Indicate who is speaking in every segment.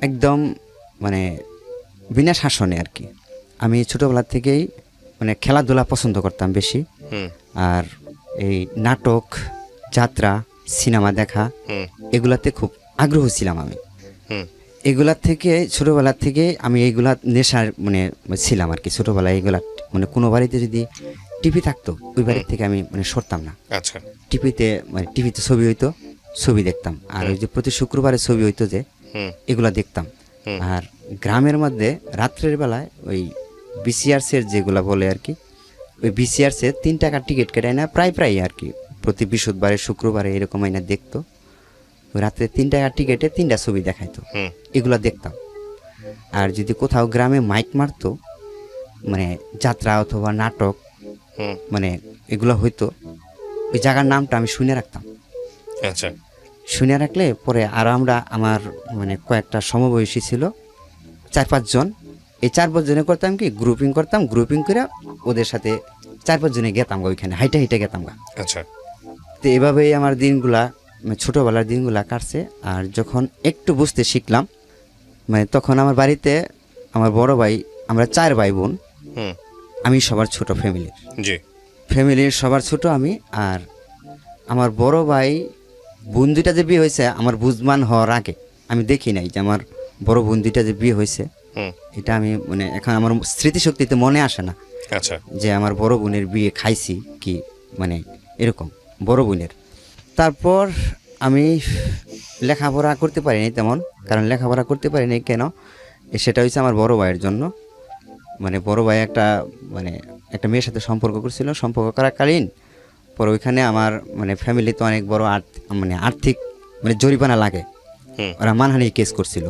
Speaker 1: একদম মানে বিনা শাসনে আর কি। আমি ছোটোবেলা থেকেই মানে খেলাধুলা পছন্দ করতাম বেশি। আর এই নাটক, যাত্রা, সিনেমা দেখা এগুলাতে খুব আগ্রহ ছিলাম আমি। এগুলা থেকে ছোটোবেলা থেকে আমি এইগুলা নেশার মানে ছিলাম আর কি। ছোটোবেলায় এগুলা মানে কোনো বাড়িতে যদি টিভি থাকতো ওই বাড়ির থেকে আমি মানে সরতাম না।
Speaker 2: আচ্ছা।
Speaker 1: টিভিতে ছবি হইতো, ছবি দেখতাম। আর ওই যে প্রতি শুক্রবারে ছবি হইতো যে এগুলা দেখতাম। আর গ্রামের মধ্যে রাত্রের বেলায় ওই বিসিআরসের যেগুলা বলে আর কি, ওই বিসিআরসে 3 টাকার টিকিট কেটে না প্রায় আর কি প্রতি বৃহস্পতিবারে শুক্রবারে এরকম আইনা দেখতো। ওই রাত্রে 3 টাকার টিকিটে 3টা ছবি দেখাইতো, এগুলা দেখতাম। আর যদি কোথাও গ্রামে মাইক মারতো মানে যাত্রা অথবা নাটক মানে এগুলো হইতো, ওই জায়গার নামটা আমি শুনে রাখতাম।
Speaker 2: আচ্ছা।
Speaker 1: শুনে রাখলে পরে আর আমরা আমার মানে কয়েকটা সমবয়সী ছিল 4-5 জন, এই 4-5 জনে করতাম কি গ্রুপিং করতাম, গ্রুপিং করে ওদের সাথে 4-5 জনে গেতাম গা, ওইখানে হাইটে গেতাম গা।
Speaker 2: আচ্ছা।
Speaker 1: তো এভাবেই আমার দিনগুলা মানে ছোটোবেলার দিনগুলা কাটছে। আর যখন একটু বুঝতে শিখলাম মানে তখন আমার বাড়িতে আমার বড় ভাই, আমরা 4 ভাই বোন, আমি সবার ছোট ফ্যামিলির সবার ছোট আমি। আর আমার বড় ভাই বোন 2টা যে বিয়ে হয়েছে আমার বুঝমান হওয়ার আগে আমি দেখি নাই যে আমার বড় বোন 2টা যে বিয়ে হয়েছে। এটা আমি মানে এখন আমার স্মৃতিশক্তিতে মনে আসে না।
Speaker 2: আচ্ছা।
Speaker 1: যে আমার বড় বোনের বিয়ে খাইছি কি মানে এরকম বড় বোনের। তারপর আমি লেখাপড়া করতে পারিনি তেমন, কারণ লেখাপড়া করতে পারিনি কেন সেটা হয়েছে আমার বড় ভাইয়ের জন্য। মানে বড় ভাই একটা মেয়ের সাথে সম্পর্ক করছিল, সম্পর্ক করাকালীন পরে ওইখানে আমার মানে ফ্যামিলিতে অনেক বড় আর্থিক মানে জরিমানা লাগে, ওরা মানহানি কেস করছিল।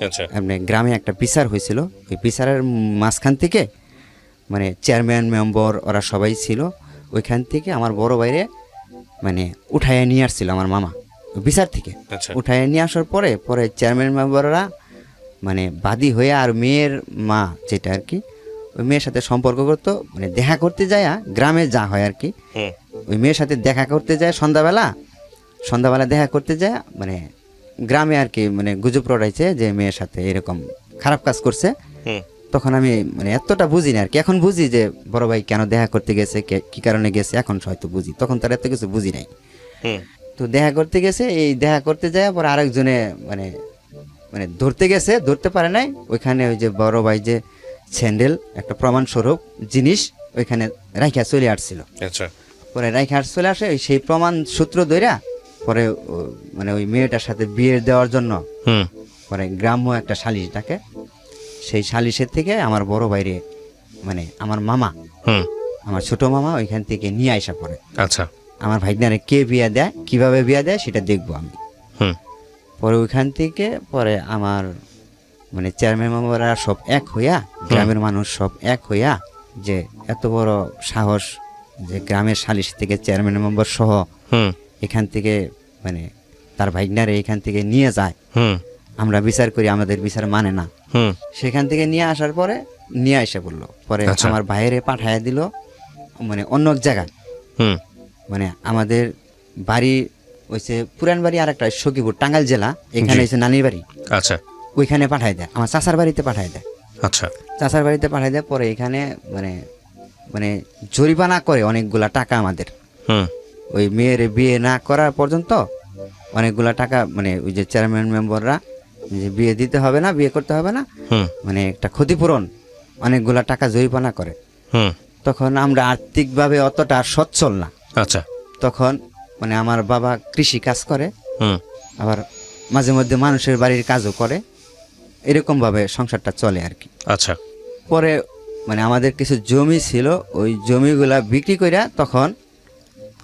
Speaker 2: আচ্ছা।
Speaker 1: মানে গ্রামে একটা বিচার হয়েছিল, ওই বিচারের মাঝখান থেকে মানে চেয়ারম্যান মেম্বার ওরা সবাই ছিল, ওইখান থেকে আমার বড় ভাইরে মানে উঠাইয়া নিয়ে আসছিল আমার মামা বিচার থেকে। উঠাইয়া নিয়ে আসার পরে চেয়ারম্যান মেম্বাররা মানে বাদী হয়ে আর মেয়ের মা যেটা আর কি ওই মেয়ের সাথে সম্পর্ক করতো, মানে দেখা করতে যায় গ্রামে যা হয় আর কি, ওই মেয়ের সাথে দেখা করতে যায় সন্ধ্যাবেলা দেখা করতে যায় মানে গ্রামে আর কি মানে গুজব রটাইছে যে মেয়ের সাথে এরকম খারাপ কাজ করছে। তখন আমি মানে এতটা বুঝি না আর কি, এখন বুঝি যে বড় ভাই কেন দেখা করতে গেছে, কি কারণে গেছে এখন হয়তো বুঝি, তখন তার এত কিছু বুঝি নাই। তো দেখা করতে গেছে, এই দেখা করতে যায় পরে আরেকজনে মানে মানে ধরতে পারে নাই। ওইখানে ওই যে বড় ভাই যে স্যান্ডেল একটা প্রমাণস্বরূপ জিনিস ওইখানে রাইখা চলে আসছিল। পরে রাইখা চলে আসে, সেই প্রমাণ সূত্র ধইরা পরে মানে ওই মেয়েটার সাথে বিয়ে দেওয়ার জন্য পরে গ্রাম্য একটা সালিশ ডাকে। সেই সালিশের থেকে আমার বড় ভাইরে মানে আমার মামা, আমার ছোট মামা ওইখান থেকে নিয়ে আসা পরে।
Speaker 2: আচ্ছা।
Speaker 1: আমার ভাইগনারে কে বিয়া দেয়, কিভাবে বিয়া দেয় সেটা দেখবো আমি। পরে ওইখান থেকে পরে আমার মানে চেয়ারম্যান মেম্বাররা সব এক হইয়া, গ্রামের মানুষ সব এক হইয়া যে এত বড় সাহস যে গ্রামের সালিশ থেকে চেয়ারম্যান মেম্বার সহ এখান থেকে মানে তার ভাইগনারে এখান থেকে নিয়ে যায়, আমরা বিচার করি, আমাদের বিচার মানে না। সেখান থেকে নিয়ে আসার পরে নিয়ে আসে বললো, পরে আমার ভাইয়েরে পাঠাইয়া দিল মানে অন্য এক জায়গায়। মানে আমাদের বাড়ি হইছে পুরান বাড়ি, আর একটা সখীপুর টাঙ্গাইল জেলা, এখানে হচ্ছে নানির বাড়ি।
Speaker 2: আচ্ছা।
Speaker 1: ওইখানে পাঠাই দেয়, আমার চাচার বাড়িতে পাঠাই দেয়।
Speaker 2: আচ্ছা।
Speaker 1: চাচার বাড়িতে পাঠাই দেয় পরে এখানে মানে মানে জরিমানা করে অনেকগুলা টাকা আমাদের। ওই মেয়ের বিয়ে না করার পর্যন্ত অনেকগুলা টাকা মানে ওই যে চেয়ারম্যান মেম্বাররা যে বিয়ে দিতে হবে না, বিয়ে করতে হবে না, মানে একটা ক্ষতিপূরণ অনেকগুলা টাকা জরিমানা করে। তখন আমরা আর্থিকভাবে অতটা সচ্ছল না।
Speaker 2: আচ্ছা।
Speaker 1: তখন মানে আমার বাবা কৃষি কাজ করে, আবার মাঝে মধ্যে মানুষের বাড়ির কাজও করে, এরকম ভাবে সংসারটা চলে আর কি।
Speaker 2: আচ্ছা।
Speaker 1: পরে মানে আমাদের কিছু জমি ছিল, ওই জমিগুলা বিক্রি কইরা তখন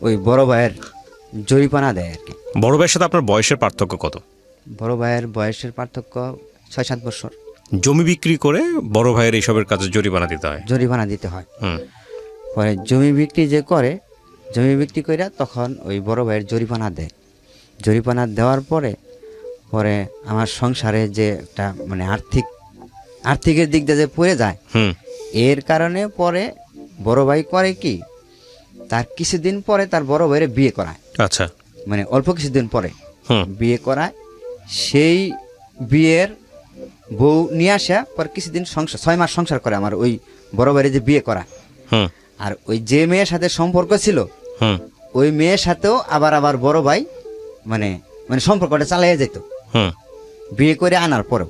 Speaker 1: ওই বড় ভাইয়ের জরিমানা দেয় আর কি।
Speaker 2: বড় ভাইয়ের সাথে আপনার বয়সের পার্থক্য কত?
Speaker 1: বড় ভাইয়ের বয়সের পার্থক্য 6-7 বছর।
Speaker 2: জমি বিক্রি করে বড় ভাইয়ের এইসবের কাজে জরিমানা দিতে হয়।
Speaker 1: পরে জমি বিক্রি যে করে, জমি বিক্রি কইরা তখন ওই বড় ভাইয়ের জরিমানা দেয়। জরিমানা দেওয়ার পরে আমার সংসারে যে একটা মানে আর্থিকের দিক দিয়ে যে পড়ে যায়, এর কারণে পরে বড় ভাই করে কি তার কিছুদিন পরে তার বড় ভাইয়ের বিয়ে করায়।
Speaker 2: আচ্ছা।
Speaker 1: মানে অল্প কিছুদিন পরে বিয়ে করায়। সেই বিয়ের বউ নিয়ে আসা পর কিছুদিন সংসার 6 মাস সংসার করে আমার ওই বড় ভাইয়ের যে বিয়ে করা।
Speaker 2: হুম
Speaker 1: আর ওই যে মেয়ের সাথে সম্পর্ক ছিল
Speaker 2: হুম
Speaker 1: ওই মেয়ের সাথেও আবার বড় ভাই মানে মানে সম্পর্কটা চালিয়ে যেত
Speaker 2: হুম
Speaker 1: বিয়ে করে আনার পরেও।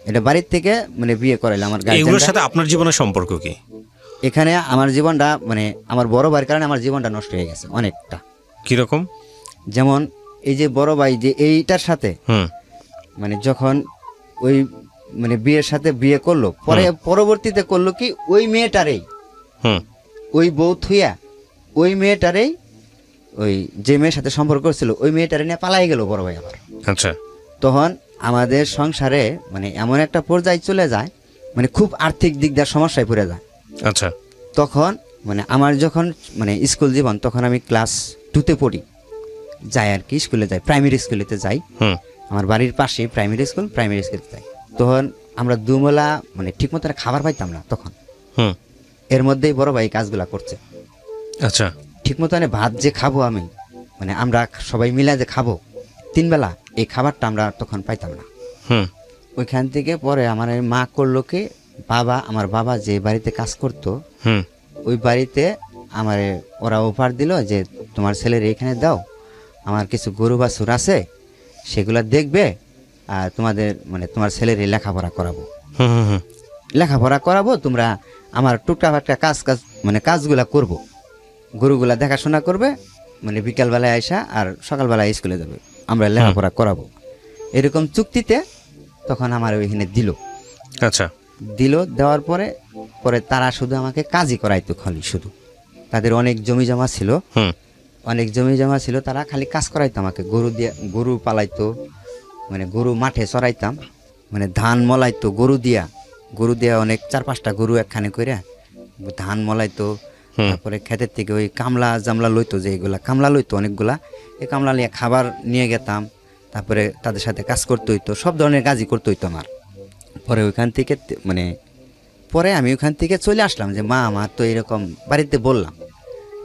Speaker 1: এটা বাড়ির থেকে মানে বিয়ে করাইলে আমার
Speaker 2: এগুলোর
Speaker 1: গার্জিয়ানরা।
Speaker 2: সাথে আপনার জীবনের সম্পর্ক কি?
Speaker 1: এখানে আমার জীবনটা মানে আমার বড় ভাইয়ের কারণে আমার জীবনটা নষ্ট হয়ে গেছে অনেকটা।
Speaker 2: কিরকম?
Speaker 1: যেমন এই যে বড় ভাই যে এইটার সাথে
Speaker 2: হুম
Speaker 1: মানে যখন ওই মানে বিয়ের সাথে বিয়ে করলো পরে পরবর্তীতে করলো কি ওই মেয়েটারেই
Speaker 2: হুম
Speaker 1: ওই বউ থুইয়া ওই মেয়েটারেই ওই যে মেয়ের সাথে সম্পর্ক ছিল ওই মেয়েটারে নিয়ে পালাই গেল বড় ভাই আবার।
Speaker 2: আচ্ছা
Speaker 1: তখন আমাদের সংসারে মানে এমন একটা পর্যায়ে চলে যায় মানে খুব আর্থিক দিক দিয়ে সমস্যায় পড়ে যায়।
Speaker 2: আচ্ছা
Speaker 1: তখন মানে আমার যখন মানে স্কুল জীবন তখন আমি ক্লাস 2তে পড়ি, যাই আর কি স্কুলে যাই, প্রাইমারি স্কুলেতে যাই।
Speaker 2: হুম
Speaker 1: আমার বাড়ির পাশে প্রাইমারি স্কুলে যাই। তখন আমরা দুবেলা মানে ঠিক মতো খাবার পাইতাম না তখন।
Speaker 2: হুম
Speaker 1: এর মধ্যেই বড় ভাই কাজগুলা করছে।
Speaker 2: আচ্ছা
Speaker 1: ঠিক মতো ভাত যে খাবো আমি মানে আমরা সবাই মিলে যে খাবো 3 বেলা এই খাবারটা আমরা তখন পাইতাম না।
Speaker 2: হুম
Speaker 1: ওইখান থেকে পরে আমার এই মা করলো কি আমার বাবা যে বাড়িতে কাজ করতো
Speaker 2: হুম
Speaker 1: ওই বাড়িতে আমার ওরা অফার দিল যে তোমার ছেলের এখানে দাও, আমার কিছু গরু বাছুর আছে সেগুলো দেখবে আর তোমাদের মানে তোমার ছেলের লেখাপড়া করাবো।
Speaker 2: হুম হুম
Speaker 1: লেখাপড়া করাবো, তোমরা আমার টুকটাক কাজ মানে কাজগুলা করব, গরুগুলা দেখাশোনা করবে, মানে বিকালবেলায় আইসা আর সকালবেলায় স্কুলে যাবে, আমরা লেখাপড়া করাবো। এরকম চুক্তিতে তখন আমার ওইখানে দিল।
Speaker 2: আচ্ছা
Speaker 1: দেওয়ার পরে পরে তারা শুধু আমাকে কাজই করাইতো খালি শুধু। তাদের অনেক জমি জমা ছিল,
Speaker 2: হুম
Speaker 1: তারা খালি কাজ করাইতো আমাকে। গরু পালাইতো, মানে গরু মাঠে চড়াইতাম, মানে ধান মলাইতো গরু দিয়া অনেক 4-5টা গরু একখানে করে ধান মলাইতো। তারপরে ক্ষেতের থেকে ওই কামলা জামলা লইতো, যে এগুলা কামলা লইতো অনেকগুলা, এই কামলা নিয়ে খাবার নিয়ে গেতাম। তারপরে তাদের সাথে কাজ করতে হইতো, সব ধরনের কাজই করতে হইতো আমার। পরে ওইখান থেকে মানে পরে আমি ওইখান থেকে চলে আসলাম যে মা আমার তো এরকম বাড়িতে বললাম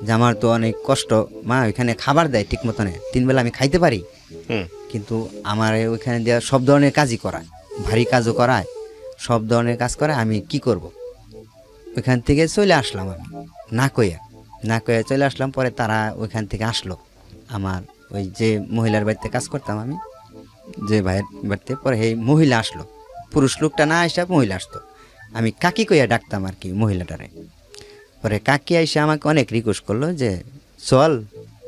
Speaker 1: যে আমার তো অনেক কষ্ট, মা ওইখানে খাবার দেয় ঠিক মতনে 3 বেলা আমি খাইতে পারি,
Speaker 2: হুম
Speaker 1: কিন্তু আমার ওইখানে দেওয়া সব ধরনের কাজই করায়, ভারী কাজও করায়, সব ধরনের কাজ করে, আমি কি করব। ওইখান থেকে চলে আসলাম আমি না কইয়া চলে আসলাম। পরে তারা ওইখান থেকে আসলো, আমার ওই যে মহিলার বাড়িতে কাজ করতাম আমি, যে ভাইয়ের বাড়িতে, পরে এই মহিলা আসলো, পুরুষ লোকটা না আসা মহিলা আসতো, আমি কাকি কইয়া ডাকতাম আর কি মহিলাটারে। পরে কাকি আইসা আমাকে অনেক রিকোয়েস্ট করলো যে চল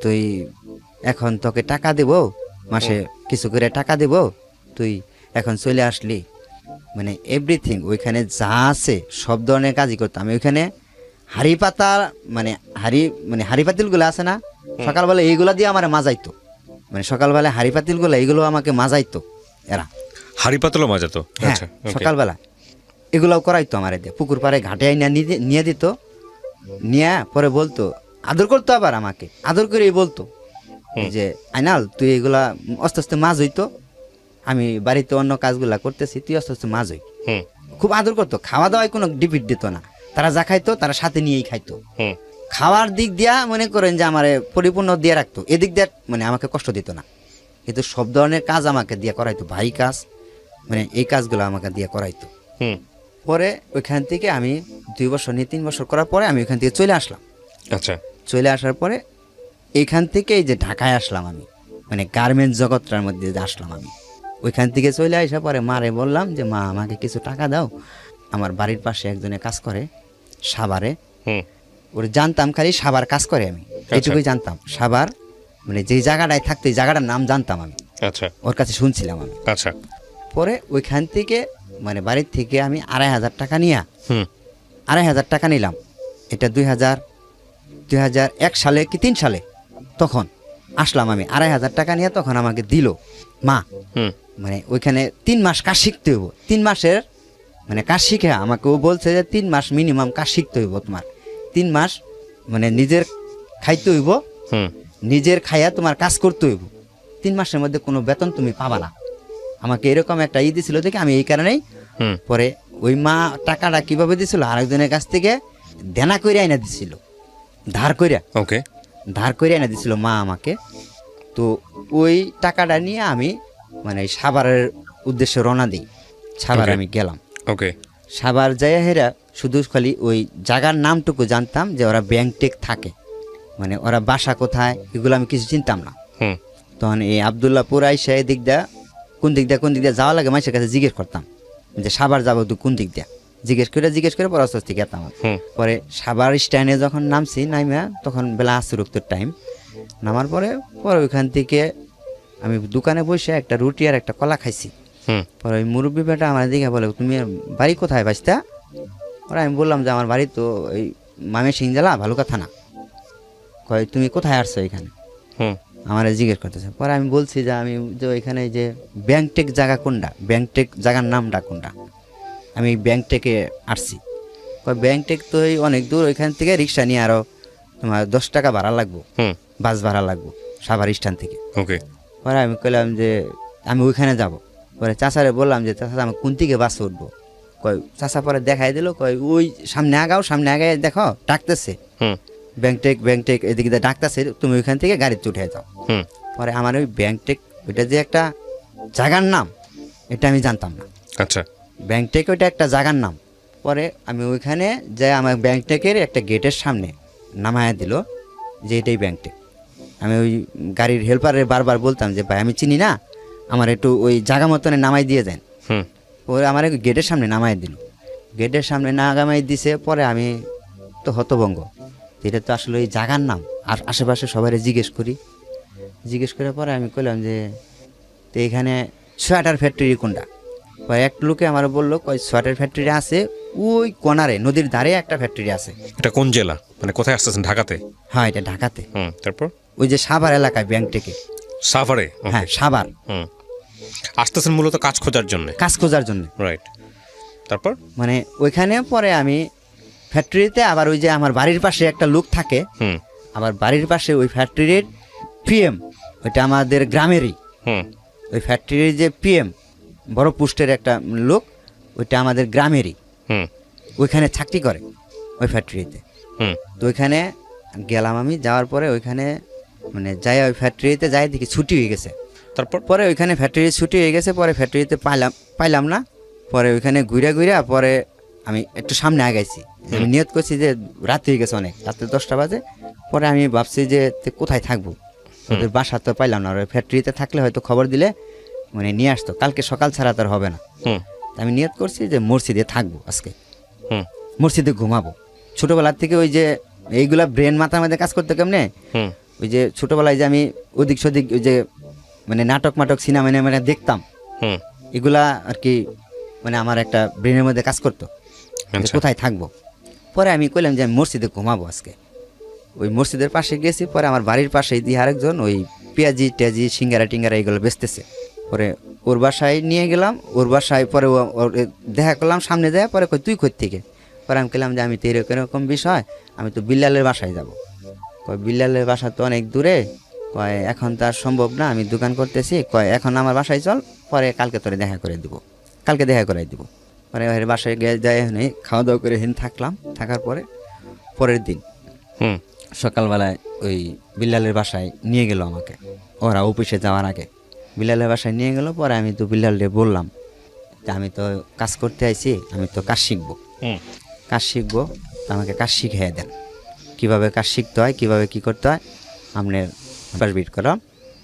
Speaker 1: তুই এখন তোকে টাকা দেব, মাসে কিছু করে টাকা দেব, তুই এখন চলে আসলি, মানে এভরিথিং ওইখানে যা আছে সব ধরনের কাজই করতাম আমি। ওইখানে হাড়ি পাতা মানে হাড়ি পাতিলগুলো আছে না, সকালবেলা এইগুলা দিয়ে আমার মাজাইতো, মানে সকালবেলা হাড়ি পাতিলগুলো এইগুলো আমাকে মাজাইতো এরা,
Speaker 2: হাড়ি পাতলও মাজাতো?
Speaker 1: হ্যাঁ
Speaker 2: আচ্ছা okay.
Speaker 1: সকালবেলা এগুলাও করাইতো আমার, দিয়ে পুকুর পাড়ে ঘাটে আইনা নিয়ে দিত, নিয়ে পরে বলতো, আদর করতো, আবার আমাকে আদর করেই বলতো যে আইনাল তুই এগুলা আস্তে আস্তে মাছ হইতো, আমি বাড়িতে অন্য কাজগুলা করতেছি, তুই আস্তে আস্তে মাছ হই।
Speaker 2: হুম
Speaker 1: খুব আদর করতো, খাওয়া দাওয়ায় কোনো ডিপিট দিত না, তারা যা খাইতো তারা সাথে নিয়েই খাইতো।
Speaker 2: হুম
Speaker 1: খাওয়ার দিক দিয়া মনে করেন যে আমার পরিপূর্ণ দিয়ে রাখতো, এদিক দিয়ে মানে আমাকে কষ্ট দিত না, কিন্তু সব ধরনের কাজ আমাকে দিয়ে করাইতো, ভাই কাজ মানে এই কাজগুলো আমাকে দিয়ে করাইতো।
Speaker 2: হুম
Speaker 1: পরে ওইখান থেকে আমি 2 বছর নিয়ে 3 বছর করার পরে আমি ওইখান থেকে চলে আসলাম।
Speaker 2: আচ্ছা
Speaker 1: চলে আসার পরে এইখান থেকে এই যে ঢাকায় আসলাম আমি, মানে গার্মেন্টস জগৎটার মধ্যে যে আসলাম আমি, ওইখান থেকে চলে আসার পরে মারে বললাম যে মা আমাকে কিছু টাকা দাও, আমার বাড়ির পাশে একজনে কাজ করে সাভারে,
Speaker 2: হুম
Speaker 1: ওরে জানতাম খালি সাভার কাজ করে, আমি এইটুকুই জানতাম, সাভার মানে যেই জায়গাটায় থাকতো এই জায়গাটার নাম জানতাম আমি,
Speaker 2: আচ্ছা
Speaker 1: ওর কাছে শুনছিলাম আমি।
Speaker 2: আচ্ছা
Speaker 1: পরে ওইখান থেকে মানে বাড়ির থেকে আমি 2500 টাকা নিয়ে
Speaker 2: হুম
Speaker 1: 2500 টাকা নিলাম, এটা 2001 সালে কি 3 সালে তখন আসলাম আমি 2500 টাকা নিয়ে, তখন আমাকে দিল মা,
Speaker 2: হুম
Speaker 1: মানে ওইখানে 3 মাস কাজ শিখতে হইব, 3 মাসের মানে কাজ শিখে আমাকে ও বলছে যে 3 মাস মিনিমাম কাজ শিখতে হইব তোমার, 3 মাস মানে নিজের খাইতে হইব,
Speaker 2: হুম
Speaker 1: নিজের খাইয়া তোমার কাজ করতে হইব, 3 মাসের মধ্যে কোনো বেতন তুমি পাবা না। আমাকে এরকম একটা দিছিল দেখে আমি এই কারণেই,
Speaker 2: হুম
Speaker 1: পরে ওই মা টাকাটা কিভাবে দিছিল, আরেকজনের কাছ থেকে দেনা করে আইনা দিছিল, ধার করে আইনা দিছিল মা আমাকে। তো ওই টাকাটা নিয়ে আমি মানে সাভারের উদ্দেশ্যে রওনা দিই। সাভার
Speaker 2: Okay.
Speaker 1: আমি গেলাম।
Speaker 2: ওকে।
Speaker 1: সাভার যাইয়া হেরা শুধু খালি ওই জায়গার নামটুকু জানতাম যে ওরা ব্যাংকটেক থাকে, মানে ওরা বাসা কোথায় এগুলো আমি কিছু চিনতাম না।
Speaker 2: হুম
Speaker 1: তখন এই আবদুল্লাপুর আইসা এদিক দিয়া কোন দিক দিয়ে যাওয়া লাগে মানুষের কাছে জিজ্ঞেস করতাম যে সাভার যাবো তো কোন দিক দিয়া, জিজ্ঞেস করে পরে আস্তে আস্তে গেতাম।
Speaker 2: হুম
Speaker 1: পরে সাভার স্ট্যান্ডে যখন নামছি নাইমা তখন বেলা আসরুক্তর টাইম, নামার পরে পরে ওইখান থেকে আমি দোকানে বসে একটা রুটি আর একটা কলা খাইছি।
Speaker 2: হুম
Speaker 1: পরে ওই মুরব্বী বেটা আমার দিকে বলে তুমি বাড়ি কোথায় বাঁচতা? ওরা আমি বললাম যে আমার বাড়ি তো এই ময়মনসিংহ জেলা ভালুকা থানা। কয় তুমি কোথায় আসছো এখানে?
Speaker 2: হুম
Speaker 1: আমার জিজ্ঞেস করতেছে। পরে আমি বলছি যে আমি যে এখানে যে ব্যাংকটেক জায়গা কোনটা, ব্যাংকটেক জায়গার নামটা কোনটা, আমি ব্যাংকটেকে আসছি। কয় ব্যাংকটেক তো এই অনেক দূর, ওইখান থেকে রিক্সা নিয়ে আরও তোমার 10 টাকা ভাড়া লাগবো,
Speaker 2: হুম
Speaker 1: বাস ভাড়া লাগবো সাভার স্ট্যান্ড থেকে।
Speaker 2: ওকে।
Speaker 1: পরে আমি কইলাম যে আমি ওইখানে যাব। পরে চাচারে বললাম যে চাচা আমি কোন থেকে বাসে উঠবো? কয় চাচা পরে দেখাই দিল, কয় ওই সামনে আগায় দেখো ডাকতেছে
Speaker 2: হুম
Speaker 1: ব্যাংকটেক এদিকে ডাকতেছে, তুমি ওইখান থেকে গাড়িতে উঠে যাও।
Speaker 2: হুম
Speaker 1: পরে আমার ওই ব্যাংকটেক ওইটা যে একটা জায়গার নাম এটা আমি জানতাম না।
Speaker 2: আচ্ছা।
Speaker 1: ব্যাংকটেক ওইটা একটা জায়গার নাম। পরে আমি ওইখানে যাই আমার ব্যাংকটেকের একটা গেটের সামনে নামায়া দিল যে এটাই ব্যাংকটেক। আমি ওই গাড়ির হেল্পারে বারবার বলতাম যে ভাই আমি চিনি না, আমার একটু ওই জায়গা মতনে নামাই দিয়ে দেন।
Speaker 2: হুম
Speaker 1: পরে আমার গেটের সামনে নামাই দিল, গেটের সামনে নামাই দিছে। পরে আমি তো হতভঙ্গ, এটা তো আসলে ওই জায়গার নাম। আর আশেপাশে সবাই জিজ্ঞেস করে পরে আমি কইলাম যে তো এখানে সোয়েটার ফ্যাক্টরি কোনটা? কয় এক লোকে আমার বললো কয় সোয়েটার ফ্যাক্টরি আছে ওই কোনারে, নদীর ধারে একটা ফ্যাক্টরি আছে।
Speaker 2: এটা কোন জেলা, মানে কোথায় আসতেছেন? ঢাকাতে?
Speaker 1: হ্যাঁ এটা ঢাকাতে।
Speaker 2: হুম তারপর?
Speaker 1: ওই যে সাভার এলাকায় ব্যাংকটেকে।
Speaker 2: সাভারে?
Speaker 1: হ্যাঁ সাভার।
Speaker 2: হুম আসতেছেন মূলত কাজ খোঁজার জন্য?
Speaker 1: কাজ খোঁজার জন্য।
Speaker 2: রাইট। তারপর?
Speaker 1: মানে ওইখানে পরে আমি ফ্যাক্টরিতে আবার ওই যে আমার বাড়ির পাশে একটা লোক থাকে,
Speaker 2: হুম
Speaker 1: আবার বাড়ির পাশে ওই ফ্যাক্টরির পিএম, ওইটা আমাদের গ্রামেরই।
Speaker 2: হুম
Speaker 1: ওই ফ্যাক্টরির যে পিএম বড় পোস্টের একটা লোক, ওইটা আমাদের গ্রামেরই,
Speaker 2: হুম
Speaker 1: ওইখানে চাকরি করে ওই ফ্যাক্টরিতে।
Speaker 2: হুম
Speaker 1: তো ওইখানে গেলাম আমি, যাওয়ার পরে ওইখানে মানে যাই ওই ফ্যাক্টরিতে যাই দেখি ছুটি হয়ে গেছে।
Speaker 2: তারপর?
Speaker 1: পরে ওইখানে ফ্যাক্টরি ছুটি হয়ে গেছে, পরে ফ্যাক্টরিতে পাইলাম না। পরে ওইখানে ঘুরে পরে আমি একটু সামনে আগাইছি, আমি নিয়ত করছি যে রাত হয়ে গেছে অনেক, রাত্রে 10টা বাজে। পরে আমি ভাবছি যে কোথায় থাকবো, ওদের বাসা তো পাইলাম না। ওই ফ্যাক্টরিতে থাকলে হয়তো খবর দিলে মানে নিয়ে আসতো, কালকে সকাল ছাড়া তো আর হবে না।
Speaker 2: হুম
Speaker 1: আমি নিয়ত করছি যে মসজিদে থাকবো আজকে,
Speaker 2: হুম
Speaker 1: মসজিদে ঘুমাবো। ছোটোবেলার থেকে ওই যে এইগুলা ব্রেন মাথার মধ্যে কাজ করতে কেমনে,
Speaker 2: হুম
Speaker 1: ওই যে ছোটোবেলায় যে আমি ওদিক সদিক ওই যে মানে নাটক সিনেমা মানে দেখতাম,
Speaker 2: হুম
Speaker 1: এগুলা আর কি মানে আমার একটা ব্রেনের মধ্যে কাজ করতো যে
Speaker 2: আচ্ছা।
Speaker 1: কোথায় থাকবো। পরে আমি কইলাম যে আমি মসজিদে ঘুমাবো আজকে। ওই মসজিদের পাশে গেছি, পরে আমার বাড়ির পাশেই দিয়ে আরেকজন ওই পেঁয়াজি টেয়াজি সিঙ্গারা টিঙ্গারা এগুলো বেচতেছে। পরে ওর বাসায় নিয়ে গেলাম, ওর বাসায় পরে ওর দেখা করলাম সামনে যায়। পরে কই তুই কই থেকে? পরে আমি কইলাম যে আমি তো এরকম বিষয়, আমি তো বিল্লালের বাসায় যাব। কয় বিল্লালের বাসা তো অনেক দূরে, কয় এখন তো আর সম্ভব না, আমি দোকান করতেছি, কয় এখন আমার বাসায় চল, পরে কালকে তোরে দেখা করে দিব, কালকে দেখা করাই দিব। পরে ওর বাসায় গিয়ে যাই খাওয়া দাওয়া করে থাকলাম। থাকার পরে পরের দিন
Speaker 2: হুম
Speaker 1: সকালবেলায় ওই বিল্লালের বাসায় নিয়ে গেল আমাকে, ওরা অফিসে যাওয়ার আগে বিল্লালের বাসায় নিয়ে গেল। পরে আমি তো বিল্লালকে বললাম যে আমি তো কাজ করতে আইছি, আমি তো কাজ শিখবো,
Speaker 2: হুম
Speaker 1: তো আমাকে কাজ শিখিয়ে দেন, কীভাবে কাজ শিখতে হয়, কীভাবে কী করতে হয়। আপনার পাস বের করলাম,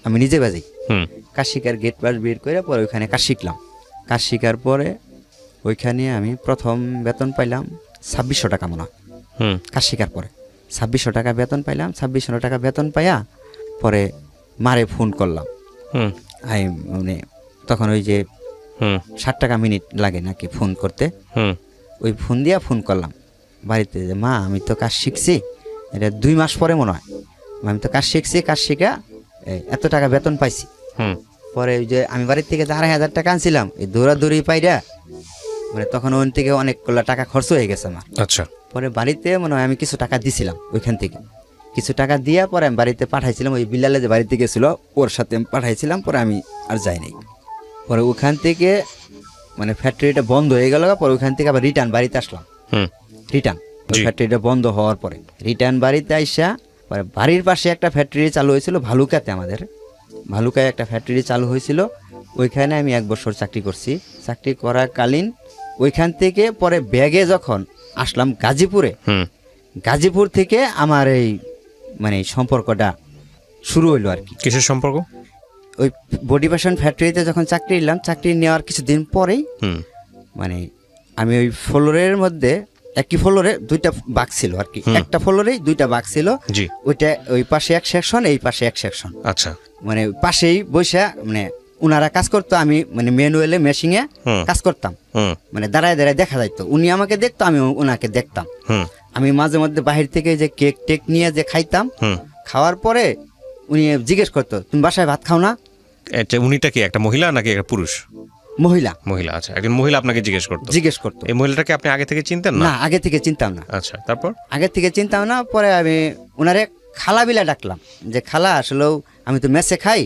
Speaker 1: আমি নিজে বাজি
Speaker 2: হুম
Speaker 1: কাজ শিখার গেট পাস বের করে পরে ওইখানে কাজ শিখলাম। কাজ শিখার পরে ওইখানে আমি প্রথম বেতন পাইলাম 2600 টাকা মনে হয়।
Speaker 2: হুম
Speaker 1: কাজ শেখার পরে 2600 টাকা বেতন পাইলাম। 2600 টাকা বেতন পাইয়া পরে মারে ফোন করলাম।
Speaker 2: হুম
Speaker 1: আমি মানে তখন ওই যে
Speaker 2: হুম
Speaker 1: 60 টাকা মিনিট লাগে নাকি ফোন করতে,
Speaker 2: হুম
Speaker 1: ওই ফোন দিয়া ফোন করলাম বাড়িতে যে মা আমি তো কাজ শিখছি, এটা 2 মাস পরে মনে হয়, আমি তো কাজ শিখছি, কাজ শিখা এত টাকা বেতন পাইছি।
Speaker 2: হুম
Speaker 1: পরে ওই যে আমি বাড়ির থেকে 2,500 টাকা আনছিলাম, এই দৌড়াদৌড়ি পাইরা মানে তখন ওখান থেকে অনেকগুলো টাকা খরচ হয়ে গেছে আমার।
Speaker 2: আচ্ছা।
Speaker 1: পরে বাড়িতে মনে হয় আমি কিছু টাকা দিছিলাম, ওইখান থেকে কিছু টাকা দিয়ে পরে আমি বাড়িতে পাঠাইছিলাম। ওই বিল্লালে যে বাড়িতে গেছিলো ওর সাথে আমি পাঠাইছিলাম, পরে আমি আর যাই নাই। পরে ওখান থেকে মানে ফ্যাক্টরিটা বন্ধ হয়ে গেল, পরে ওখান থেকে আবার রিটার্ন বাড়িতে আসলাম।
Speaker 2: হুম
Speaker 1: রিটার্ন
Speaker 2: জি।
Speaker 1: ফ্যাক্টরিটা বন্ধ হওয়ার পরে রিটার্ন বাড়িতে আইসা পরে বাড়ির পাশে একটা ফ্যাক্টরি চালু হয়েছিল ভালুকাতে, আমাদের ভালুকায় একটা ফ্যাক্টরি চালু হয়েছিল। ওইখানে আমি 1 বছর চাকরি করছি। চাকরি করাকালীন ওইখান থেকে পরে ব্যাগে যখন আসলাম গাজীপুরে, গাজীপুর থেকে আমার এই মানে সম্পর্কটা শুরু হইলো আর কি।
Speaker 2: কিসের সম্পর্ক?
Speaker 1: ওই বডি ফ্যাশন ফ্যাক্টরিতে যখন চাকরি নিলাম, চাকরি নেওয়ার কিছুদিন পরেই মানে আমি ওই ফ্লোরের মধ্যে একই ফ্লোরে 2টা বাক্স ছিল আর কি, একটা ফ্লোরেই 2টা বাক্স ছিল।
Speaker 2: জি।
Speaker 1: ওইটা ওই পাশে এক সেকশন, এই পাশে এক সেকশন।
Speaker 2: আচ্ছা।
Speaker 1: মানে পাশেই বসে মানে উনারা কাজ করতো, আমি মানে ম্যানুয়ালে মেশিনে কাজ করতাম। মানে দাঁড়ায় দাঁড়ায় দেখা যাইতো, উনি আমাকে দেখতো, আমি ওনাকে দেখতাম। আমি মাঝে মধ্যে বাহির থেকে যে কেক টেক নিয়ে যে খাইতাম, খাওয়ার পরে উনি জিজ্ঞেস করতো তুমি বাসায় ভাত খাও না?
Speaker 2: উনিটা কি একটা মহিলা নাকি একটা পুরুষ?
Speaker 1: মহিলা।
Speaker 2: মহিলা, আচ্ছা। একজন মহিলা আপনাকে জিজ্ঞেস করতো। এই মহিলাটাকে আপনি আগে থেকে চিনতেন না?
Speaker 1: না, আগে থেকে চিনতাম না।
Speaker 2: আচ্ছা, তারপর? আগে
Speaker 1: থেকে চিনতাম না। পরে আমি ওনারে খালা বিলা ডাকলাম, যে খালা আসলেও আমি তো মেসে খাই,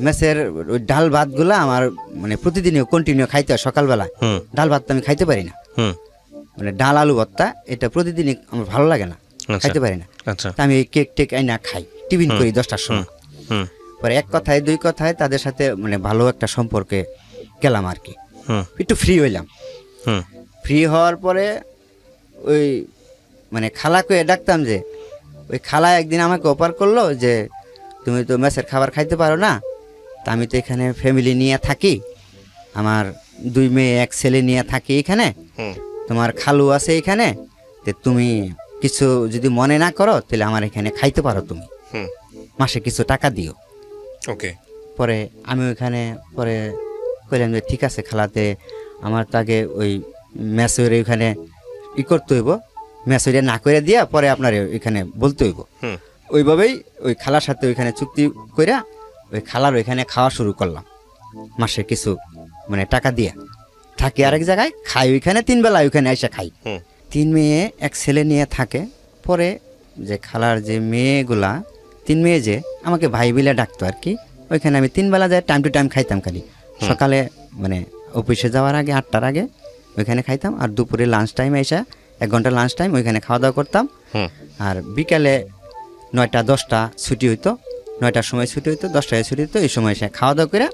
Speaker 1: মেসের ওই ডাল ভাতগুলা আমার মানে প্রতিদিনই কন্টিনিউ খাইতে হয়। সকালবেলায় ডাল ভাত তো আমি খাইতে পারি না, মানে ডাল আলু ভর্তা এটা প্রতিদিনই আমার ভালো লাগে না, খাইতে পারি না। তা আমি এই কেক টেক আইনা খাই, টিফিন করি 10টার সময়। পরে এক কথায় দুই কথায় তাদের সাথে মানে ভালো একটা সম্পর্কে গেলাম আর কি, একটু ফ্রি হইলাম। ফ্রি হওয়ার পরে ওই মানে খালাকে ডাকতাম, যে ওই খালা একদিন আমাকে অফার করলো যে তুমি তো মেসের খাবার খাইতে পারো না, তা আমি তো এখানে ফ্যামিলি নিয়ে থাকি, আমার 2 মেয়ে 1 ছেলে নিয়ে থাকি এখানে, তোমার খালু আছে এখানে, তো তুমি কিছু যদি মনে না করো তাহলে আমার এখানে খাইতে পারো, তুমি মাসে কিছু টাকা দিও।
Speaker 2: ওকে।
Speaker 1: পরে আমি ওইখানে পরে কইলাম যে ঠিক আছে খালাতে, আমার তো আগে ওই মেসের ওইখানে ই করতে হইব, মেসেরে না করে দিয়া পরে আপনার ওইখানে বলতে হইব। ওইভাবেই ওই খালার সাথে ওইখানে চুক্তি কইরা ওই খালার ওইখানে খাওয়া শুরু করলাম, মাসে কিছু মানে টাকা দিয়া থাকি আরেক জায়গায়, খাই ওইখানে 3 বেলা ওইখানে এসে খাই। 3 মেয়ে 1 ছেলে নিয়ে থাকে। পরে যে খালার যে মেয়েগুলা 3 মেয়ে যে আমাকে ভাই বিলে ডাকতো আর কি, ওইখানে আমি 3 বেলা যায় টাইম টু টাইম খাইতাম। খালি সকালে মানে অফিসে যাওয়ার আগে 8টার আগে ওইখানে খাইতাম, আর দুপুরে লাঞ্চ টাইমে এসে 1 ঘন্টা লাঞ্চ টাইম ওইখানে খাওয়া দাওয়া করতাম। আর বিকালে 9টা 10টা ছুটি হইতো, 9টার সময় ছুটি হইতো, 10টায় ছুটি হইতো, এই সময় এসে খাওয়া দাওয়া করে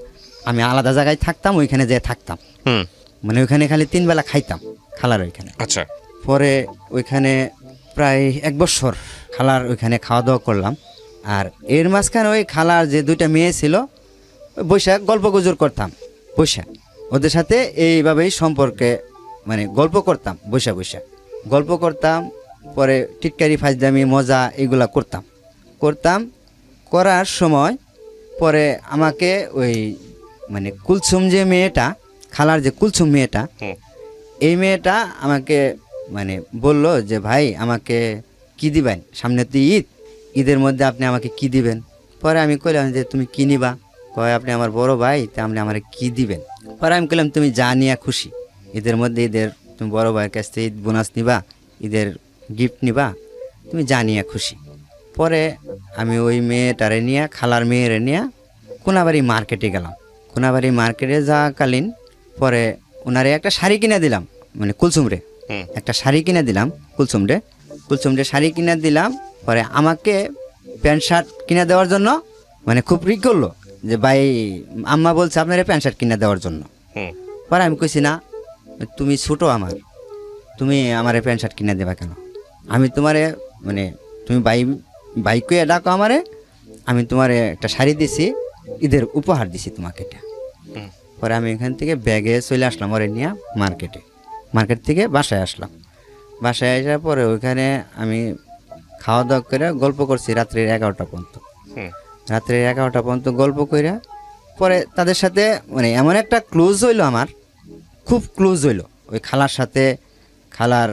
Speaker 1: আমি আলাদা জায়গায় থাকতাম, ওইখানে যেয়ে থাকতাম। মানে ওইখানে খালি 3 বেলা খাইতাম খালার ওইখানে।
Speaker 2: আচ্ছা।
Speaker 1: পরে ওইখানে প্রায় 1 বছর খালার ওইখানে খাওয়া দাওয়া করলাম। আর এর মাঝখানে ওই খালার যে 2টা মেয়ে ছিল, বৈশা গল্প গুজর করতাম, বৈশা ওদের সাথে এইভাবেই সম্পর্কে মানে গল্প করতাম, বৈশা বৈশা গল্প করতাম। পরে টিটকারি ফাজদামি মজা এগুলা করতাম। করার সময় পরে আমাকে ওই মানে কুলসুম যে মেয়েটা, খালার যে কুলসুম মেয়েটা, এই মেয়েটা আমাকে মানে বলল যে ভাই আমাকে কি দিবেন, সামনে তো ঈদের মধ্যে আপনি আমাকে কি দিবেন? পরে আমি কইলাম যে তুমি কি নিবা? কয় আপনি আমার বড় ভাই, তা আপনি আমার কি দিবেন? পরে আমি কইলাম তুমি যা নিয়ে খুশি, ঈদের মধ্যে ঈদের তুমি বড় ভাইয়ের কাছ থেকে ঈদ বোনাস নিবা, ঈদের গিফট নিবা, তুমি যা নিয়ে খুশি। পরে আমি ওই মেয়েটারে নিয়ে, খালার মেয়েরে নিয়ে কোনাবাড়ি মার্কেটে গেলাম। কোনাবাড়ি মার্কেটে যাওয়াকালীন পরে ওনারে একটা শাড়ি কিনে দিলাম, মানে কুলসুমরে একটা শাড়ি কিনে দিলাম, কুলসুমরে শাড়ি কিনে দিলাম। পরে আমাকে প্যান্ট শার্ট কিনে দেওয়ার জন্য মানে খুব রিক করলো, যে ভাই আম্মা বলছে আপনার প্যান্ট শার্ট কিনে দেওয়ার জন্য। পরে আমি কইছি না, তুমি ছোটো আমার, তুমি আমার প্যান্ট শার্ট কিনে দেবা কেন? আমি তোমারে মানে তুমি ভাই কইয়া ডাকো আমারে, আমি তোমারে একটা শাড়ি দিছি, ঈদের উপহার দিছি তোমাকে এটা। পরে আমি এখান থেকে ব্যাগে চলে আসলাম ওরে নিয়ে মার্কেট থেকে বাসায় আসলাম। বাসায় আসার পরে ওইখানে আমি খাওয়া দাওয়া করে গল্প করছি রাত্রের 11টা পর্যন্ত। রাত্রের 11টা পর্যন্ত গল্প করে পরে তাদের সাথে মানে এমন একটা ক্লোজ হইলো, আমার খুব ক্লোজ হইলো ওই খালার সাথে, খালার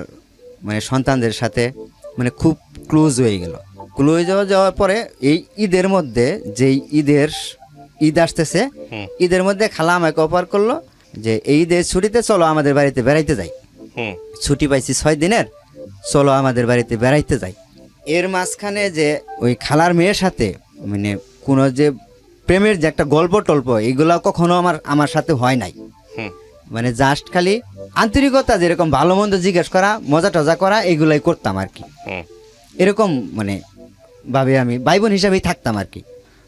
Speaker 1: মানে সন্তানদের সাথে মানে খুব ক্লোজ হয়ে গেল। ক্লোজ যাওয়ার পরে এই ঈদের মধ্যে যেই ঈদ আসতেছে, ঈদের মধ্যে খালা আমাকে অফার করলো যে এই ঈদের ছুটিতে চলো আমাদের বাড়িতে বেড়াইতে যাই। ছুটি পাইছি 6 দিনের, চলো আমাদের বাড়িতে বেড়াইতে যাই। এর মাঝখানে যে ওই খালার মেয়ের সাথে মানে কোনো যে প্রেমের যে একটা গল্প টল্প এইগুলো কখনো আমার সাথে হয় নাই। মানে জাস্ট খালি আন্তরিকতা, যেরকম ভালো মন্দ জিজ্ঞেস করা, মজা টজা করা, এইগুলাই করতাম আর কি। এরকম মানে ভাবে আমি ভাই বোন হিসাবেই থাকতাম আর কি।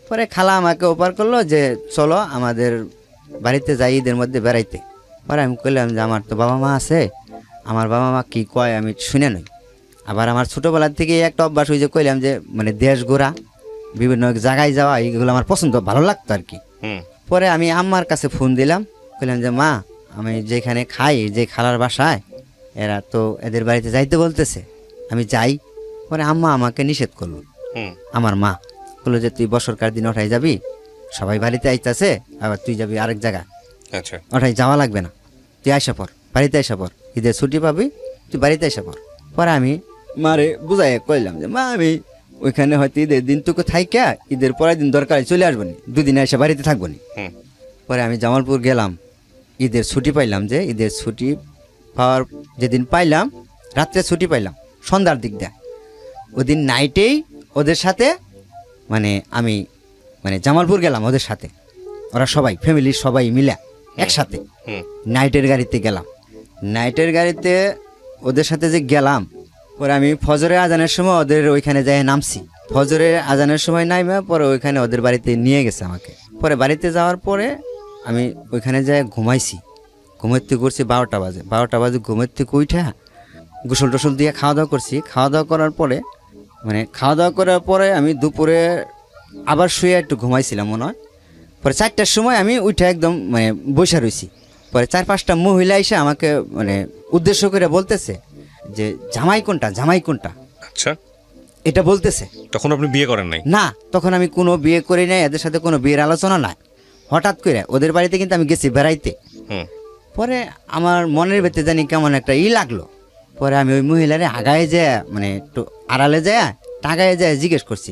Speaker 1: পরে খালা আমাকে অফার করলো যে চলো আমাদের বাড়িতে যাই ঈদের মধ্যে বেড়াইতে। পরে আমি কইলাম যে আমার তো বাবা মা আছে, আমার বাবা মা কী কয় আমি শুনে নই। আবার আমার ছোটোবেলার থেকে একটা অভ্যাস হয়েছে, কইলাম যে মানে দেশ ঘোরা, বিভিন্ন জায়গায় যাওয়া, এইগুলো আমার পছন্দ, ভালো লাগতো আর কি। পরে আমি আম্মার কাছে ফোন দিলাম, কইলাম যে মা, আমি যেখানে খাই, যে খালার বাসায়, এরা তো এদের বাড়িতে যাইতে বলতেছে, আমি যাই। পরে আম্মা আমাকে নিষেধ করলো, আমার মা বললো যে তুই বছরকার দিন ওঠাই যাবি, সবাই বাড়িতে আইতাছে, আবার তুই যাবি আরেক জায়গায়,
Speaker 2: আচ্ছা
Speaker 1: ওঠাই যাওয়া লাগবে না, তুই আইসা পর, বাড়িতে আইসা পর, ঈদের ছুটি পাবি, তুই বাড়িতে আইসা পর। পরে আমি মারে বুঝাই কইলাম যে মা, আমি ওইখানে হয়তো ঈদের দিন তোকে থাইকা ঈদের পরের দিন দরকার চলে আসবো নি, দুদিন এসে বাড়িতে থাকবো নি। পরে আমি জামালপুর গেলাম, ঈদের ছুটি পাইলাম, যে ঈদের ছুটি পাওয়ার যেদিন পাইলাম, রাত্রে ছুটি পাইলাম সন্ধ্যার দিক দেয়, ওদিন নাইটেই ওদের সাথে মানে আমি মানে জামালপুর গেলাম ওদের সাথে, ওরা সবাই ফ্যামিলির সবাই মিলে একসাথে নাইটের গাড়িতে গেলাম। নাইটের গাড়িতে ওদের সাথে যে গেলাম, পরে আমি ফজরের আজানের সময় ওদের ওইখানে যাই নামছি, ফজরের আজানের সময় নাইমে পরে ওইখানে ওদের বাড়িতে নিয়ে গেছে আমাকে। পরে বাড়িতে যাওয়ার পরে আমি ওইখানে যাই ঘুমাইছি, ঘুমাইতে করছি 12টা বাজে, 12টা বাজে ঘুমাইতে উঠা গোসল টোসল দিয়ে খাওয়া দাওয়া করছি। খাওয়া দাওয়া করার পরে মানে খাওয়া দাওয়া করার পরে আমি দুপুরে আবার শুয়ে একটু ঘুমাইছিলাম মনে হয়। পরে 4টার সময় আমি উঠে একদম মানে বসে রয়েছি। পরে 4-5টা মহিলা এসে আমাকে মানে উদ্দেশ্য করে বলতেছে যে জামাই কোনটা, জামাই কোনটা,
Speaker 2: আচ্ছা
Speaker 1: এটা বলতেছে।
Speaker 2: তখন আপনি বিয়ে করেন নাই?
Speaker 1: না, তখন আমি কোনো বিয়ে করি নাই, এদের সাথে কোনো বিয়ের আলোচনা নাই। হঠাৎ করে ওদের বাড়িতে কিন্তু আমি গেছি বেড়াইতে। পরে আমার মনের ভেতরে জানি কেমন একটা লাগলো। পরে আমি ওই মহিলারে আগায় যায় মানে একটু আড়ালে যায়, টাগায় যায় জিজ্ঞেস করছি,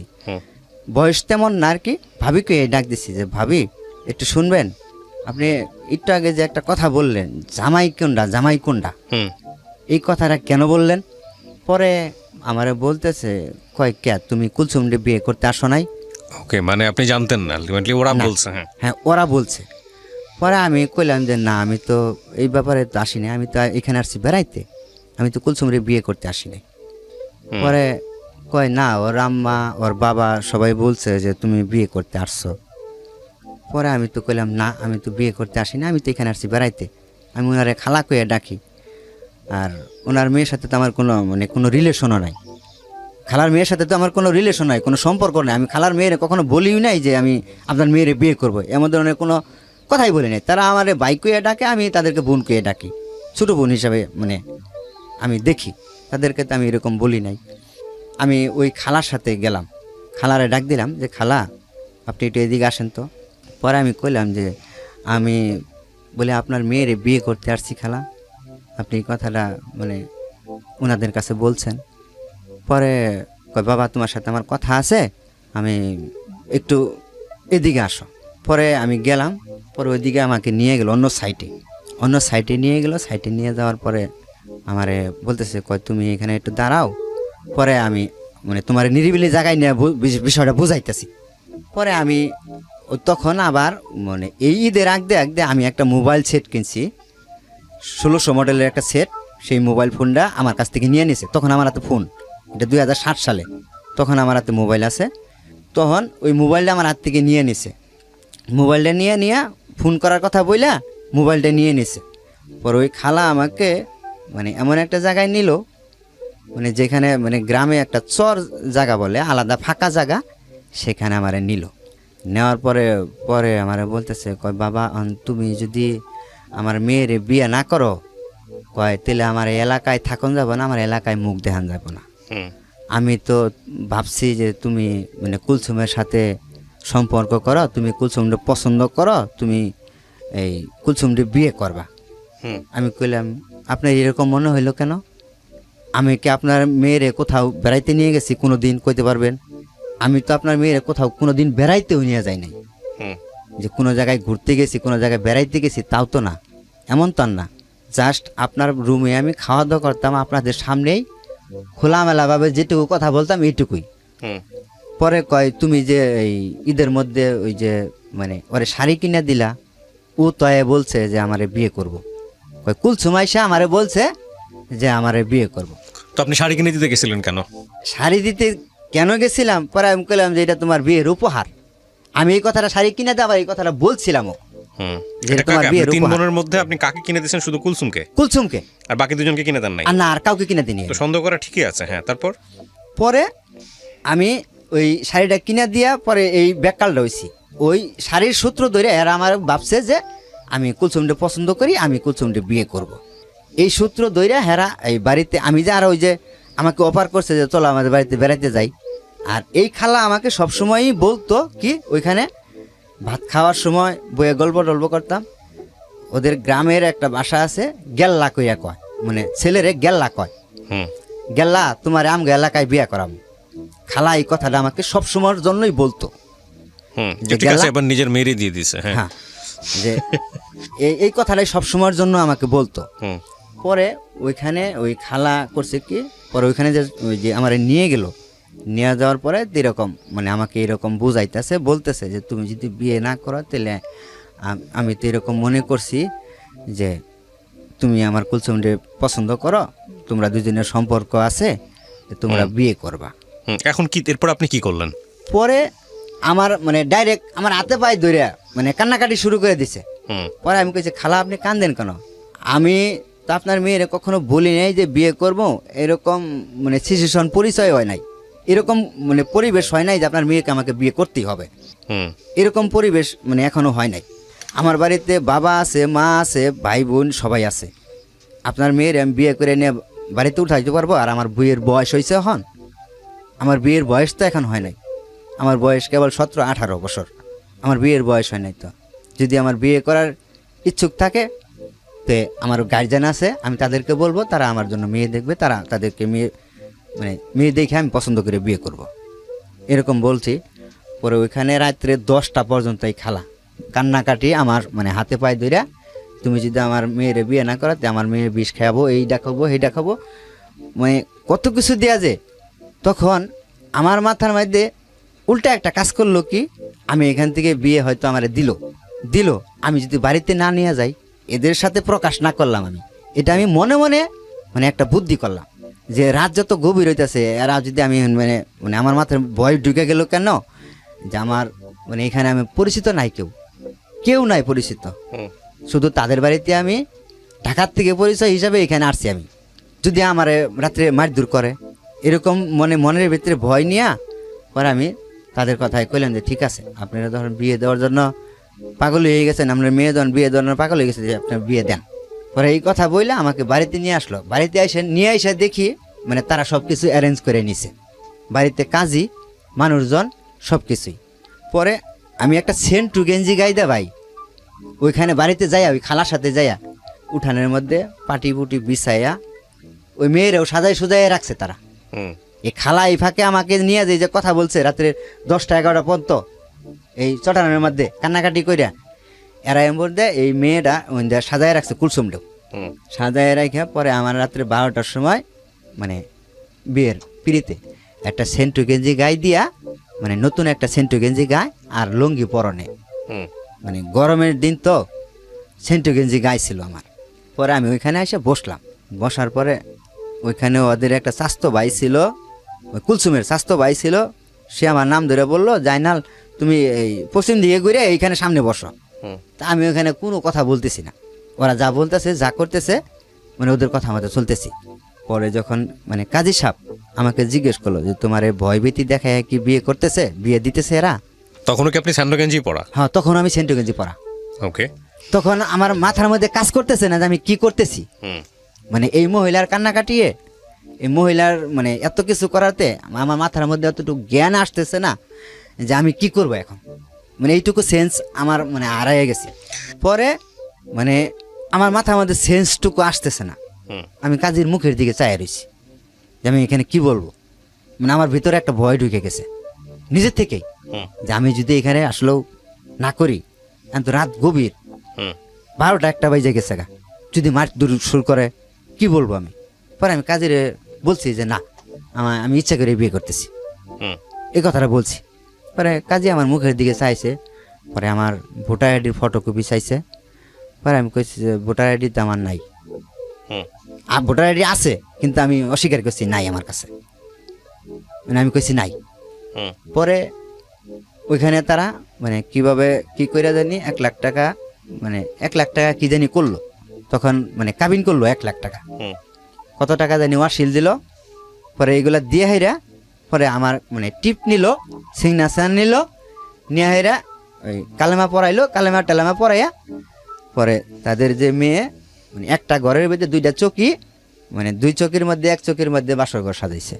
Speaker 1: বয়স তেমন না আর কি, ভাবিকে ডাক দিছি যে ভাবি একটু শুনবেন, আপনি একটু আগে যে একটা কথা বললেন জামাই কোনটা, জামাই কোনটা, এই কথাটা কেন বললেন? পরে আমারে বলতেছে কয় কে, তুমি কুলসুমরে বিয়ে করতে আসো নাই?
Speaker 2: ওকে, মানে আপনি জানতেন না, আলটিমেটলি ওরা বলছে?
Speaker 1: হ্যাঁ, ওরা বলছে। পরে আমি কইলাম যে না, আমি তো এই ব্যাপারে তো আসিনি, আমি তো এখানে আসছি বেড়াইতে, আমি তো কুলসুমরে বিয়ে করতে আসিনি। পরে কয় না, ওর আম্মা ওর বাবা সবাই বলছে যে তুমি বিয়ে করতে আসছো। পরে আমি তো কইলাম না, আমি তো বিয়ে করতে আসিনি, আমি তো এখানে আসছি বেড়াইতে। আমি ওনারে খালা কইয়া ডাকি, আর ওনার মেয়ের সাথে তো আমার কোনো মানে কোনো রিলেশনও নাই। খালার মেয়ের সাথে তো আমার কোনো রিলেশন নাই, কোনো সম্পর্ক নাই। আমি খালার মেয়েরে কখনো বলিও নাই যে আমি আপনার মেয়েরে বিয়ে করবো, এমন ধরনের কোনো কথাই বলি নাই। তারা আমার ভাই কইয়া ডাকে, আমি তাদেরকে বোন কইয়া ডাকি, ছোটো বোন হিসাবে মানে আমি দেখি তাদেরকে, তো আমি এরকম বলি নাই। আমি ওই খালার সাথে গেলাম, খালারে ডাক দিলাম যে খালা আপনি একটু এদিকে আসেন তো। পরে আমি কইলাম যে আমি বলে আপনার মেয়েরে বিয়ে করতে আসছি খালা, আপনি এই কথাটা মানে ওনাদের কাছে বলছেন। পরে কয় বাবা তোমার সাথে আমার কথা আছে, আমি একটু এদিকে আসো। পরে আমি গেলাম, পরে ওইদিকে আমাকে নিয়ে গেল অন্য সাইটে নিয়ে গেল। সাইটে নিয়ে যাওয়ার পরে আমারে বলতেছে কয় তুমি এখানে একটু দাঁড়াও, পরে আমি মানে তোমার নিরিবিলি জায়গায় নিয়ে বিষয়টা বুঝাইতেছি। পরে আমি তখন আবার মানে এই ঈদের আগদে আমি একটা মোবাইল সেট কিনছি, 1600 মডেলের একটা সেট। সেই মোবাইল ফোনটা আমার কাছ থেকে নিয়ে নিছে। তখন আমার হাতে ফোন, এটা 2007 সালে, তখন আমার হাতে মোবাইল আছে। তখন ওই মোবাইলটা আমার হাত থেকে নিয়ে নিছে, মোবাইলটা নিয়ে ফোন করার কথা বইলা মোবাইলটা নিয়ে নিছে। পরে ওই খালা আমাকে মানে এমন একটা জায়গায় নিল, মানে যেখানে মানে গ্রামে একটা চর জায়গা বলে, আলাদা ফাঁকা জায়গা, সেখানে আমারে নিল। নেওয়ার পরে আমারে বলতেছে কয় বাবা তুমি যদি আমার মেয়ের বিয়ে না করো, কয় তাহলে আমার এলাকায় থাকুন যাব না, আমার এলাকায় মুখ দেখান যাব না। আমি তো ভাবছি যে তুমি মানে কুলসুমের সাথে সম্পর্ক করো, তুমি কুলসুমটা পছন্দ করো, তুমি এই কুলসুমটি বিয়ে করবা। আমি কইলাম আপনার এরকম মনে হইলো কেন? আমি কি আপনার মেয়েরে কোথাও বেড়াইতে নিয়ে গেছি কোনো দিন কইতে পারবেন? আমি তো আপনার মেয়েরে কোথাও কোনো দিন বেড়াইতেও নিয়ে যাই নাই, যে কোনো জায়গায় ঘুরতে গেছি, কোনো জায়গায় বেড়াইতে গেছি, তাও তো না, এমন তো না। জাস্ট আপনার রুমে আমি খাওয়া দাওয়া করতাম, আপনাদের সামনেই খোলামেলাভাবে যেটুকু কথা বলতাম এইটুকুই। পরে কয় তুমি যে এই ঈদের মধ্যে ওই যে মানে ওরে শাড়ি কিনে দিলা, ও তয়ে বলছে যে আমারে বিয়ে করব। কয় কুলসুম আইসা আমারে বলছে যে আমারে বিয়ে করব।
Speaker 2: তো আপনি শাড়ি কিনে দিতে গেছিলেন কেন?
Speaker 1: শাড়ি দিতে কেন গেছিলাম? পরে আমি কইলাম যে এটা তোমার বিয়ের উপহার। আমি এই কথাটা শাড়ি কিনে দেওয়া এই কথাটা বলছিলামও,
Speaker 2: হুম।
Speaker 1: যে
Speaker 2: এটা
Speaker 1: তোমার
Speaker 2: কাকে?
Speaker 1: বিয়ের
Speaker 2: আপনি তিন
Speaker 1: উপহার।
Speaker 2: বোনের মধ্যে আপনি কাকে কিনে দিয়েছেন? শুধু কুলসুমকে?
Speaker 1: কুলসুমকে,
Speaker 2: আর বাকি দুজনকে কিনে দেন নাই?
Speaker 1: আর না আর কাউকে কিনে দিনি।
Speaker 2: তো সন্দেহ করা ঠিকই আছে। হ্যাঁ, তারপর?
Speaker 1: পরে আমি ওই শাড়িটা কিনে দিয়া পরে এই ব্যাককালটা হইছি, ওই শাড়ির সূত্র ধরে এরা আমার ভাবছে যে আমি কুলসুমটা পছন্দ করি, আমি কুলসুমটা বিয়ে করব। এই সূত্র ধরে হেরা এই বাড়িতে আমি যে আর ওই যে আমাকে অফার করছে যে চলো আমাদের বাড়িতে বেড়াতে যাই। আর এই খালা আমাকে সবসময়ই বলতো কি ওইখানে ভাত খাওয়ার সময় বইয়ে গল্প টল্প করতাম। ওদের গ্রামের একটা ভাষা আছে, গেল্লা কইয়া কয়, মানে ছেলেরে গেল্লা কয়।
Speaker 2: হুম।
Speaker 1: গেল্লা তোমার আমগো এলাকায় বিয়ে করাবো। খালা এই কথাটা আমাকে সবসময়ের জন্যই বলতো।
Speaker 2: হুম, যে ঠিক আছে, এবার নিজের মেয়েরই দিয়ে দিছে। হ্যাঁ,
Speaker 1: হ্যাঁ, যে এই কথাটাই সবসময়ের জন্য আমাকে বলতো।
Speaker 2: হুম,
Speaker 1: পরে ওইখানে ওই খালা করছে কি, পরে ওইখানে যে ওই যে আমার নিয়ে গেল, নিয়ে যাওয়ার পরে এরকম মানে আমাকে এরকম বুঝাইতেছে, বলতেছে যে তুমি যদি বিয়ে না করো তাহলে আমি তো এরকম মনে করছি যে তুমি আমার কুলসুমকে পছন্দ করো, তোমরা দুজনের সম্পর্ক আছে, তোমরা বিয়ে করবা।
Speaker 2: হুম। এখন কি এরপর আপনি কি করলেন?
Speaker 1: পরে আমার মানে ডাইরেক্ট আমার হাতে পায়ে ধরে মানে কান্নাকাটি শুরু করে দিছে।
Speaker 2: হুম,
Speaker 1: পরে আমি কইছি খালা আপনি কান্দেন কেন? আমি তো আপনার মেয়ের কখনো বলি নাই যে বিয়ে করব, এরকম মানে সিচুয়েশন পরিচয় হয় নাই, এরকম মানে পরিবেশ হয় নাই যে আপনার মেয়েকে আমাকে বিয়ে করতেই হবে,
Speaker 2: হুম,
Speaker 1: এরকম পরিবেশ মানে এখনো হয় নাই। আমার বাড়িতে বাবা আছে, মা আছে, ভাই বোন সবাই আছে। আপনার মেয়ের আমি বিয়ে করে নিয়ে বাড়িতে উঠাইতে পারবো? আর আমার বইয়ের বয়স হয়েছে এখন, আমার বিয়ের বয়স তো এখন হয় নাই, আমার বয়স কেবল 17-18 বছর, আমার বিয়ের বয়স হয় নাই। তো যদি আমার বিয়ে করার ইচ্ছুক থাকে তে আমার গার্জিয়ান আছে, আমি তাদেরকে বলবো, তারা আমার জন্য মেয়ে দেখবে, তারা তাদেরকে মেয়ে দেখে আমি পছন্দ করে বিয়ে করব, এরকম বলছি। পরে ওইখানে রাত্রে 10টা পর্যন্ত এই খালা কান্নাকাটি আমার মানে হাতে পায়ে ধরে, তুমি যদি আমার মেয়ের বিয়ে না করাতে আমার মেয়ে বিষ খাওয়াবো, এইটা খাবো সেইটা খাবো, মানে কত কিছু দেওয়া যে। তখন আমার মাথার মধ্যে উল্টা একটা কাজ করলো কি, আমি এখান থেকে বিয়ে হয়তো আমার দিল আমি যদি বাড়িতে না নিয়ে যাই, এদের সাথে প্রকাশ না করলাম, আমি এটা আমি মনে মনে মানে একটা বুদ্ধি করলাম যে রাত যত গভীর হইতেছে, এরা যদি আমি মানে মানে আমার মাথায় ভয় ঢুকে গেল কেন, যে আমার মানে এখানে আমি পরিচিত নাই, কেউ নাই পরিচিত,
Speaker 2: হুম,
Speaker 1: শুধু তাদের বাড়িতে আমি ঢাকার থেকে পরিচয় হিসাবে এখানে আসছি। আমি যদি আমার রাত্রে মারধর করে, এরকম মনের ভিতরে ভয় নিয়ে পরে আমি তাদের কথায় কইলাম যে ঠিক আছে, আপনারা ধরেন বিয়ে দেওয়ার জন্য পাগল হয়ে গেছেন, আপনার মেয়ে যখন বিয়ে দেওয়ার পাগল হয়ে গেছে, যে আপনার বিয়ে দেন। পরে এই কথা বইলে আমাকে বাড়িতে নিয়ে আসলো। বাড়িতে নিয়ে এসে দেখি মানে তারা সব কিছু অ্যারেঞ্জ করে নিছে, বাড়িতে কাজী মানুষজন সব কিছুই। পরে আমি একটা সেন্টু গেঞ্জি গাইদা ভাই ওইখানে বাড়িতে যাইয়া ওই খালার সাথে যাইয়া উঠানের মধ্যে পাটি পুটি বিছাইয়া ওই মেয়েরাও সাজাই সুজাইয়া রাখছে তারা।
Speaker 2: হুম,
Speaker 1: এই খালা এই ফাঁকে আমাকে নিয়ে যে কথা বলছে রাত্রে 10টা-11টা পর্যন্ত এই চটানের মধ্যে কান্নাকাটি কইরা, এরা এমন দেয় এই মেয়েটা সাজায় রাখছে কুলসুমটাও
Speaker 2: হুম,
Speaker 1: সাজায় রাখা। পরে আমার রাত্রে 12টার সময় মানে বিয়ের পিড়িতে একটা সেন্টু গেঞ্জি গায়ে দিয়া, মানে নতুন একটা সেন্টু গেঞ্জি গায়ে আর লুঙ্গি পরনে,
Speaker 2: হুম,
Speaker 1: মানে গরমের দিন তো সেন্টু গেঞ্জি গায়ে ছিল আমার। পরে আমি ওইখানে এসে বসলাম, বসার পরে ওইখানে ওদের একটা স্বাস্থ্য ভাই ছিল, ওই কুলসুমের স্বাস্থ্য ভাই ছিল, সে আমার নাম ধরে বললো জাইনাল তুমি এই পশ্চিম দিকে ঘুরে এইখানে সামনে বসো।
Speaker 2: হুম,
Speaker 1: তা আমি ওইখানে কোনো কথা বলতেছি না, ওরা যা বলতেছে যা করতেছে মানে ওদের কথা মতো চলতেছি। পরে যখন মানে কাজী সাহেব আমাকে জিজ্ঞেস করলো যে তোমার এই ভয়ভীতি দেখায় কি বিয়ে করতেছে, বিয়ে দিতেছে এরা?
Speaker 2: তখনও কি আপনি স্যান্ডো গেঞ্জি পরা?
Speaker 1: হ্যাঁ, তখন আমি সেন্টু গেঞ্জি পরা।
Speaker 2: ওকে।
Speaker 1: তখন আমার মাথার মধ্যে কাজ করতেছে না যে আমি কি করতেছি,
Speaker 2: হুম,
Speaker 1: মানে এই মহিলার কান্না কাটিয়ে এই মহিলার মানে এত কিছু করাতে আমার মাথার মধ্যে এতটুকু জ্ঞান আসতেছে না যে আমি কি করব এখন, মানে এইটুকু সেন্স আমার মানে হারাইয়া গেছে। পরে মানে আমার মাথার মধ্যে সেন্সটুকু আসতেছে না,
Speaker 2: হুম,
Speaker 1: আমি কাজীর মুখের দিকে চাই রয়েছি যে আমি এখানে কি বলবো, মানে আমার ভিতরে একটা ভয় ঢুকে গেছে নিজের থেকেই
Speaker 2: হুম,
Speaker 1: যে আমি যদি এখানে আসলেও না করি, তো রাত গভীর,
Speaker 2: হুম,
Speaker 1: 12টা-1টা বাজে গেছে গা, যদি মার দূর শুরু করে কি বলবো আমি। পরে আমি কাজীরে বলছি যে না আমি ইচ্ছা করে বিয়ে করতেছি,
Speaker 2: হুম,
Speaker 1: এই কথাটা বলছি। পরে কাজী আমার মুখের দিকে চাইছে, পরে আমার ভোটার আইডির ফটোকপি চাইছে। পরে আমি কইছি যে ভোটার আইডি তো আমার নাই,
Speaker 2: হুম,
Speaker 1: আর ভোটার আইডি আছে কিন্তু আমি অস্বীকার করছি নাই আমার কাছে, মানে আমি কইছি নাই।
Speaker 2: হুম,
Speaker 1: পরে ওইখানে তারা মানে কিভাবে কি কইরা জানি 1 লাখ টাকা মানে 1 লাখ টাকা কি জানি করলো, তখন মানে কাবিন করলো 1 লাখ টাকা,
Speaker 2: হুম,
Speaker 1: কত টাকা জানি ওয়াসিল দিল। পরে এইগুলা দিয়ে হাইরা পরে আমার মানে টিপ নিল, সিগনেচার নিল, নিয়ে হাইরা ওই কালেমা পড়াইলো, কালেমা টালেমা পড়াইয়া পরে তাদের যে মেয়ে মানে একটা ঘরের ভিতরে 2টা চৌকি, মানে 2 চৌকির মধ্যে 1 চৌকির মধ্যে বাসর ঘর সাজাইছে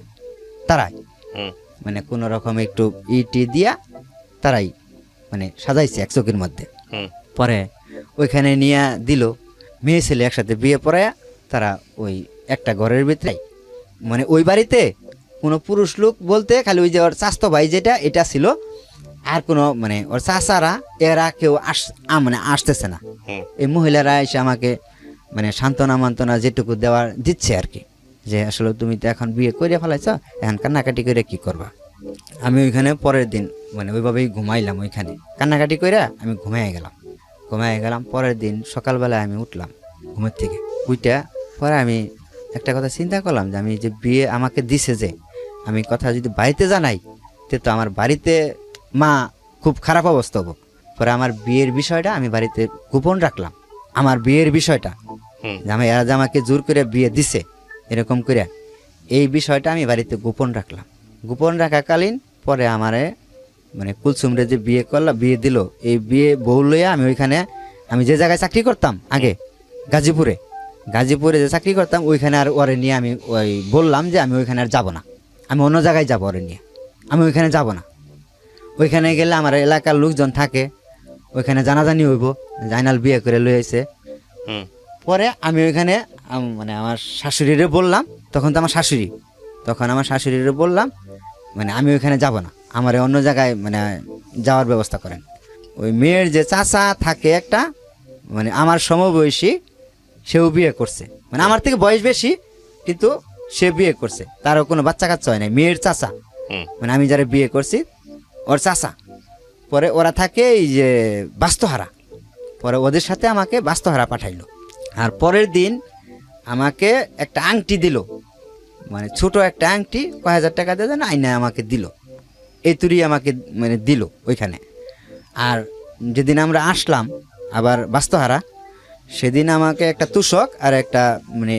Speaker 1: তারাই,
Speaker 2: হুম,
Speaker 1: মানে কোনো রকম একটু ইটি দিয়া তারাই মানে সাজাইছে 1 চৌকির মধ্যে।
Speaker 2: হুম,
Speaker 1: পরে ওইখানে নিয়ে দিল, মেয়ে ছেলে একসাথে বিয়ে পড়ায়া তারা ওই একটা ঘরের ভিতরে, মানে ওই বাড়িতে কোনো পুরুষ লোক বলতে খালি ওই যে ওর চাস্তো ভাই যেটা এটা ছিল, আর কোনো মানে ওর চাচারা এরা কেউ মানে আসতেছে না।
Speaker 2: হুম,
Speaker 1: এই মহিলারা এসে আমাকে মানে সান্ত্বনা মান্তনা যেটুকু দেওয়ার দিচ্ছে আর কি, যে আসলে তুমি তো এখন বিয়ে করে ফেলাইছ, এখন কান্নাকাটি করে কি করবা। আমি ওইখানে পরের দিন মানে ওইভাবেই ঘুমাইলাম, ওইখানে কান্নাকাটি করে আমি ঘুমাই গেলাম। পরের দিন সকালবেলায় আমি উঠলাম ঘুমের থেকে, উইটা পরে আমি একটা কথা চিন্তা করলাম যে আমি যে বিয়ে আমাকে দিছে, যে আমি কথা যদি বাড়িতে জানাই তো আমার বাড়িতে মা খুব খারাপ অবস্থা হবো। পরে আমার বিয়ের বিষয়টা আমি বাড়িতে গোপন রাখলাম, আমার বিয়ের বিষয়টা,
Speaker 2: হুম,
Speaker 1: যে এরা যে আমাকে জোর করে বিয়ে দিছে এরকম করে, এই বিষয়টা আমি বাড়িতে গোপন রাখলাম। গোপন রাখাকালীন পরে আমারে মানে কুলসুমরে যে বিয়ে দিল, এই বিয়ে বউ লইয়া আমি ওইখানে, আমি যে জায়গায় চাকরি করতাম আগে গাজীপুরে যে চাকরি করতাম ওইখানে আর ওরে নিয়ে আমি ওই বললাম যে আমি ওইখানে আর যাবো না, আমি অন্য জায়গায় যাবো, ওরে নিয়ে আমি ওইখানে যাব না। ওইখানে গেলে আমার এলাকার লোকজন থাকে, ওইখানে জানাজানি হইব জাইনাল বিয়ে করে লই আইছে।
Speaker 2: হুম,
Speaker 1: পরে আমি ওইখানে মানে আমার শাশুড়িরে বললাম, তখন আমার শাশুড়িরে বললাম মানে আমি ওইখানে যাব না, আমার অন্য জায়গায় মানে যাওয়ার ব্যবস্থা করেন। ওই মেয়ের যে চাচা থাকে একটা, মানে আমার সমবয়সী, সেও বিয়ে করছে, মানে আমার থেকে বয়স বেশি কিন্তু সে বিয়ে করছে, তারও কোনো বাচ্চা কাচ্চা হয় নাই, মেয়ের চাচা,
Speaker 2: হুম,
Speaker 1: মানে আমি যারা বিয়ে করছি ওর চাচা। পরে ওরা থাকে এই যে বাস্তহারা, পরে ওদের সাথে আমাকে বাস্তহারা পাঠাইলো। আর পরের দিন আমাকে একটা আংটি দিল, মানে ছোট একটা আংটি, কয় হাজার টাকা দিয়ে না আইনা আমাকে দিল, এই তুরি আমাকে মানে দিল ওইখানে। আর যেদিন আমরা আসলাম আবার বাস্তহারা, সেদিন আমাকে একটা তুষক আর একটা মানে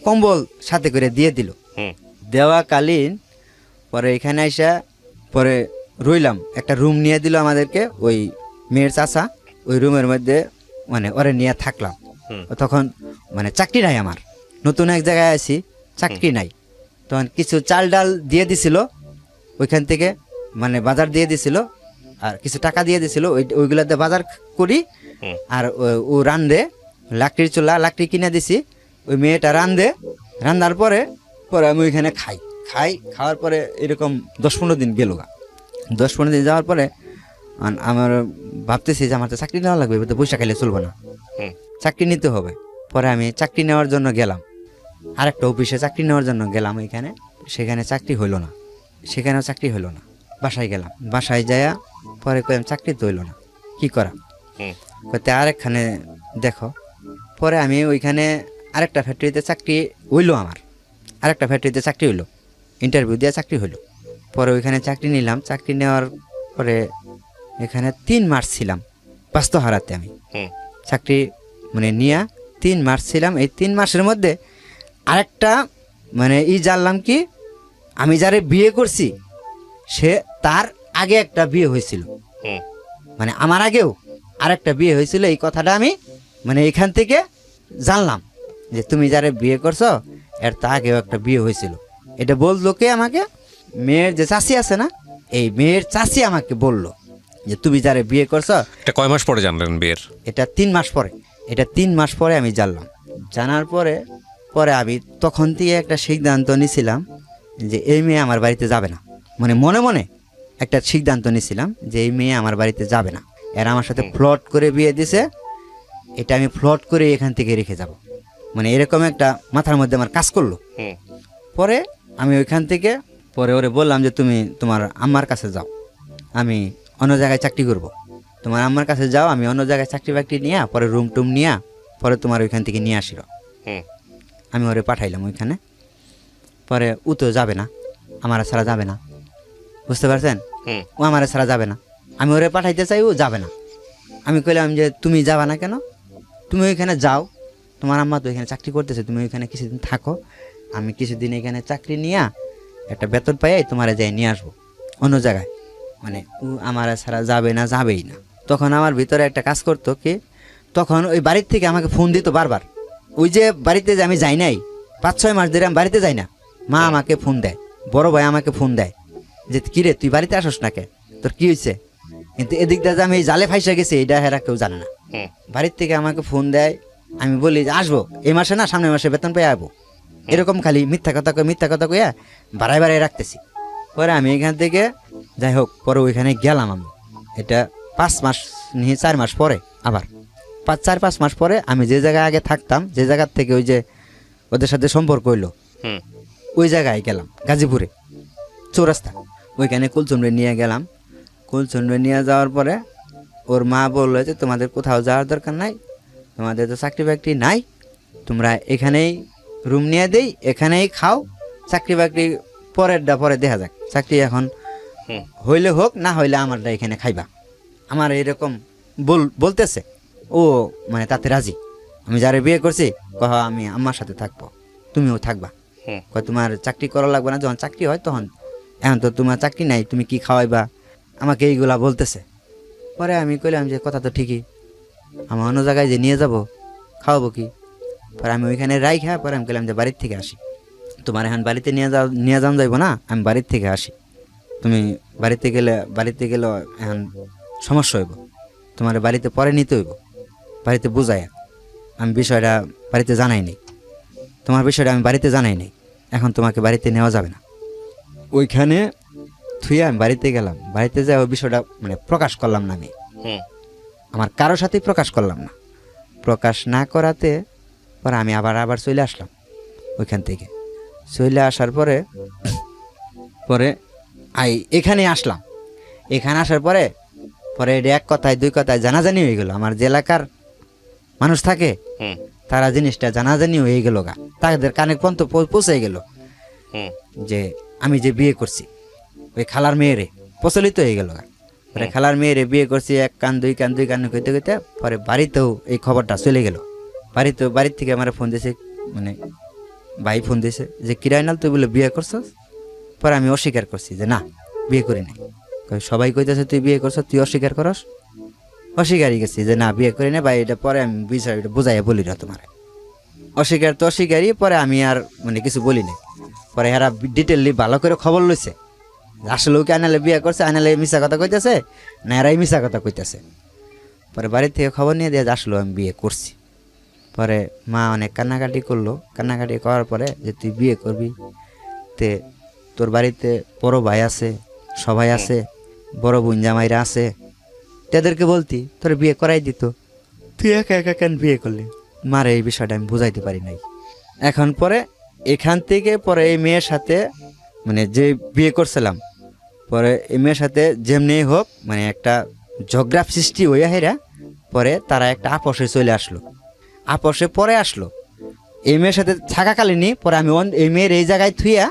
Speaker 1: কম্বল সাথে করে দিয়ে দিল।
Speaker 2: হুম,
Speaker 1: দেওয়াকালীন পরে এখানে আইসা পরে রইলাম, একটা রুম নিয়ে দিল আমাদেরকে ওই মেয়ের চাচা, ওই রুমের মধ্যে মানে ওরে নিয়ে থাকলাম।
Speaker 2: হুম,
Speaker 1: তখন মানে চাকরি নাই, আমার নতুন এক জায়গায় আছি, চাকরি নাই। তখন কিছু চাল ডাল দিয়ে দিছিল ওইখান থেকে, মানে বাজার দিয়ে দিছিল, আর কিছু টাকা দিয়ে দিছিল, ওইগুলাতে বাজার করি।
Speaker 2: হুম,
Speaker 1: আর ও রান্ধে, লাকড়ির চুলা লাকড়ি কিনে দিছি, ওই মেয়েটা রান্নার পরে আমি ওইখানে খাওয়ার পরে এরকম 10-15 দিন গেল। 10-15 দিন যাওয়ার পরে আমার ভাবতেছি যে আমার তো চাকরি নেওয়া লাগবে, তো পয়সা খাইলে চলবো না,
Speaker 2: হুম,
Speaker 1: চাকরি নিতে হবে। পরে আমি চাকরি নেওয়ার জন্য গেলাম, আরেকটা অফিসে চাকরি নেওয়ার জন্য গেলাম ওইখানে, সেখানে চাকরি হইলো না, সেখানেও চাকরি হইলো না। বাসায় গেলাম, বাসায় যাইয়া পরে কই চাকরি তো হইলো না, কি করা,
Speaker 2: হুম,
Speaker 1: কইতে আরেকখানে দেখো। পরে আমি ওইখানে আরেকটা ফ্যাক্টরিতে চাকরি হইলো, আমার আরেকটা ফ্যাক্টরিতে চাকরি হইলো, ইন্টারভিউ দিয়ে চাকরি হইলো। পরে ওইখানে চাকরি নিলাম, চাকরি নেওয়ার পরে এখানে 3 মাস ছিলাম বাস্তহারাতে। আমি
Speaker 2: হুম,
Speaker 1: চাকরি মানে নিয়ে 3 মাস ছিলাম। এই 3 মাসের মধ্যে আরেকটা মানে জানলাম কি, আমি যারে বিয়ে করছি সে তার আগে একটা বিয়ে হয়েছিল,
Speaker 2: হুম,
Speaker 1: মানে আমার আগেও আরেকটা বিয়ে হয়েছিল। এই কথাটা আমি মানে এখান থেকে জানলাম যে তুমি যারে বিয়ে করছো এর তা আগেও একটা বিয়ে হয়েছিল। এটা বললো কে আমাকে, মেয়ের যে চাচি আছে না, এই মেয়ের চাচি আমাকে বললো যে তুমি যারে বিয়ে করছো।
Speaker 2: এটা কয় মাস পরে জানলেন বিয়ের?
Speaker 1: এটা 3 মাস পরে, এটা 3 মাস পরে আমি জানলাম। জানার পরে আমি তখন থেকে একটা সিদ্ধান্ত নিয়েছিলাম যে এই মেয়ে আমার বাড়িতে যাবে না, মানে মনে মনে একটা সিদ্ধান্ত নিয়েছিলাম যে এই মেয়ে আমার বাড়িতে যাবে না। এরা আমার সাথে ফ্লট করে বিয়ে দিছে, এটা আমি ফ্লট করে এখান থেকে রেখে যাব, মানে এরকম একটা মাথার মধ্যে আমার কাজ করলো।
Speaker 2: হুম,
Speaker 1: পরে আমি ওইখান থেকে পরে ওরে বললাম যে তুমি তোমার আম্মার কাছে যাও, আমি অন্য জায়গায় চাকরি করব, তোমার আম্মার কাছে যাও, আমি অন্য জায়গায় চাকরি বাকরি নিয়ে পরে রুম টুম নিয়ে পরে তোমার ওইখান থেকে নিয়ে আসিল।
Speaker 2: হুম,
Speaker 1: আমি ওরে পাঠাইলাম ওইখানে। পরে ও তো যাবে না, আমার ছাড়া যাবে না, বুঝতে পারছেন,
Speaker 2: হুম,
Speaker 1: ও আমার ছাড়া যাবে না। আমি ওরে পাঠাইতে চাই, ও যাবে না, আমি কইলাম যে তুমি যাবা না কেন, তুমি ওইখানে যাও, তোমার আম্মা তো এখানে চাকরি করতেছে, তুমি ওইখানে কিছুদিন থাকো, আমি কিছুদিন এখানে চাকরি নিয়ে একটা বেতন পাই তোমার যাই নিয়ে আসবো অন্য জায়গায়, মানে ও আমার ছাড়া যাবে না, যাবেই না। তখন আমার ভিতরে একটা কাজ করতো কি, তখন ওই বাড়ির থেকে আমাকে ফোন দিত বারবার, ওই যে বাড়িতে যে আমি যাই নাই 5-6 মাস ধরে আমি বাড়িতে যাই না, মা আমাকে ফোন দেয়, বড় ভাই আমাকে ফোন দেয় যে কিরে তুই বাড়িতে আসস না কে, তোর কি হয়েছে। কিন্তু এদিক দিয়ে যে আমি এই জালে ফাইসা গেছি এটা হেরা কেউ জানে না। বাড়ির থেকে আমাকে ফোন দেয়, আমি বলি যে আসবো এই মাসে না, সামনের মাসে বেতন পেয়ে আসবো, এরকম খালি মিথ্যা কথা কইয়া বাড়াই রাখতেছি। পরে আমি এখান থেকে যাই হোক পরে ওইখানে গেলাম আমি, এটা 5 মাস নিয়ে 4 মাস পরে, আবার 4-5 মাস পরে আমি যে জায়গায় আগে থাকতাম, যে জায়গার থেকে ওই যে ওদের সাথে সম্পর্ক হইলো, ওই জায়গায় গেলাম গাজীপুরে চৌরাস্তা, ওইখানে কুলচুমরে নিয়ে গেলাম। কুলচুমরে নিয়ে যাওয়ার পরে ওর মা বললো যে তোমাদের কোথাও যাওয়ার দরকার নাই, তোমাদের তো চাকরি বাকরি নাই, তোমরা এখানেই রুম নিয়ে দেই, এখানেই খাও, চাকরি বাকরি পরেরটা পরে দেখা যাক, চাকরি এখন হইলে হোক, না হইলে আমারটা এখানে খাইবা। আমার এরকম বলতেছে ও, মানে তাতে রাজি। আমি যারে বিয়ে করছি কহ আমি আমার সাথে থাকবো, তুমিও থাকবা, কয় তোমার চাকরি করা লাগবে না, যখন চাকরি হয় তখন, এখন তো তোমার চাকরি নাই, তুমি কি খাওয়াইবা, আমাকে এইগুলা বলতেছে। পরে আমি কইলাম যে কথা তো ঠিকই, আমার অন্য জায়গায় যে নিয়ে যাব খাওয়াবো কি। পরে আমি ওইখানে রাইখা পরে আমি কইলাম যে বাড়ির থেকে আসি, তোমার এখন বাড়িতে নিয়ে যাওয়া যাইবো না, আমি বাড়ির থেকে আসি, তুমি বাড়িতে গেলে এখন সমস্যা হইব, তোমার বাড়িতে পরে নিতে হইব, বাড়িতে বুঝাই, আমি বিষয়টা বাড়িতে জানাই নেই, তোমার বিষয়টা আমি বাড়িতে জানাই নেই, এখন তোমাকে বাড়িতে নেওয়া যাবে না। ওইখানে থুয়ে আমি বাড়িতে গেলাম, বাড়িতে যাই ওই বিষয়টা মানে প্রকাশ করলাম না, আমি আমার কারোর সাথেই প্রকাশ করলাম না। প্রকাশ না করাতে পরে আমি আবার চলে আসলাম ওইখান থেকে। চলে আসার পরে এখানে আসলাম, এখানে আসার পরে এটা এক কথায় 2 কথায় জানাজানি হয়ে গেল, আমার যে এলাকার মানুষ থাকে তারা জিনিসটা জানাজানি হয়ে গেল গা, তাদের কানে পর্যন্ত পৌঁছে গেল যে আমি যে বিয়ে করছি ওই খালার মেয়েরে, প্রচলিত হয়ে গেল গা। পরে খালার মেয়েরে বিয়ে করছি, 1 কান 2 কান কইতে কইতে পরে বাড়িতেও এই খবরটা চলে গেল। বাড়ির থেকে আমার ফোন দিয়েছে, মানে ভাই ফোন দিয়েছে যে কিরাইনাল তুই বলে বিয়ে করছস। পরে আমি অস্বীকার করছি যে না বিয়ে করি নাই। সবাই কইতেছে তুই বিয়ে করছ, তুই অস্বীকার করস। অস্বীকারই গেছি যে না বিয়ে করি না ভাই, এটা পরে আমি বিষয়টা বুঝাইয়া বলি না তোমার। অস্বীকার তো অস্বীকারই, পরে আমি আর মানে কিছু বলি নাই। পরে এরা ডিটেললি ভালো করে খবর লইছে আসলে ওকে আনালে বিয়ে করছে, আনালে মিশা কথা কইতেছে না এরাই মিশা কথা কইতেছে। পরে বাড়ির থেকে খবর নিয়ে দিয়ে আসলো আমি বিয়ে করছি। পরে মা অনেক কান্নাকাটি করলো, কান্নাকাটি করার পরে যে তুই বিয়ে করবি, তে তোর বাড়িতে বড় ভাই আছে, সবাই আছে, বড় বোন জামাইরা আছে, তাদেরকে বলতি তোর বিয়ে করাই দিত, তুই একা একা কেন বিয়ে করলি। মারে এই বিষয়টা আমি বুঝাইতে পারি নাই। এখন পরে এখান থেকে পরে এই মেয়ের সাথে মানে যে বিয়ে করছিলাম, পরে এই মেয়ের সাথে যেমনি হোক মানে একটা ঝগড়া সৃষ্টি হইয়া হেরা, পরে তারা একটা আপসে চলে আসলো। আপসে পরে আসলো এই মেয়ের সাথে থাকাকালীনই পরে আমি এই মেয়ের এই জায়গায় থুইয়া,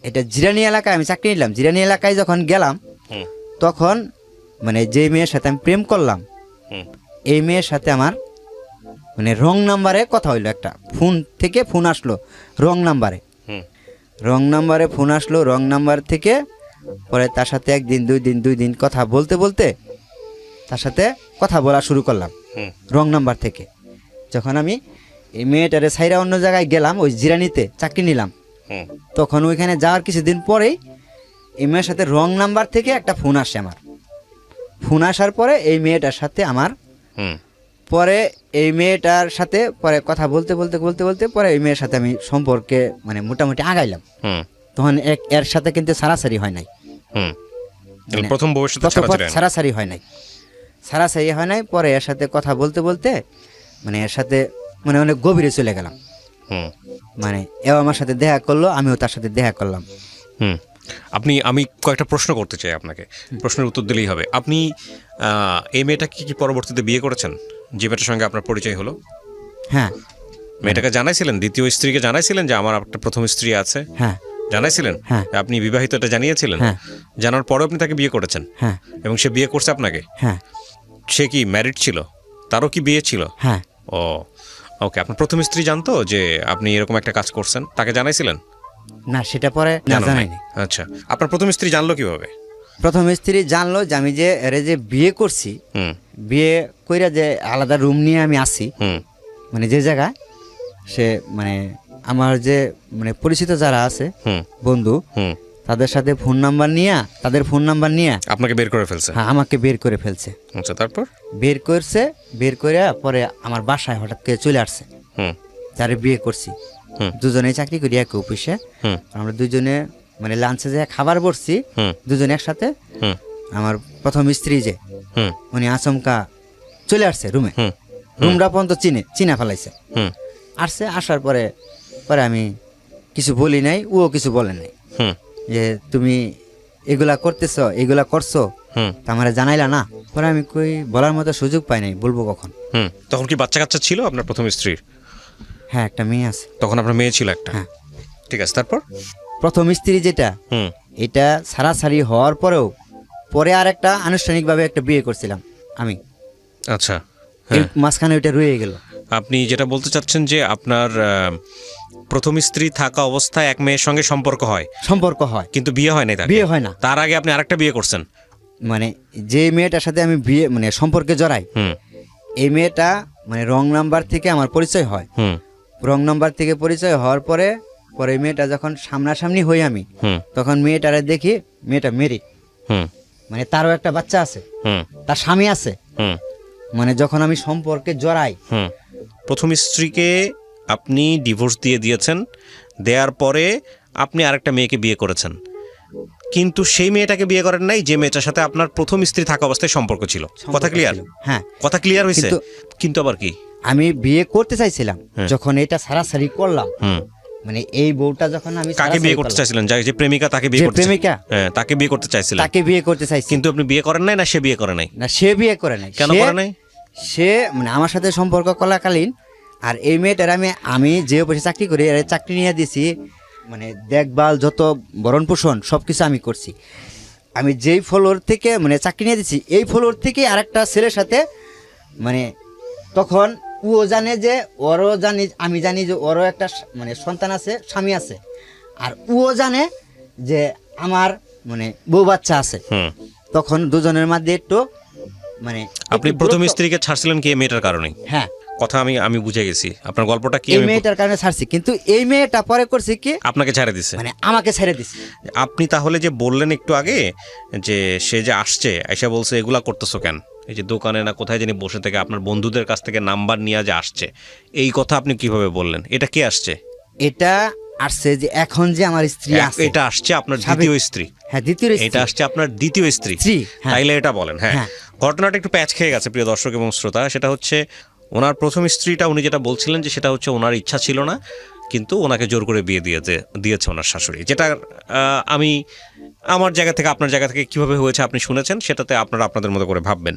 Speaker 1: এটা জিরানি এলাকায় আমি চাকরি নিলাম, জিরানি এলাকায় যখন গেলাম তখন মানে যে মেয়ের সাথে আমি প্রেম করলাম এই মেয়ের সাথে আমার মানে রং নাম্বারে কথা হইলো, একটা ফোন থেকে ফোন আসলো রং নাম্বারে, ফোন আসলো রং নাম্বার থেকে। পরে তার সাথে 1 দিন 2 দিন কথা বলতে বলতে তার সাথে কথা বলা শুরু করলাম রং নাম্বার থেকে। যখন আমি এই মেয়েটারে ছাইরা অন্য জায়গায় গেলাম, ওই জিরানিতে চাকরি নিলাম, তখন ওইখানে যাওয়ার কিছুদিন পরেই এই মেয়ের সাথে রং নাম্বার থেকে একটা ফোন আসে আমার। ফোন আসার পরে এই মেয়েটার সাথে আমার পরে এই মেয়েটার সাথে পরে কথা বলতে পরে এই মেয়ের সাথে আমি সম্পর্কে মানে মোটামুটি আগাইলাম। তখন এর সাথে কিন্তু সারাসারি হয় নাই,
Speaker 2: প্রথম
Speaker 1: সারাসারি হয় নাই। পরে এর সাথে কথা বলতে মানে এর সাথে মানে অনেক গভীরে চলে গেলাম। মানে এও আমার সাথে দেখা করলো, আমিও তার সাথে দেখা করলাম।
Speaker 2: আমি কয়েকটা প্রশ্ন করতে চাই আপনাকে, প্রশ্নের উত্তর দিলেই হবে। আপনি এই মেয়েটাকে কি পরবর্তীতে বিয়ে করেছেন, যে মেয়েটার সঙ্গে আপনার পরিচয় হলো?
Speaker 1: হ্যাঁ।
Speaker 2: মেয়েটাকে জানাইছিলেন, দ্বিতীয় স্ত্রীকে জানাইছিলেন যে আমার একটা প্রথম স্ত্রী আছে?
Speaker 1: হ্যাঁ।
Speaker 2: জানাইছিলেন?
Speaker 1: হ্যাঁ।
Speaker 2: আপনি বিবাহিত এটা জানিয়েছিলেন?
Speaker 1: হ্যাঁ।
Speaker 2: জানার পরেও আপনি তাকে বিয়ে করেছেন?
Speaker 1: হ্যাঁ।
Speaker 2: এবং সে বিয়ে করছে আপনাকে?
Speaker 1: হ্যাঁ।
Speaker 2: সে কি ম্যারিড ছিল? তারও কি বিয়ে ছিল?
Speaker 1: হ্যাঁ।
Speaker 2: ও ওকে, আপনার প্রথম স্ত্রী জানতো যে আপনি এরকম একটা কাজ করছেন? তাকে জানাইছিলেন?
Speaker 1: না, সেটা পরে না,
Speaker 2: জানান নাই?
Speaker 1: জানাইনি।
Speaker 2: আচ্ছা, আপনার প্রথম স্ত্রী জানলো কিভাবে?
Speaker 1: প্রথম স্ত্রী জানলো যে আমি যে এরে যে বিয়ে করছি,
Speaker 2: হুম
Speaker 1: বিয়ে কইরা যে আলাদা রুম নিয়ে আমি আসি,
Speaker 2: হুম
Speaker 1: মানে যে জায়গায় সে মানে আমার যে মানে পরিচিত যারা আছে
Speaker 2: হুম
Speaker 1: বন্ধু,
Speaker 2: হুম
Speaker 1: তাদের সাথে ফোন নাম্বার নিয়ে, তাদের ফোন নাম্বার নিয়ে
Speaker 2: আপনাকে বের করে ফেলছে?
Speaker 1: হ্যাঁ আমাকে বের করে ফেলছে।
Speaker 2: আচ্ছা, তারপর?
Speaker 1: বের করছে, বের করে পরে আমার বাসায় হঠাৎ করে চলে আসছে।
Speaker 2: হুম
Speaker 1: যারে বিয়ে করছি,
Speaker 2: হুম
Speaker 1: দুজনেই চাকরি করি এক অফিসে।
Speaker 2: হুম
Speaker 1: আমরা দুজনে মানে লাঞ্চে যে খাবার বসছি
Speaker 2: হুম
Speaker 1: দুজনে একসাথে।
Speaker 2: হুম
Speaker 1: আমার প্রথম স্ত্রী যে
Speaker 2: হুম
Speaker 1: উনি আচমকা চলে আসছে রুমে,
Speaker 2: হুম
Speaker 1: রুমটা পর্যন্ত চিনা ফেলাইছে।
Speaker 2: হুম
Speaker 1: আসছে, আসার পরে পরে আমি কিছু বলি নাই, ও কিছু বলে নাই
Speaker 2: হুম
Speaker 1: যে তুমি এগুলা করতেছো, এগুলা করছো,
Speaker 2: হুম
Speaker 1: তা আমার জানাইলা না। পরে আমি কই বলার মতো সুযোগ পাই নাই, বলবো কখন।
Speaker 2: হুম তখন কি বাচ্চা কাচ্চা ছিল আপনার প্রথম স্ত্রীর?
Speaker 1: হ্যাঁ, একটা মেয়ে আছে।
Speaker 2: তখন আপনার মেয়ে ছিল একটা?
Speaker 1: হ্যাঁ।
Speaker 2: ঠিক আছে, তারপর?
Speaker 1: প্রথম স্ত্রী যেটা,
Speaker 2: হুম
Speaker 1: এটা সারাসারি হওয়ার পরেও পরে আর একটা আনুষ্ঠানিকভাবে একটা বিয়ে করছিলাম আমি।
Speaker 2: আচ্ছা,
Speaker 1: এর
Speaker 2: হ্যাঁ।
Speaker 1: মাঝখানে ওইটা রয়ে গেল।
Speaker 2: আপনি যেটা বলতে চাচ্ছেন যে আপনার প্রথম স্ত্রী থাকা অবস্থায় এক মেয়ের সঙ্গে সম্পর্ক হয়,
Speaker 1: সম্পর্ক হয়
Speaker 2: কিন্তু বিয়ে হয় নাই তার?
Speaker 1: বিয়ে হয় না।
Speaker 2: তার আগে আপনি আরেকটা বিয়ে করছেন?
Speaker 1: মানে যে মেয়েটার সাথে আমি বিয়ে মানে সম্পর্কে জড়াই,
Speaker 2: হুম
Speaker 1: এই মেয়েটা মানে রং নাম্বার থেকে আমার পরিচয় হয়।
Speaker 2: হুম
Speaker 1: রং নাম্বার থেকে পরিচয় হওয়ার পরে পরে মেয়েটা যখন সামনাসামনি হই আমি,
Speaker 2: হুম
Speaker 1: তখন মেয়েটারে দেখি মেয়েটা মেরিড,
Speaker 2: হুম
Speaker 1: মানে তারও একটা বাচ্চা আছে,
Speaker 2: হুম
Speaker 1: তার স্বামী আছে।
Speaker 2: হুম
Speaker 1: মানে যখন আমি সম্পর্কে জড়াই,
Speaker 2: হুম প্রথম স্ত্রীকে আপনি ডিভোর্স দিয়ে দিয়েছেন, দেওয়ার পরে আপনি আরেকটা মেয়েকে বিয়ে করেছেন, কিন্তু সেই মেয়েটাকে বিয়ে করেন নাই যে মেয়েটার সাথে আপনার প্রথম স্ত্রী থাকা অবস্থায় সম্পর্ক ছিল। কথা ক্লিয়ার?
Speaker 1: ছিল। হ্যাঁ,
Speaker 2: কথা ক্লিয়ার হয়েছে?
Speaker 1: কিন্তু-
Speaker 2: কিন্তু আবার কি?
Speaker 1: আমি বিয়ে করতে চাইছিলাম,
Speaker 2: হ্যাঁ।
Speaker 1: যখন এটা সারাসারি করলাম,
Speaker 2: হুম
Speaker 1: মানে এই বউটা যখন আমি
Speaker 2: কাকে
Speaker 1: সারাসারি
Speaker 2: বিয়ে করতে
Speaker 1: করলাম,
Speaker 2: চাইছিলেন? যে প্রেমিকা তাকে বিয়ে
Speaker 1: যে
Speaker 2: করতে
Speaker 1: প্রেমিকা,
Speaker 2: হ্যাঁ, তাকে বিয়ে করতে চাইছিলেন,
Speaker 1: তাকে বিয়ে করতে চাইছি।
Speaker 2: কিন্তু আপনি বিয়ে করেন নাই? না সে বিয়ে করে নাই?
Speaker 1: না, সে বিয়ে করে নাই।
Speaker 2: কেন করে নাই?
Speaker 1: সে মানে আমার সাথে সম্পর্ক করাকালীন, আর এই মেয়েটার আমি যে অফিসে চাকরি করি, এর চাকরি নিয়ে দিয়েছি, মানে দেখভাল যত ভরণ পোষণ সব কিছু আমি করছি। আমি যেই ফ্লোর থেকে মানে চাকরি নিয়ে দিচ্ছি, এই ফ্লোর থেকে আরেকটা ছেলের সাথে মানে তখন ও জানে যে ওরও জানি, আমি জানি যে ওরও একটা মানে সন্তান আছে, স্বামী আছে, আর ও জানে যে আমার মানে বউ বাচ্চা আছে।
Speaker 2: হুম
Speaker 1: তখন দুজনের মধ্যে একটু মানে
Speaker 2: আপনি
Speaker 1: একটু
Speaker 2: প্রথম
Speaker 1: দূরত্ব-
Speaker 2: স্ত্রীকে ছাড়ছিলেন কি এই মেয়েটার কারণে?
Speaker 1: হ্যাঁ,
Speaker 2: কথা আমি বুঝে গেছি, আপনার গল্পটা কি?
Speaker 1: এই
Speaker 2: আমি
Speaker 1: মেয়েটার কারণে ছাড়ছি, কিন্তু এই মেয়েটা পরে করছে কি
Speaker 2: আপনাকে ছেড়ে দিছে?
Speaker 1: মানে আমাকে ছেড়ে দিছে।
Speaker 2: আপনি তাহলে যে বললেন একটু আগে যে সে যে আসছে এসে বলছে এগুলা করতেছো কেন, এই যে দোকানে না কোথায় জানি বসে থেকে আপনার বন্ধুদের কাছ থেকে নাম্বার নিয়ে যে আসছে, এই কথা আপনি কিভাবে বললেন? এটা কে আসছে?
Speaker 1: এটা আসছে যে এখন যে আমার স্ত্রী আছে,
Speaker 2: এটা আসছে আপনার
Speaker 1: সাবেক-
Speaker 2: দ্বিতীয় স্ত্রী?
Speaker 1: হ্যাঁ, দ্বিতীয় স্ত্রী।
Speaker 2: এটা আসছে আপনার দ্বিতীয় স্ত্রী?
Speaker 1: স্ত্রী, হ্যাঁ।
Speaker 2: তাইলে এটা বলেন। হ্যাঁ,
Speaker 1: হ্যাঁ।
Speaker 2: ঘটনাটা একটু প্যাচ খেয়ে গেছে প্রিয় দর্শক এবং শ্রোতা। সেটা হচ্ছে ওনার প্রথম স্ত্রীটা, উনি যেটা বলছিলেন যে সেটা হচ্ছে ওনার ইচ্ছা ছিল না, কিন্তু ওনাকে জোর করে বিয়ে দিয়েছে ওনার শাশুড়ি। যেটা আমি আমার জায়গা থেকে আপনার জায়গা থেকে কিভাবে হয়েছে আপনি শুনেছেন, সেটাতে আপনারা আপনাদের মতো করে ভাববেন।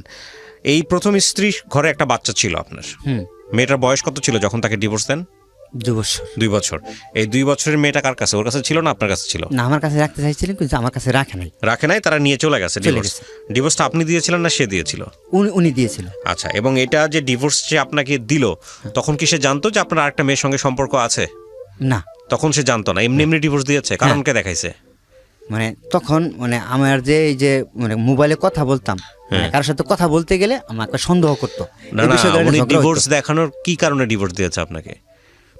Speaker 2: এই প্রথম স্ত্রী ঘরে একটা বাচ্চা ছিল আপনার। মেয়েটার বয়স কত ছিল যখন তাকে ডিভোর্স দেন?
Speaker 1: 2 বছর।
Speaker 2: 2 বছর। এই 2 বছরের মেয়েটা কার কাছে? ওর কাছে ছিল না আপনার কাছে ছিল?
Speaker 1: না, আমার কাছে রাখতে চাইছিলেন, কিন্তু আমার কাছে রাখে নাই।
Speaker 2: রাখে নাই, তারা নিয়ে চলে গেছে ডিভোর্স।
Speaker 1: গেছে।
Speaker 2: ডিভোর্সটা আপনি দিয়েছিলেন না সে দিয়েছিল?
Speaker 1: উনি দিয়েছিল।
Speaker 2: আচ্ছা, এবং এটা যে ডিভোর্স যে আপনাকে দিল, তখন কি সে জানতো যে আপনার আরেকটা মেয়ের সঙ্গে সম্পর্ক আছে?
Speaker 1: না,
Speaker 2: তখন সে জানতো না, এমনি এমনি ডিভোর্স দিয়েছে? কারণকে দেখাইছে?
Speaker 1: মানে তখন মানে আমার যে এই যে মানে মোবাইলে কথা বলতাম, মানে কারোর সাথে কথা বলতে গেলে আমাকে সন্দেহ করতো।
Speaker 2: না
Speaker 1: এই
Speaker 2: না,
Speaker 1: বিষয়গুলো
Speaker 2: উনি
Speaker 1: ঝগড়া
Speaker 2: ডিভোর্স
Speaker 1: হতো।
Speaker 2: দেখানোর কি কারণে ডিভোর্স দিয়েছে আপনাকে?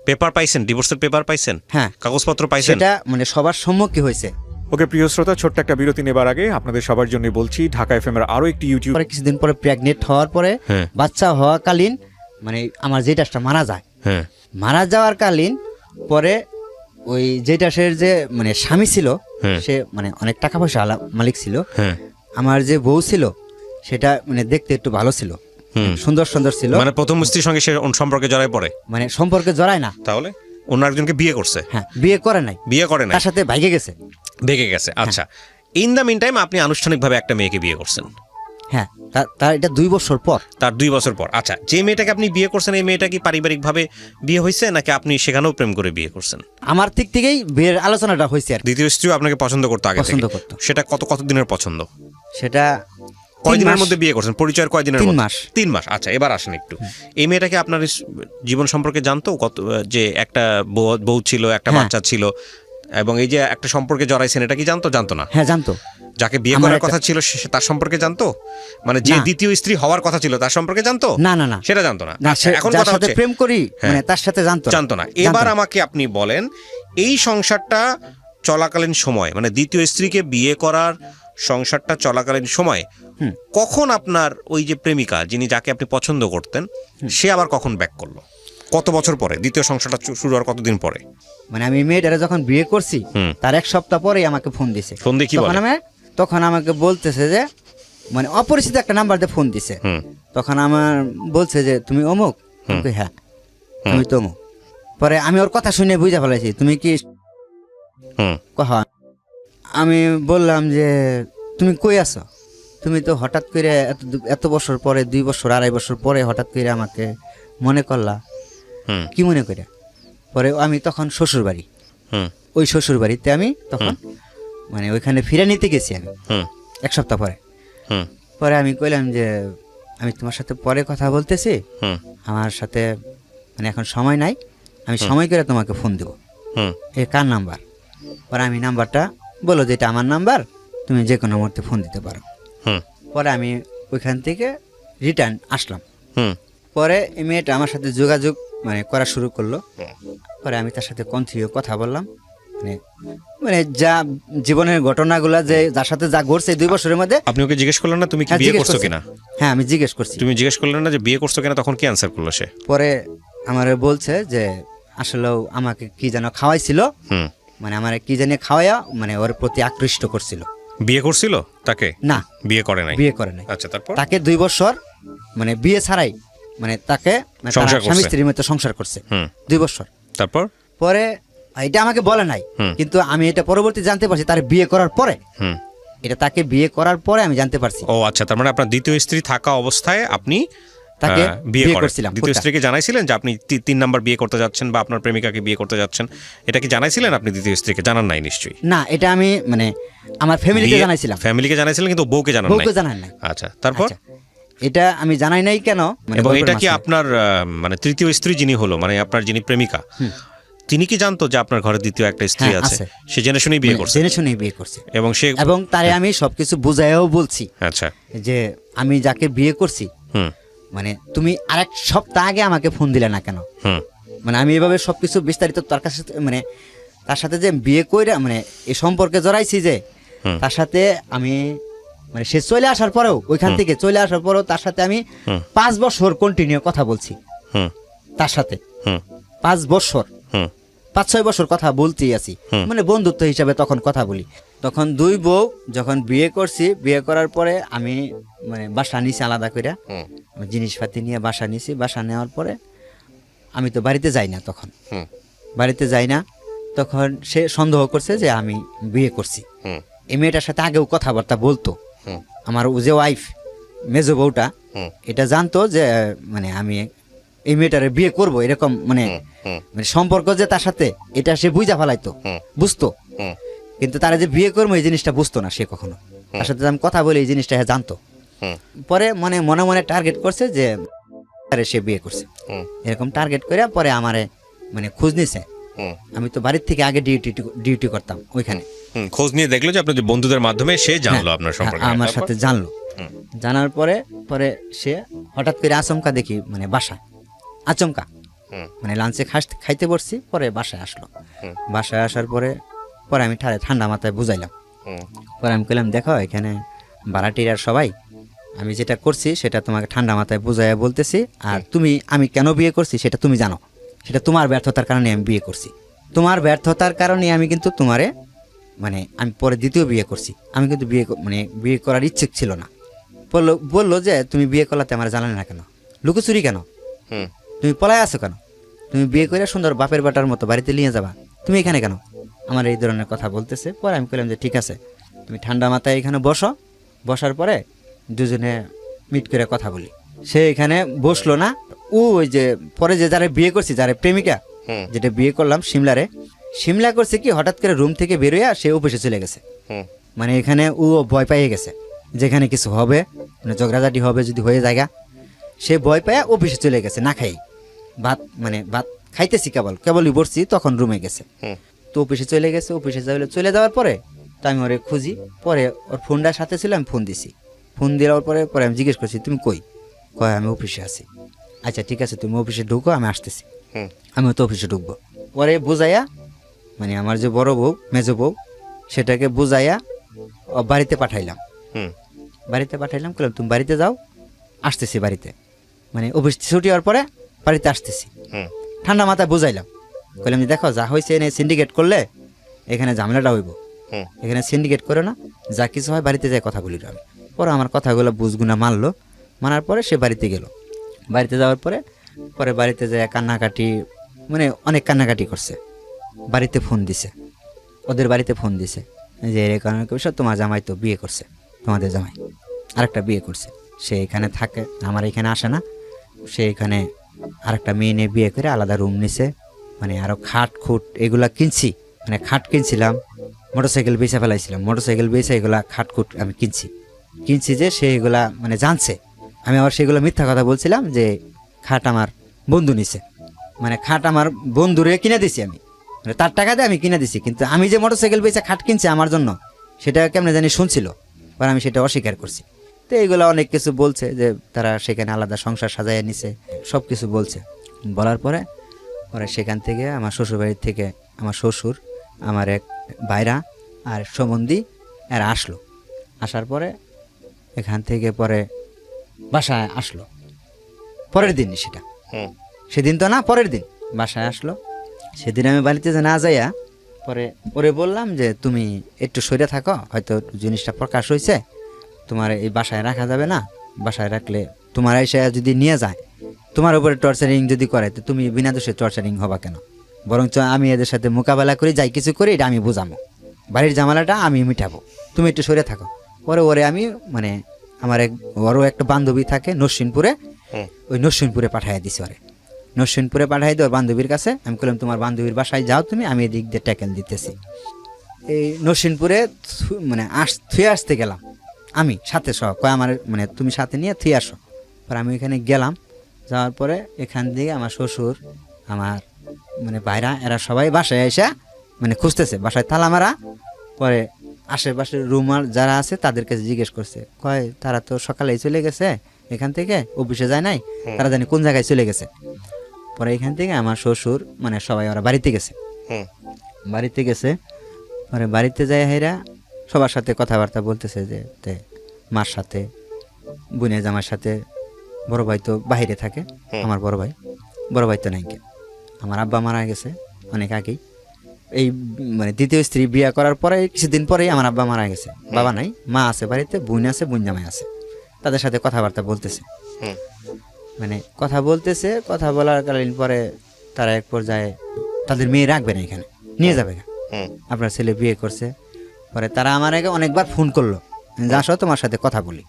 Speaker 2: পেপার পাইছেন? ডিভোর্সের পেপার পাইছেন?
Speaker 1: হ্যাঁ,
Speaker 2: কাগজপত্র পাইছেন?
Speaker 1: সেটা মানে সবার সম্মুখে হয়েছে।
Speaker 3: ওকে প্রিয় শ্রোতা, ছোট্ট একটা বিরতি নেবার আগে আপনাদের সবার জন্য বলছি, ঢাকা এফএম এর আরো একটি ইউটিউব
Speaker 1: পরে কিছুদিন পরে প্রেগনেন্ট হওয়ার পরে
Speaker 2: হ্যাঁ।
Speaker 1: বাচ্চা হওয়াকালীন মানে আমার জেঠাসটা মারা যায়।
Speaker 2: হ্যাঁ
Speaker 1: মারা যাওয়ার কালীন পরে ওই জেঠাসের যে মানে স্বামী ছিল,
Speaker 2: হ্যাঁ।
Speaker 1: সে মানে অনেক টাকা পয়সা মালিক ছিল।
Speaker 2: হ্যাঁ।
Speaker 1: আমার যে বউ ছিল সেটা মানে দেখতে একটু ভালো ছিল, সুন্দর সুন্দর ছিল।
Speaker 2: মানে প্রথম স্ত্রীর সঙ্গে সে সম্পর্কে জড়ায় পড়ে?
Speaker 1: মানে সম্পর্কে জড়ায় না।
Speaker 2: তাহলে অন্য একজনকে বিয়ে করছে?
Speaker 1: হ্যাঁ, বিয়ে করে নাই,
Speaker 2: বিয়ে করে নাই,
Speaker 1: তার সাথে ভাইগে গেছে।
Speaker 2: ভেগে গেছে। আচ্ছা, ইন দ্য মিন টাইম আপনি আনুষ্ঠানিকভাবে একটা মেয়েকে বিয়ে করছেন?
Speaker 1: হ্যাঁ, তার এটা 2 বছর পর।
Speaker 2: তার 2 বছর পর। আচ্ছা, যে মেয়েটাকে আপনি বিয়ে করছেন, এই মেয়েটা কি পারিবারিকভাবে বিয়ে হয়েছে নাকি আপনি সেখানেও প্রেম করে বিয়ে করছেন?
Speaker 1: আমার দিক থেকেই বিয়ের আলোচনাটা হয়েছে আর কি।
Speaker 2: দ্বিতীয় স্ত্রীও আপনাকে পছন্দ করতো আগে থেকে?
Speaker 1: পছন্দ করতো।
Speaker 2: সেটা কত দিনের পছন্দ?
Speaker 1: সেটা
Speaker 2: কয়দিনের
Speaker 1: মাস।
Speaker 2: মধ্যে বিয়ে করছেন? পরিচয়ের কয়দিনের
Speaker 1: 3
Speaker 2: মধ্যে?
Speaker 1: মাস।
Speaker 2: 3 মাস। আচ্ছা, এবার আসেন একটু। এই মেয়েটাকে আপনার জীবন সম্পর্কে জানতো কত, যে একটা বউ ছিল, একটা
Speaker 1: হ্যাঁ।
Speaker 2: বাচ্চা ছিল, এবং এই যে একটা সম্পর্কে জড়াইছেন, এটা কি জানতো? জানতো না?
Speaker 1: হ্যাঁ জানতো।
Speaker 2: যাকে বিয়ে
Speaker 1: আমার
Speaker 2: করার
Speaker 1: একটা-
Speaker 2: কথা ছিল তার সম্পর্কে জানতো? মানে যে
Speaker 1: না।
Speaker 2: দ্বিতীয় স্ত্রী হওয়ার কথা ছিল তার সম্পর্কে জানতো?
Speaker 1: না না না
Speaker 2: সেটা জানতো না।
Speaker 1: না,
Speaker 2: আচ্ছা,
Speaker 1: সে
Speaker 2: এখন
Speaker 1: যার
Speaker 2: কথা
Speaker 1: সাথে
Speaker 2: হচ্ছে
Speaker 1: প্রেম করি
Speaker 2: হ্যাঁ।
Speaker 1: মানে তার সাথে জানতো
Speaker 2: জানতো না। এবার আমাকে আপনি বলেন, এই সংসারটা চলাকালীন সময়, মানে দ্বিতীয় স্ত্রীকে বিয়ে করার সংসারটা চলাকালীন সময় কখন আপনার ওই যে প্রেমিকা, যাকে আপনি পছন্দ করতেন, সে আবার কখন ব্যাক করলো? কত বছর পরে? দ্বিতীয় সংসারটা শুরু হওয়ার কতদিন পরে?
Speaker 1: মানে আমি মেয়েটারে যখন বিয়ে করছি তার 1 সপ্তাহ পরেই আমাকে ফোন দিছে।
Speaker 2: ফোন দিয়ে কি বলে?
Speaker 1: তখন আমাকে বলতেছে যে মানে অপরিচিত একটা নাম্বার দিয়ে ফোন দিছে। তখন আমার বলছে যে তুমি অমুক? আমি কই, হ্যাঁ আমি তো অমুক। পরে আমি ওর কথা শুনে বুঝা ফেলাইছি তুমি কি কহা। আমি বললাম যে তুমি কই আছো? তুমি তো হঠাৎ করে এত বছর পরে, 2 বছর 2.5 বছর পরে হঠাৎ করে আমাকে মনে করলা, কি মনে করে? পরে আমি তখন শ্বশুর বাড়ি, ওই শ্বশুর বাড়িতে আমি তখন মানে ওইখানে ফিরে নিতে গেছি আমি 1 সপ্তাহ পরে। পরে আমি কইলাম যে আমি তোমার সাথে পরে কথা বলতেছি, আমার সাথে মানে এখন সময় নাই, আমি সময় করে তোমাকে ফোন দেবো। এ কার নাম্বার? পরে আমি নাম্বারটা বলো যে এটা আমার নাম্বার, তুমি যে কোনো মুহূর্তে ফোন দিতে পারো। পরে আমি ওইখান থেকে রিটার্ন আসলাম। পরে এই মেয়েটা আমার সাথে যোগাযোগ মানে করা শুরু করলো। পরে আমি তার সাথে কন্টিনিউ কথা বললাম, মানে মানে যা জীবনের ঘটনাগুলা যে যার সাথে যা ঘটছে 2 বছরের মধ্যে।
Speaker 2: আপনি ওকে জিজ্ঞেস করলেন না তুমি কি
Speaker 1: হ্যাঁ,
Speaker 2: বিয়ে
Speaker 1: জিজ্ঞেস
Speaker 2: করছো
Speaker 1: করছি।
Speaker 2: কিনা?
Speaker 1: হ্যাঁ আমি জিজ্ঞেস করছি।
Speaker 2: তুমি জিজ্ঞেস করলেন না যে বিয়ে করছো কিনা? তখন কি অ্যান্সার করলো সে?
Speaker 1: পরে আমার বলছে যে আসলেও আমাকে কি যেন খাওয়াইছিল, মানে আমার কি জানি খাওয়াইয়া মানে ওর প্রতি আকৃষ্ট করছিল।
Speaker 2: বিয়ে করছিল তাকে?
Speaker 1: না,
Speaker 2: বিয়ে করে নাই।
Speaker 1: বিয়ে করে নাই।
Speaker 2: আচ্ছা, তারপর?
Speaker 1: তাকে 2 বছর মানে বিয়ে ছাড়াই মানে তাকে মানে
Speaker 2: সংসার
Speaker 1: তারা স্বামী
Speaker 2: করছে।
Speaker 1: স্ত্রীর মতো সংসার করছে 2 বছর।
Speaker 2: তারপর?
Speaker 1: পরে এটা আমাকে বলে নাই, কিন্তু আমি এটা পরবর্তী জানতে পারছি তার বিয়ে করার পরে। এটা তাকে বিয়ে করার পরে আমি জানতে পারছি।
Speaker 2: ও আচ্ছা, তার মানে আপনার দ্বিতীয় স্ত্রী থাকা অবস্থায় আপনি
Speaker 1: তাকে
Speaker 2: বিয়ে
Speaker 1: বিয়ে
Speaker 2: করেন।
Speaker 1: করছিলাম।
Speaker 2: দ্বিতীয় স্ত্রীকে জানাইছিলেন যে আপনি 3 নাম্বার বিয়ে করতে যাচ্ছেন বা আপনার প্রেমিকাকে বিয়ে করতে যাচ্ছেন? এটা কি জানাইছিলেন আপনি দ্বিতীয় স্ত্রীকে? জানান নাই নিশ্চয়ই।
Speaker 1: না, এটা আমি মানে আমার ফ্যামিলিকে জানাইছিলাম।
Speaker 2: ফ্যামিলিকে জানাইছিলেন কিন্তু বউকে জানান নাই?
Speaker 1: বউকে জানাই নাই।
Speaker 2: আচ্ছা, তারপর?
Speaker 1: আচ্ছা, এটা আমি জানাই নাই কেন মানে
Speaker 2: এবং
Speaker 1: গল্পের
Speaker 2: এটা কি
Speaker 1: মাঝখানে।
Speaker 2: আপনার মানে তৃতীয় স্ত্রী যিনি হলো, মানে আপনার যিনি প্রেমিকা, তিনি কি জানতো যে আপনার ঘরে দ্বিতীয় একটা স্ত্রী
Speaker 1: হ্যাঁ,
Speaker 2: আছে?
Speaker 1: আছে।
Speaker 2: সে জেনে শুনেই বিয়ে
Speaker 1: মানে
Speaker 2: করছে?
Speaker 1: জেনে শুনেই বিয়ে করছে।
Speaker 2: এবং
Speaker 1: তারে আমি সবকিছু বুঝাইও বলছি
Speaker 2: আচ্ছা,
Speaker 1: যে আমি যাকে বিয়ে করছি মানে তুমি আরেক সপ্তাহ আগে আমাকে ফোন দিলে না কেন? মানে আমি এভাবে সবকিছু বিস্তারিত তার কাছে মানে তার সাথে যে বিয়ে কইরা মানে এই সম্পর্কে জড়াইছি যে তার সাথে আমি মানে সে চলে আসার পরেও, ওইখান থেকে চলে আসার পরেও তার সাথে আমি 5 বছর কন্টিনিউ কথা বলছি তার সাথে। 5 বছর 5-6 বছর কথা বলতেই আছি, মানে বন্ধুত্ব হিসাবে তখন কথা বলি। তখন 2 বউ যখন বিয়ে করছি, বিয়ে করার পরে আমি মানে বাসা নিছি আলাদা করে, জিনিসপাতি নিয়ে বাসা নিছি। বাসা নেওয়ার পরে আমি তো বাড়িতে যাই না, তখন বাড়িতে যাই না। তখন সে সন্দেহ করছে যে আমি বিয়ে করছি। এই মেয়েটার সাথে আগেও কথাবার্তা বলতো। আমার যে ওয়াইফ, মেজো বউটা, এটা জানতো যে মানে আমি এই মেয়েটারে বিয়ে করব এরকম মানে মানে সম্পর্ক যে তার সাথে, এটা সে বুঝা ফেলাইতো, বুঝতো। কিন্তু তারা যে বিয়ে করবো এই জিনিসটা বুঝতো না সে কখনো। তার সাথে আমি কথা বলে এই জিনিসটা জানতো। পরে মনে মনে টার্গেট করছে যে সে বিয়ে করছে, এরকম টার্গেট করে পরে আমারে মানে খোঁজ নিছে। আমি তো বাড়ির থেকে আগে ডিউটি করতাম ওইখানে।
Speaker 2: খোঁজ নিয়ে দেখলো যে আপনার যে বন্ধুদের মাধ্যমে সে জানলো আপনার সম্পর্কে।
Speaker 1: আমার সাথে জানলো। জানার পরে পরে সে হঠাৎ করে আচমকা দেখি মানে বাসায়, আচমকা মানে লাঞ্চে খাইতে বসছি, পরে বাসায় আসলো। বাসায় আসার পরে আমি ঠান্ডা মাথায় বুঝাইলাম। পরে আমি কইলাম দেখো এখানে ভাড়াটিয়ার সবাই আমি যেটা করছি সেটা তোমাকে ঠান্ডা মাথায় বুঝাইয়া বলতেছি, আর আমি কেন বিয়ে করছি সেটা তুমি জানো। সেটা তোমার ব্যর্থতার কারণে আমি বিয়ে করছি। তোমার ব্যর্থতার কারণে আমি কিন্তু তোমারে মানে আমি পরে দ্বিতীয় বিয়ে করছি। আমি কিন্তু বিয়ে করার ইচ্ছুক ছিল না। বললো যে তুমি বিয়ে করলাতে আমার জানালে না কেন, লুকোচুরি কেন, তুমি পলায় আছো কেন, তুমি বিয়ে করে সুন্দর বাপের বাটার মতো বাড়িতে নিয়ে যাবা, তুমি এখানে কেন, আমার এই ধরনের কথা বলতেছে। পরে আমি বললাম যে ঠিক আছে তুমি ঠান্ডা মাথায় এখানে বসো, বসার পরে দুজনে মিট করে কথা বলি। সে এখানে বসলো না। ওই যে পরে যে যারা বিয়ে করছি, যারা প্রেমিকা যেটা বিয়ে করলাম সিমলা করছে কি হঠাৎ করে রুম থেকে বেরোয়া সে অফিসে চলে গেছে। মানে এখানে ও ভয় পাইয়ে গেছে যেখানে কিছু হবে, মানে ঝগড়াঝাটি হবে যদি হয়ে জায়গা, সে ভয় পায় অফিসে চলে গেছে না খাই। ভাত খাইতেছি কেবলই বসছি, তখন রুমে গেছে। তো অফিসে চলে গেছে, অফিসে চলে যাওয়ার পরে তো আমি ওরে খুঁজি, পরে ওর ফোনটার সাথে ছিল, আমি ফোন দিছি। ফোন দেওয়ার পরে আমি জিজ্ঞেস করছি তুমি কই? কয় আমি অফিসে আছি। আচ্ছা ঠিক আছে, তুমি অফিসে ঢুকো, আমি আসতেছি। আমি তো অফিসে ঢুকবো। পরে বুঝাইয়া, মানে আমার যে বড় বউ মেজো বউ, সেটাকে বুঝাইয়া বাড়িতে পাঠাইলাম। বাড়িতে পাঠাইলাম, বললাম তুমি বাড়িতে যাও, আসতেছি বাড়িতে, মানে অফিস ছুটি হওয়ার পরে বাড়িতে আসতেছি। ঠান্ডা মাথায় বুঝাইলাম, বললাম যে দেখো যা হয়েছে এনে সিন্ডিকেট করলে এখানে ঝামেলাটা হইব, এখানে সিন্ডিকেট করে না, যা কিছু হয় বাড়িতে যাই কথা বলি আমি। পরে আমার কথাগুলো বুঝগুনা মানলো, মানার পরে সে বাড়িতে গেল। বাড়িতে যাওয়ার পরে বাড়িতে যায় কান্নাকাটি, মানে অনেক কান্নাকাটি করছে। বাড়িতে ফোন দিছে, ওদের বাড়িতে ফোন দিছে যে এর কারণে তোমার জামাই তো বিয়ে করছে, তোমাদের জামাই আরেকটা বিয়ে করছে, সে এখানে থাকে, আমার এখানে আসে না, সে এখানে আরেকটা মেয়ে নিয়ে বিয়ে করে আলাদা রুম নিছে, মানে আরও খাট খুট এগুলা কিনছি, মানে খাট কিনছিলাম, মোটরসাইকেল বেচে ফেলাইছিলাম, মোটরসাইকেল বেচে এগুলা খাট খুট আমি কিনছি যে সে এগুলা মানে জানছে। আমি আবার সেগুলো মিথ্যা কথা বলছিলাম যে খাট আমার বন্ধু নিছে, মানে খাট আমার বন্ধুরে কিনে দিছি আমি, মানে তার টাকা দিয়ে আমি কিনে দিছি, কিন্তু আমি যে মোটরসাইকেল বেচে খাট কিনছি আমার জন্য, সেটা কেমনে জানি শুনছিল, আর আমি সেটা অস্বীকার করছি। তো এইগুলো অনেক কিছু বলছে যে তারা সেখানে আলাদা সংসার সাজাইয়া নিছে, সব কিছু বলছে। বলার পরে সেখান থেকে আমার শ্বশুরবাড়ির থেকে আমার শ্বশুর, আমার এক ভাইরা আর সম্বন্ধী এরা আসলো। আসার পরে এখান থেকে পরে বাসায় আসলো পরের দিন, সেটা সেদিন তো না, পরের দিন বাসায় আসলো। সেদিন আমি বাড়িতে যে না যাইয়া পরে ওরে বললাম যে তুমি একটু সরে থাকো, হয়তো জিনিসটা প্রকাশ হয়েছে, তোমার এই বাসায় রাখা যাবে না, বাসায় রাখলে তোমার এসে যদি নিয়ে যায়, তোমার উপরে টর্চারিং যদি করে, তো তুমি বিনা দোষে টর্চারিং হবা কেন? বরঞ্চ আমি এদের সাথে মোকাবেলা করি, যাই কিছু করি, এটা আমি বোঝাবো, বাড়ির জামালাটা আমি মিটাবো, তুমি একটু সরে থাকো। পরে ওরে আমি মানে আমার ওরও একটা বান্ধবী থাকে নরসিংপুরে, ওই নরসিংপুরে পাঠাইয়া দিছি ওরে, নরসিংপুরে পাঠাই দিই ওর বান্ধবীর কাছে। আমি বললাম তোমার বান্ধবীর বাসায় যাও তুমি, আমি এদিক দিয়ে ট্যাকেল দিতেছি। এই নরসিংপুরে মানে থুয়ে আসতে গেলাম আমি সাথে সহ, কয় আমার মানে তুমি সাথে নিয়ে থুয়ে আসো। পরে আমি এখানে গেলাম, যাওয়ার পরে এখান থেকে আমার শ্বশুর, আমার মানে ভাইরা, এরা সবাই বাসায় এসে মানে খুঁজতেছে, বাসায় তালা মারা। পরে আশেপাশের রুমার যারা আছে তাদের কাছে জিজ্ঞেস করছে, কয় তারা তো সকালেই চলে গেছে এখান থেকে, অফিসে যায় নাই, তারা জানি কোন জায়গায় চলে গেছে। পরে এখান থেকে আমার শ্বশুর মানে সবাই ওরা বাড়িতে গেছে। পরে বাড়িতে যায় হেরা সবার সাথে কথাবার্তা বলতেছে যে মার সাথে, বোনের জামার সাথে। বড় ভাই তো বাইরে থাকে, আমার বড় ভাই তো নাই, আমার আব্বা মারা গেছে অনেক আগেই, এই মানে দ্বিতীয় স্ত্রী বিয়ে করার পরে কিছুদিন পরেই আমার আব্বা মারা গেছে। বাবা নাই, মা আছে বাড়িতে, বোন আছে, বোন জামাই আছে, তাদের সাথে কথাবার্তা বলতেছে, মানে কথা বলতেছে। কথা বলার কালীন পরে তারা এক পর্যায়ে তাদের মেয়ে রাখবে না, এখানে নিয়ে যাবে, আপনার ছেলে বিয়ে করছে। পরে তারা আমার আগে অনেকবার ফোন করলো, যে আসো তোমার সাথে কথা বলি,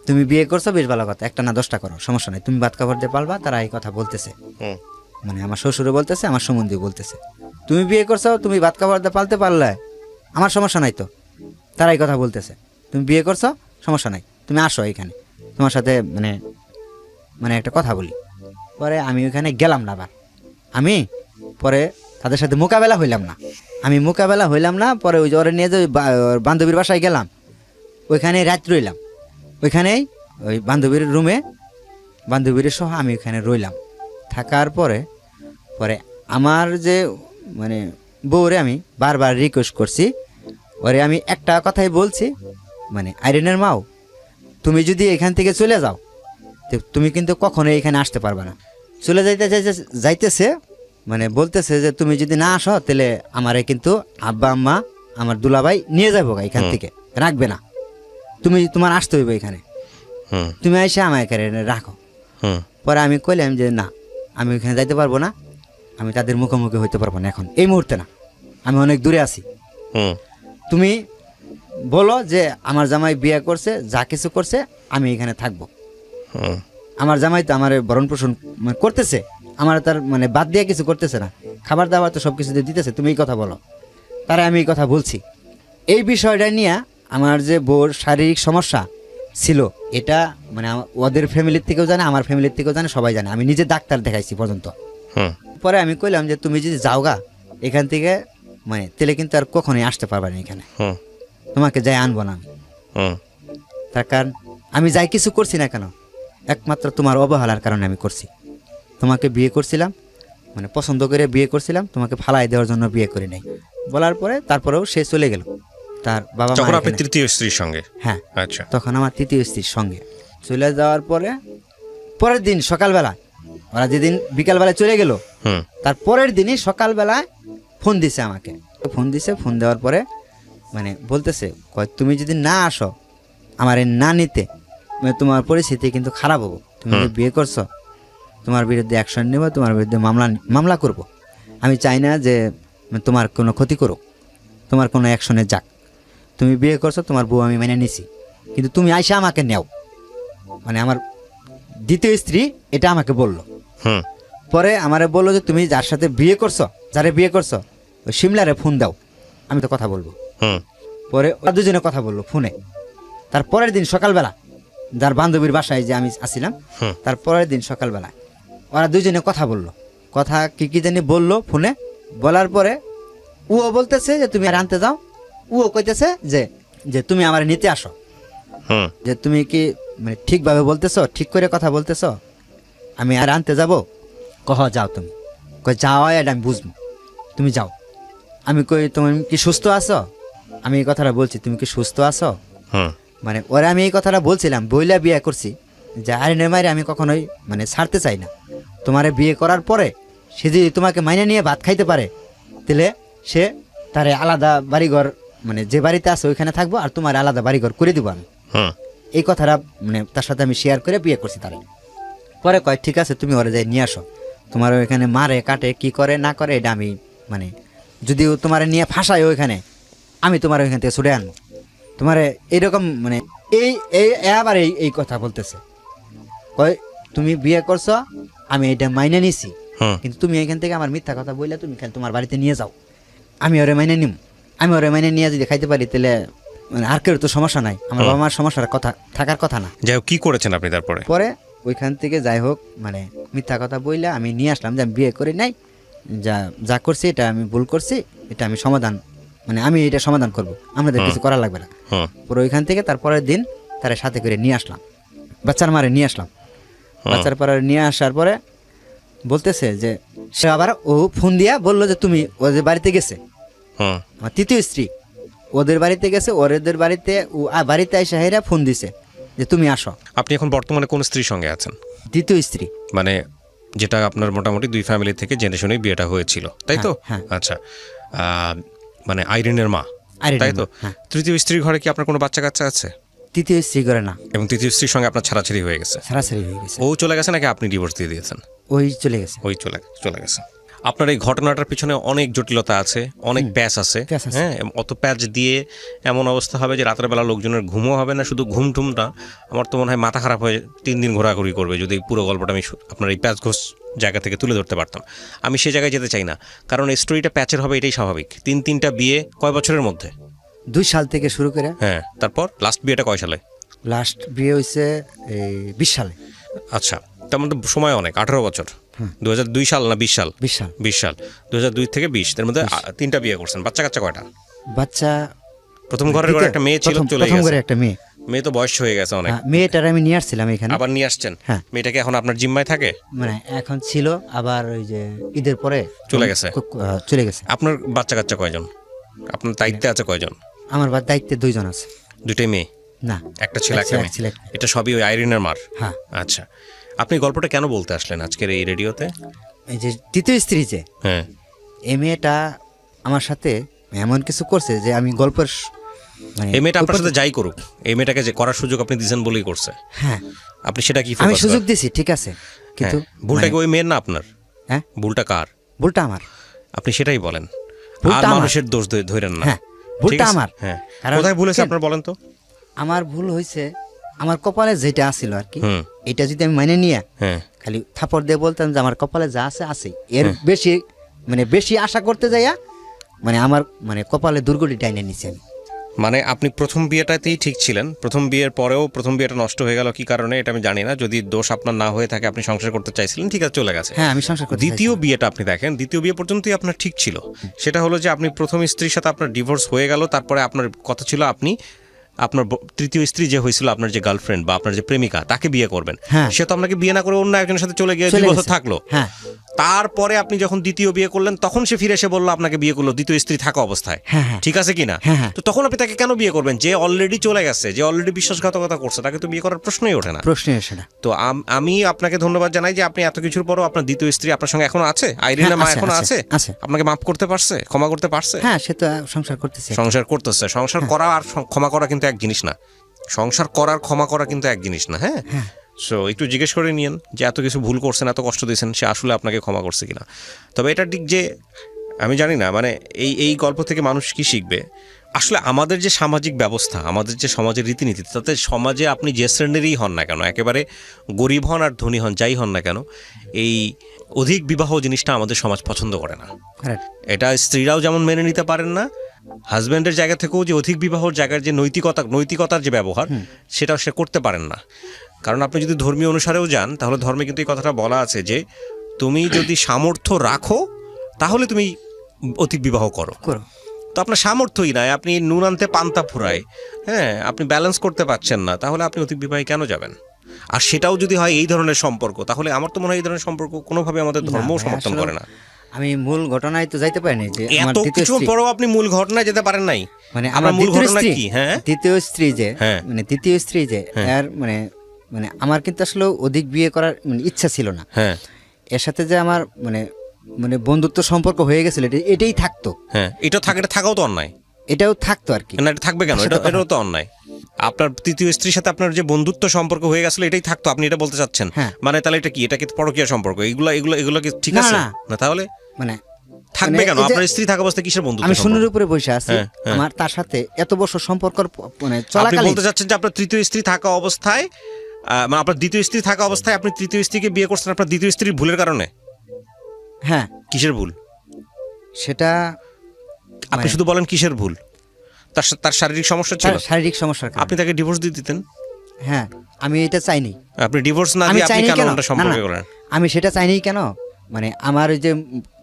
Speaker 1: তুমি বিয়ে করছো বেশ ভালো কথা, একটা না 10টা করো, সমস্যা নাই, তুমি ভাত কাপড় দিয়ে পালবা। তারা এই কথা বলতেছে, মানে আমার শ্বশুরে বলতেছে, আমার সম্বন্ধী বলতেছে, তুমি বিয়ে করছো, তুমি ভাত কাপড় দিয়ে পালতে পারলে আমার সমস্যা নাই তো। তারা এই কথা বলতেছে, তুমি বিয়ে করছো, সমস্যা নাই, তুমি আসো এখানে, তোমার সাথে মানে একটা কথা বলি। পরে আমি ওইখানে গেলাম না, আবার আমি পরে তাদের সাথে মোকাবেলা হইলাম না। পরে ওই ওরে নিয়ে যে বান্ধবীর বাসায় গেলাম, ওইখানে রাত রইলাম, ওইখানেই ওই বান্ধবীর রুমে, বান্ধবীর সহ আমি ওইখানে রইলাম। থাকার পরে আমার যে মানে বউরে আমি বারবার রিকোয়েস্ট করছি, ওরে আমি একটা কথাই বলছি, মানে আইরিনের মাও, তুমি যদি এখান থেকে চলে যাও, তুমি কিন্তু কখনো এখানে আসতে পারবে না। চলে যাইতেছে মানে বলতেছে যে তুমি যদি না আসো, তাহলে আমারে কিন্তু আব্বা আম্মা, আমার দুলাভাই নিয়ে যাবো এখান থেকে, রাখবে না, তোমার আসতে হইবে এখানে, তুমি এসে আমার এখানে রাখো। পরে আমি কইলাম যে না, আমি ওইখানে যাইতে পারবো না, আমি তাদের মুখোমুখি হইতে পারবো না এখন, এই মুহূর্তে না, আমি অনেক দূরে আছি। তুমি বলো যে আমার জামাই বিয়ে করছে, যা কিছু করছে, আমি এখানে থাকবো। আমার জামাই তো আমার ভরণ পোষণ করতেছে, আমার তার মানে বাদ দিয়ে কিছু করতেছে না, খাবার দাবার তো সব কিছু দিতেছে, তুমি এই কথা বলো। তারা আমি এই কথা বলছি। এই বিষয়টা নিয়ে আমার যে বউর শারীরিক সমস্যা, ছিল, এটা মানে ওদের ফ্যামিলির থেকেও জানে, আমার ফ্যামিলির থেকেও জানে, সবাই জানে। আমি নিজে ডাক্তার দেখাইছি পর্যন্ত।
Speaker 2: হুম
Speaker 1: পরে আমি কইলাম যে তুমি যদি যাওগা এখান থেকে, মানে তেলে কিন্তু আর কখনোই আসতে পারবা না এখানে,
Speaker 2: হুম
Speaker 1: তোমাকে যাই আনবো না আমি।
Speaker 2: হুম
Speaker 1: তার কারণ আমি যাই কিছু করছি না কেন, একমাত্র তোমার অবহেলার কারণে আমি করছি। তোমাকে বিয়ে করছিলাম, মানে পছন্দ করে বিয়ে করছিলাম, তোমাকে ফালাই দেওয়ার জন্য বিয়ে করি নাই। বলার পরে তারপরেও সে চলে গেল তার বাবা
Speaker 2: যখন
Speaker 1: মা
Speaker 2: আপনি
Speaker 1: এখানে।
Speaker 2: তৃতীয় স্ত্রীর সঙ্গে?
Speaker 1: হ্যাঁ,
Speaker 2: আচ্ছা।
Speaker 1: তখন আমার তৃতীয় স্ত্রীর সঙ্গে চলে যাওয়ার পরে পরের দিন সকালবেলা, ওরা যেদিন বিকালবেলায় চলে গেল,
Speaker 2: হুম
Speaker 1: তার পরের দিনই সকালবেলায় ফোন দিছে আমাকে। ফোন দেওয়ার পরে মানে বলতেছে, কয় তুমি যদি না আসো আমার এই না নিতে, মানে তোমার পরিস্থিতি কিন্তু খারাপ হবো। তুমি যে বিয়ে করছো, তোমার বিরুদ্ধে অ্যাকশন নেব, তোমার বিরুদ্ধে মামলা করব। আমি চাই না যে তোমার কোনো ক্ষতি করুক, তোমার কোনো অ্যাকশনে যাক। তুমি বিয়ে করছো, তোমার বউ আমি মেনে নিছি, কিন্তু তুমি আইসা আমাকে নেও। মানে আমার দ্বিতীয় স্ত্রী এটা আমাকে বললো।
Speaker 2: হুম
Speaker 1: পরে আমারে বললো যে তুমি যার সাথে বিয়ে করছো, যারে বিয়ে করছো, ওই সিমলারে ফোন দাও, আমি তো কথা বলবো।
Speaker 2: হুম
Speaker 1: পরে ওরা দুজনে কথা বললো ফোনে। তার পরের দিন সকালবেলা, যার বান্ধবীর বাসায় যে আমি আসছিলাম,
Speaker 2: হুম
Speaker 1: তার পরের দিন সকালবেলা ওরা দুজনে কথা বললো। কথা কি জানি বললো ফোনে। বলার পরে ও বলতেছে যে তুমি আর আনতে যাও, ও কইতেছে যে যে তুমি আমার নিতে আসো।
Speaker 2: হুম
Speaker 1: যে তুমি কি মানে ঠিকভাবে বলতেছো, ঠিক করে কথা বলতেছো, আমি আর আনতে যাব? কহ যাও তুমি। কই যাও, এটা আমি বুঝবো, তুমি যাও। আমি কই তুমি কি সুস্থ আছো? আমি এই কথাটা বলছি, তুমি কি সুস্থ আছো?
Speaker 2: হুম
Speaker 1: মানে ওরা আমি এই কথাটা বলছিলাম, বইলা বিয়ে করছি যে আইনের মাইরে আমি কখনোই মানে ছাড়তে চাই না। তোমারে বিয়ে করার পরে সে যদি তোমাকে মাইনে নিয়ে ভাত খাইতে পারে, তাহলে সে তারে আলাদা বাড়িঘর, মানে যে বাড়িতে আছে ওইখানে থাকবো, আর তোমার আলাদা বাড়িঘর করে দিব আমি।
Speaker 2: হুম
Speaker 1: এই কথাটা মানে তার সাথে আমি শেয়ার করে বিয়ে করছি তারে। পরে কয় ঠিক আছে, তুমি ওরা যাই নিয়ে আসো। তোমার ওইখানে মারে কাটে কি করে না করে এটা আমি মানে যদি তোমার নিয়ে ফাঁসায় ওইখানে, আমি তোমার ওইখান থেকে ছুটে আনবো তোমারে, এইরকম মানে এই এই আবার এই এই কথা বলতেছে। কয় তুমি বিয়ে করছো, আমি এটা মাইনে নিছি,
Speaker 2: হুম
Speaker 1: কিন্তু তুমি এখান থেকে আমার মিথ্যা কথা বললে তুমি খালি তোমার বাড়িতে নিয়ে যাও, আমি ওরে মাইনে নিম। আমি ওরে মাইনে নিয়ে যদি খাইতে পারি তাহলে মানে আর কেউ তো সমস্যা নাই, আমার বাবা মার সমস্যার কথা থাকার কথা না।
Speaker 2: যাই হোক, কি করেছেন আপনি তারপরে?
Speaker 1: পরে ওইখান থেকে যাই হোক মানে মিথ্যা কথা বইলা আমি নিয়ে আসলাম যে আমি বিয়ে করি নাই, যা যা করছি এটা আমি ভুল করছি, এটা আমি সমাধান, মানে আমি এটা সমাধান করব, আমাদের কিছু করা লাগবে না।
Speaker 2: হুম
Speaker 1: পরে ওইখান থেকে তারপরের দিন তার সাথে করে নিয়ে আসলাম, বাচ্চার মারে নিয়ে আসলাম। বাচ্চার পরে নিয়ে আসার পরে বলতেছে যে সে আবার ও ফোন দিয়া বললো যে তুমি ওদের বাড়িতে গেছে,
Speaker 2: হুম
Speaker 1: আমার তৃতীয় স্ত্রী ওদের বাড়িতে গেছে, ওদের বাড়িতে ও বাড়িতে এসে হেরা ফোন দিছে যে তুমি আসো।
Speaker 2: আপনি এখন বর্তমানে কোন স্ত্রীর সঙ্গে আছেন?
Speaker 1: দ্বিতীয় স্ত্রী,
Speaker 2: মানে যেটা আপনার মোটামুটি দুই ফ্যামিলি থেকে জেনে শুনেই বিয়েটা হয়েছিল, তাই তো?
Speaker 1: হ্যাঁ।
Speaker 2: আচ্ছা, মানে আইরিনের মা,
Speaker 1: আইরিনের
Speaker 2: তাই তো?
Speaker 1: মা, হ্যাঁ।
Speaker 2: তৃতীয় স্ত্রীর ঘরে কি আপনার কোনো বাচ্চা কাচ্চা আছে?
Speaker 1: তৃতীয় স্ত্রী করে না,
Speaker 2: এবং তৃতীয় স্ত্রীর সঙ্গে আপনার ছাড়াছাড়ি হয়ে গেছে?
Speaker 1: সারাসারি হয়ে গেছে।
Speaker 2: ও চলে গেছে নাকি আপনি ডিভোর্স দিয়ে দিয়েছেন?
Speaker 1: ওই চলে গেছে।
Speaker 2: ওই চলে গেছে। আপনার এই ঘটনাটার পিছনে অনেক জটিলতা আছে, অনেক প্যাচ আছে।
Speaker 1: প্যাচ আছে।
Speaker 2: হ্যাঁ, অত প্যাচ দিয়ে এমন অবস্থা হবে যে রাতের বেলা লোকজনের ঘুমও হবে না। শুধু ঘুমটুমটা আমার তো মনে হয় মাথা খারাপ হয়ে 3 দিন ঘোরাঘুরি করবে যদি এই পুরো গল্পটা আমি আপনার এই প্যাচ ঘোষ জায়গা থেকে তুলে ধরতে পারতাম। আমি সেই জায়গায় যেতে চাই না, কারণ এই স্টোরিটা প্যাচের হবে, এটাই স্বাভাবিক। 3টা বিয়ে কয় বছরের মধ্যে?
Speaker 1: 2 সাল থেকে শুরু করে।
Speaker 2: হ্যাঁ, তারপর লাস্ট বিয়েটা কয় সালে?
Speaker 1: লাস্ট বিয়ে হয়েছে এই 20 সালে।
Speaker 2: আচ্ছা, তার মধ্যে সময় অনেক, 18 বছর। 2002 সাল না 20 সাল?
Speaker 1: 20 সাল।
Speaker 2: 20 সাল, 2002 থেকে 20, তার মধ্যে 3টা বিয়ে করছেন। বাচ্চা কাচ্চা কয়টা?
Speaker 1: বাচ্চা
Speaker 2: প্রথম ঘরের ঘরে একটা মেয়ে ছিল, চলে
Speaker 1: প্রথম ঘরে
Speaker 2: গেছে।
Speaker 1: একটা মেয়ে।
Speaker 2: মেয়ে তো বয়স হয়ে গেছে অনেক।
Speaker 1: মেয়েটার আমি নিয়ে আসছিলাম এখানে।
Speaker 2: আবার নিয়ে আসছেন?
Speaker 1: হ্যাঁ।
Speaker 2: মেয়েটাকে এখন আপনার জিম্মায় থাকে?
Speaker 1: মানে এখন ছিল, আবার ওই যে ঈদের পরে
Speaker 2: চলে গেছে।
Speaker 1: চলে গেছে।
Speaker 2: আপনার বাচ্চা কাচ্চা কয়জন? আপনার দায়িত্বে আছে কয়জন?
Speaker 1: আমার দায়িত্বে 2 জন আছে।
Speaker 2: 2টাই মেয়ে?
Speaker 1: না,
Speaker 2: একটা ছেলে, একটা মেয়ে।
Speaker 1: ছেলে।
Speaker 2: এটা সবই ওই আইরিনের মার?
Speaker 1: হ্যাঁ।
Speaker 2: আচ্ছা, আপনি গল্পটা কেন বলতে আসলেন আজকের এই রেডিওতে?
Speaker 1: এই যে তৃতীয় স্ত্রী যে,
Speaker 2: হ্যাঁ,
Speaker 1: এই মেয়েটা আমার সাথে এমন কিছু করছে যে আমি গল্পের মানে
Speaker 2: এই মেয়েটা আপনার সাথে যাই করুক, এই মেয়েটাকে যে করার সুযোগ আপনি দিয়েছেন বলেই করছে।
Speaker 1: হ্যাঁ,
Speaker 2: আপনি সেটা কি
Speaker 1: আমি
Speaker 2: focus
Speaker 1: সুযোগ
Speaker 2: করেন?
Speaker 1: দিছি, ঠিক আছে, কিন্তু
Speaker 2: ভুলটা কি ওই মেয়ের না আপনার?
Speaker 1: হ্যাঁ,
Speaker 2: ভুলটা কার?
Speaker 1: ভুলটা আমার।
Speaker 2: আপনি সেটাই বলেন,
Speaker 1: ভুলটা
Speaker 2: আর
Speaker 1: আমার।
Speaker 2: মানুষের দোষ ধরেন না।
Speaker 1: হ্যাঁ, ভুলটা
Speaker 2: ঠিক আছে?
Speaker 1: আমার।
Speaker 2: হ্যাঁ,
Speaker 1: কারণ
Speaker 2: কোথায় ভুল হয়েছে
Speaker 1: কেন?
Speaker 2: আপনার বলেন তো।
Speaker 1: আমার ভুল হয়েছে, আমার কপালে যেটা আসছিল আর কি,
Speaker 2: হুম।
Speaker 1: এটা যদি আমি মানে নিয়ে
Speaker 2: হ্যাঁ,
Speaker 1: খালি থাপড় দিয়ে বলতাম যে আমার কপালে যা আছে আছে, এর বেশি মানে বেশি আশা করতে যাইয়া মানে আমার মানে কপালে দুর্গটি টাইনে নিছি আমি।
Speaker 2: মানে আপনি প্রথম বিয়েটাতেই ঠিক ছিলেন, প্রথম বিয়ের পরেও প্রথম বিয়েটা নষ্ট হয়ে গেল কি কারণে এটা আমি জানি না, যদি দোষ আপনার না হয়ে থাকে আপনি সংসার করতে চাইছিলেন, ঠিক আছে চলে গেছে।
Speaker 1: হ্যাঁ আমি সংসার করতে
Speaker 2: দ্বিতীয়
Speaker 1: চাইছিলাম।
Speaker 2: বিয়েটা আপনি দেখেন, দ্বিতীয় বিয়ে পর্যন্তই আপনার ঠিক ছিল। সেটা হলো যে আপনি প্রথম স্ত্রীর সাথে আপনার ডিভোর্স হয়ে গেল, তারপরে আপনার কথা ছিল আপনি আপনার তৃতীয় স্ত্রী যে হয়েছিল, আপনার যে গার্লফ্রেন্ড বা আপনার যে প্রেমিকা, তাকে বিয়ে করবেন।
Speaker 1: হ্যাঁ।
Speaker 2: সে তো আপনাকে বিয়ে না করে অন্য একজনের সাথে চলে গিয়ে 2
Speaker 1: চলে
Speaker 2: বছর
Speaker 1: গেছে।
Speaker 2: থাকলো।
Speaker 1: হ্যাঁ
Speaker 2: তারপরে আপনি যখন দ্বিতীয় বিয়ে করলেন তখন সে ফিরে এসে বললো আপনাকে বিয়ে করলো দ্বিতীয় স্ত্রী থাকা অবস্থায়,
Speaker 1: হ্যাঁ হ্যাঁ
Speaker 2: ঠিক আছে কিনা?
Speaker 1: হ্যাঁ, হ্যাঁ।
Speaker 2: তো তখন আপনি তাকে কেন বিয়ে করবেন? যে অলরেডি চলে গেছে, যে অলরেডি বিশ্বাসঘাতকতা করছে, তাকে তো বিয়ে করার প্রশ্নই ওঠে না।
Speaker 1: প্রশ্নই আসে না।
Speaker 2: তো আমি আপনাকে ধন্যবাদ জানাই যে আপনি এত কিছুর পরও আপনার দ্বিতীয় স্ত্রী আপনার সঙ্গে এখনো আছে, আইরিনা
Speaker 1: হ্যাঁ,
Speaker 2: মা
Speaker 1: আছে,
Speaker 2: এখনো
Speaker 1: আছে,
Speaker 2: আছে,
Speaker 1: আছে।
Speaker 2: আপনাকে মাফ করতে পারছে, ক্ষমা করতে পারছে?
Speaker 1: হ্যাঁ সে তো সংসার করতেছে।
Speaker 2: সংসার করতেছে। সংসার করা আর ক্ষমা করা কিন্তু এক জিনিস না। সংসার করার ক্ষমা করা কিন্তু এক জিনিস না। হ্যাঁ, সো একটু জিজ্ঞেস করে নিয়েন যে এত কিছু ভুল করছেন, এত কষ্ট দিয়েছেন, সে আসলে আপনাকে ক্ষমা করছে কিনা। তবে এটা ঠিক যে আমি জানি না, মানে এই গল্প থেকে মানুষ কি শিখবে। আসলে আমাদের যে সামাজিক ব্যবস্থা, আমাদের যে সমাজের রীতিনীতি, তাতে সমাজে আপনি যে শ্রেণীরই হন না কেন, একেবারে গরিব হন আর ধনী হন, যাই হন না কেন, এই অধিক বিবাহ জিনিসটা আমাদের সমাজ পছন্দ করে না।
Speaker 1: Correct.
Speaker 2: এটা স্ত্রীরাও যেমন মেনে নিতে পারেন না, হাজব্যান্ডের জায়গা থেকেও যে অধিক বিবাহর জায়গার যে নৈতিকতার যে ব্যবহার, সেটা সে করতে পারেন না। কারণ আপনি যদি ধর্মীয় অনুসারেও যান, তাহলে ধর্মে কিন্তু এই কথাটা বলা আছে যে তুমি যদি সামর্থ্য রাখো তাহলে তুমি অধিক বিবাহ করো। তো আপনার সামর্থ্যই নাই, আপনি নুন আনতে পান্তা ফুরায়, হ্যাঁ, আপনি ব্যালেন্স করতে পারছেন না, তাহলে আপনি অধিক বিবাহে কেন যাবেন? আর সেটাও যদি হয় এই ধরনের সম্পর্ক, তাহলে আমার তো মনে হয় এই ধরনের সম্পর্ক কোনোভাবে আমাদের ধর্মও সমর্থন করে না।
Speaker 1: আমি মূল ঘটনায় তো যাইতে পারিনি যে আমার
Speaker 2: এত
Speaker 1: দ্বিতীয়
Speaker 2: কিছু
Speaker 1: স্ত্রী,
Speaker 2: পরেও আপনি মূল ঘটনায় যেতে পারেন নাই।
Speaker 1: মানে
Speaker 2: আমার
Speaker 1: আমার
Speaker 2: মূল
Speaker 1: দ্বিতীয়
Speaker 2: ঘটনা
Speaker 1: স্ত্রী,
Speaker 2: কি? হ্যাঁ,
Speaker 1: দ্বিতীয় স্ত্রী যে,
Speaker 2: হ্যাঁ।
Speaker 1: মানে দ্বিতীয় স্ত্রী যে এর মানে মানে আমার কিন্তু আসলে অধিক বিয়ে করার মানে ইচ্ছা ছিল না।
Speaker 2: হ্যাঁ,
Speaker 1: এর সাথে যে আমার মানে মানে বন্ধুত্ব সম্পর্ক হয়ে গেছিল, এটাই থাকতো।
Speaker 2: হ্যাঁ, এটা থাকাও তো অন্যায়
Speaker 1: এটাও থাকতো আর কি।
Speaker 2: না, এটা থাকবে কেন? এটাও তো অন্যায়। আপনার তৃতীয় স্ত্রীর সাথে আপনার যে বন্ধুত্ব সম্পর্ক হয়ে গেছিল, এটাই থাকতো, আপনি এটা বলতে চাচ্ছেন?
Speaker 1: হ্যাঁ।
Speaker 2: মানে তাহলে এটা কি? এটা কি পরকীয়া সম্পর্ক? এগুলো কি ঠিক
Speaker 1: না,
Speaker 2: আছে?
Speaker 1: না।
Speaker 2: না, তাহলে
Speaker 1: মানে
Speaker 2: থাকবে
Speaker 1: মানে
Speaker 2: কেন?
Speaker 1: এই যে
Speaker 2: আপনার স্ত্রী থাকা অবস্থায় কিসের বন্ধুত্ব
Speaker 1: আমি
Speaker 2: সম্পর্ক?
Speaker 1: শূন্যের উপরে বসে আছি,
Speaker 2: হ্যাঁ, হ্যাঁ।
Speaker 1: আমার তার সাথে এত বছর সম্পর্ক মানে
Speaker 2: আপনি
Speaker 1: চলাকালীন
Speaker 2: বলতে চাচ্ছেন যে আপনার তৃতীয় স্ত্রী থাকা অবস্থায়, মানে আপনার দ্বিতীয় স্ত্রী থাকা অবস্থায় আপনি তৃতীয় স্ত্রীকে বিয়ে করছেন আপনার দ্বিতীয় স্ত্রীর ভুলের কারণে?
Speaker 1: হ্যাঁ
Speaker 2: কিসের ভুল?
Speaker 1: সেটা
Speaker 2: আপনি
Speaker 1: মানে
Speaker 2: শুধু বলেন কিসের ভুল? তার শারীরিক সমস্যা ছিল,
Speaker 1: তার শারীরিক সমস্যার কারণে।
Speaker 2: আপনি তাকে ডিভোর্স দিয়ে দিতেন।
Speaker 1: হ্যাঁ আমি এটা চাইনি।
Speaker 2: আপনি ডিভোর্স না
Speaker 1: আমি
Speaker 2: দিয়ে আপনি
Speaker 1: চাইনি
Speaker 2: কেন
Speaker 1: কেন?
Speaker 2: ওটা
Speaker 1: না,
Speaker 2: সম্পর্ক
Speaker 1: না,
Speaker 2: করেন?
Speaker 1: আমি সেটা চাইনি কেন, মানে আমার ওই যে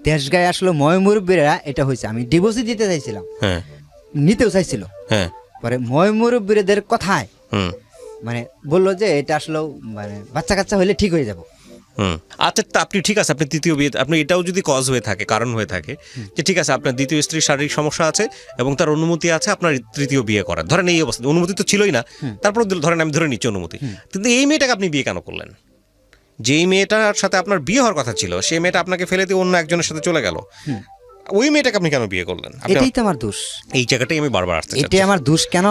Speaker 1: দেশ গায়ে আসলে ময়মুরব্বীরা এটা হয়েছে, আমি ডিভোর্সই দিতে চাইছিলাম,
Speaker 2: হ্যাঁ,
Speaker 1: নিতেও চাইছিল।
Speaker 2: হ্যাঁ,
Speaker 1: পরে ময়মুরব্বীদের কথায়
Speaker 2: হুম,
Speaker 1: মানে বললো যে এটা আসলে মানে বাচ্চা কাচ্চা হলে ঠিক হয়ে যাব।
Speaker 2: হুম। আচ্ছা, তা আপনি ঠিক আছে, আপনি তৃতীয় বিয়ে, আপনি এটাও যদি কজ হয়ে থাকে, কারণ হয়ে থাকে যে ঠিক আছে আপনার দ্বিতীয় স্ত্রীর শারীরিক সমস্যা আছে এবং তার অনুমতি আছে আপনার তৃতীয় বিয়ে করার, ধরেন এই অবস্থা অনুমতি তো ছিলই না, তারপর ধরেন আমি ধরে নিচ্ছি অনুমতি, কিন্তু এই মেয়েটাকে আপনি বিয়ে কেন করলেন? যেই মেয়েটার সাথে আপনার বিয়ে হওয়ার কথা ছিল, সেই মেয়েটা আপনাকে ফেলে দিয়ে অন্য একজনের সাথে চলে গেল, ওই মেয়েটাকে আপনি কেন বিয়ে করলেন?
Speaker 1: এটাই তো আমার দোষ,
Speaker 2: এই জায়গাটাই আমি বারবার আসতে চাচ্ছি।
Speaker 1: এটাই আমার দোষ। কেন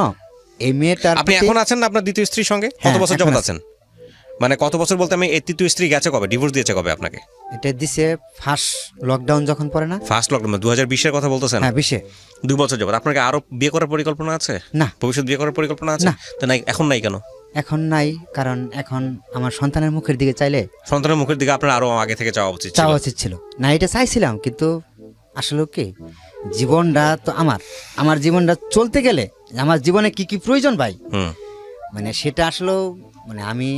Speaker 1: এই মেয়েটার
Speaker 2: আপনি
Speaker 1: প্রতি-
Speaker 2: এখন আছেন না আপনার দ্বিতীয় স্ত্রীর সঙ্গে? কত
Speaker 1: হ্যাঁ,
Speaker 2: বছর
Speaker 1: এখন
Speaker 2: যাবত
Speaker 1: আছি।
Speaker 2: আছেন? মানে কত বছর বলতে আমি, এই তৃতীয় স্ত্রী গেছে কবে, ডিভোর্স দিয়েছে কবে আপনাকে?
Speaker 1: এটা দিছে ফার্স্ট লকডাউন যখন পড়ে না,
Speaker 2: ফার্স্ট লকডাউন 2020-এর কথা বলতেছেন?
Speaker 1: হ্যাঁ 20-এ।
Speaker 2: 2 বছর যাবত আপনাকে আরো বিয়ে করার পরিকল্পনা আছে?
Speaker 1: না
Speaker 2: ভবিষ্যৎ বিয়ে করার পরিকল্পনা আছে?
Speaker 1: না।
Speaker 2: তো নাই, এখন নাই কেন?
Speaker 1: এখন নাই, কারণ এখন আমার সন্তানের মুখের দিকে চাইলে
Speaker 2: সন্তানের মুখের দিকে আপনার আরো আগে থেকে চাওয়া উচিত ছিল।
Speaker 1: চাওয়া উচিত ছিল না, এটা চাইছিলাম, কিন্তু আসলে কি জীবনটা তো আমার জীবনটা চলতে গেলে আমার জীবনে কি কি প্রয়োজন ভাই,
Speaker 2: হুম।
Speaker 1: মানে সেটা আসলে মানে আমি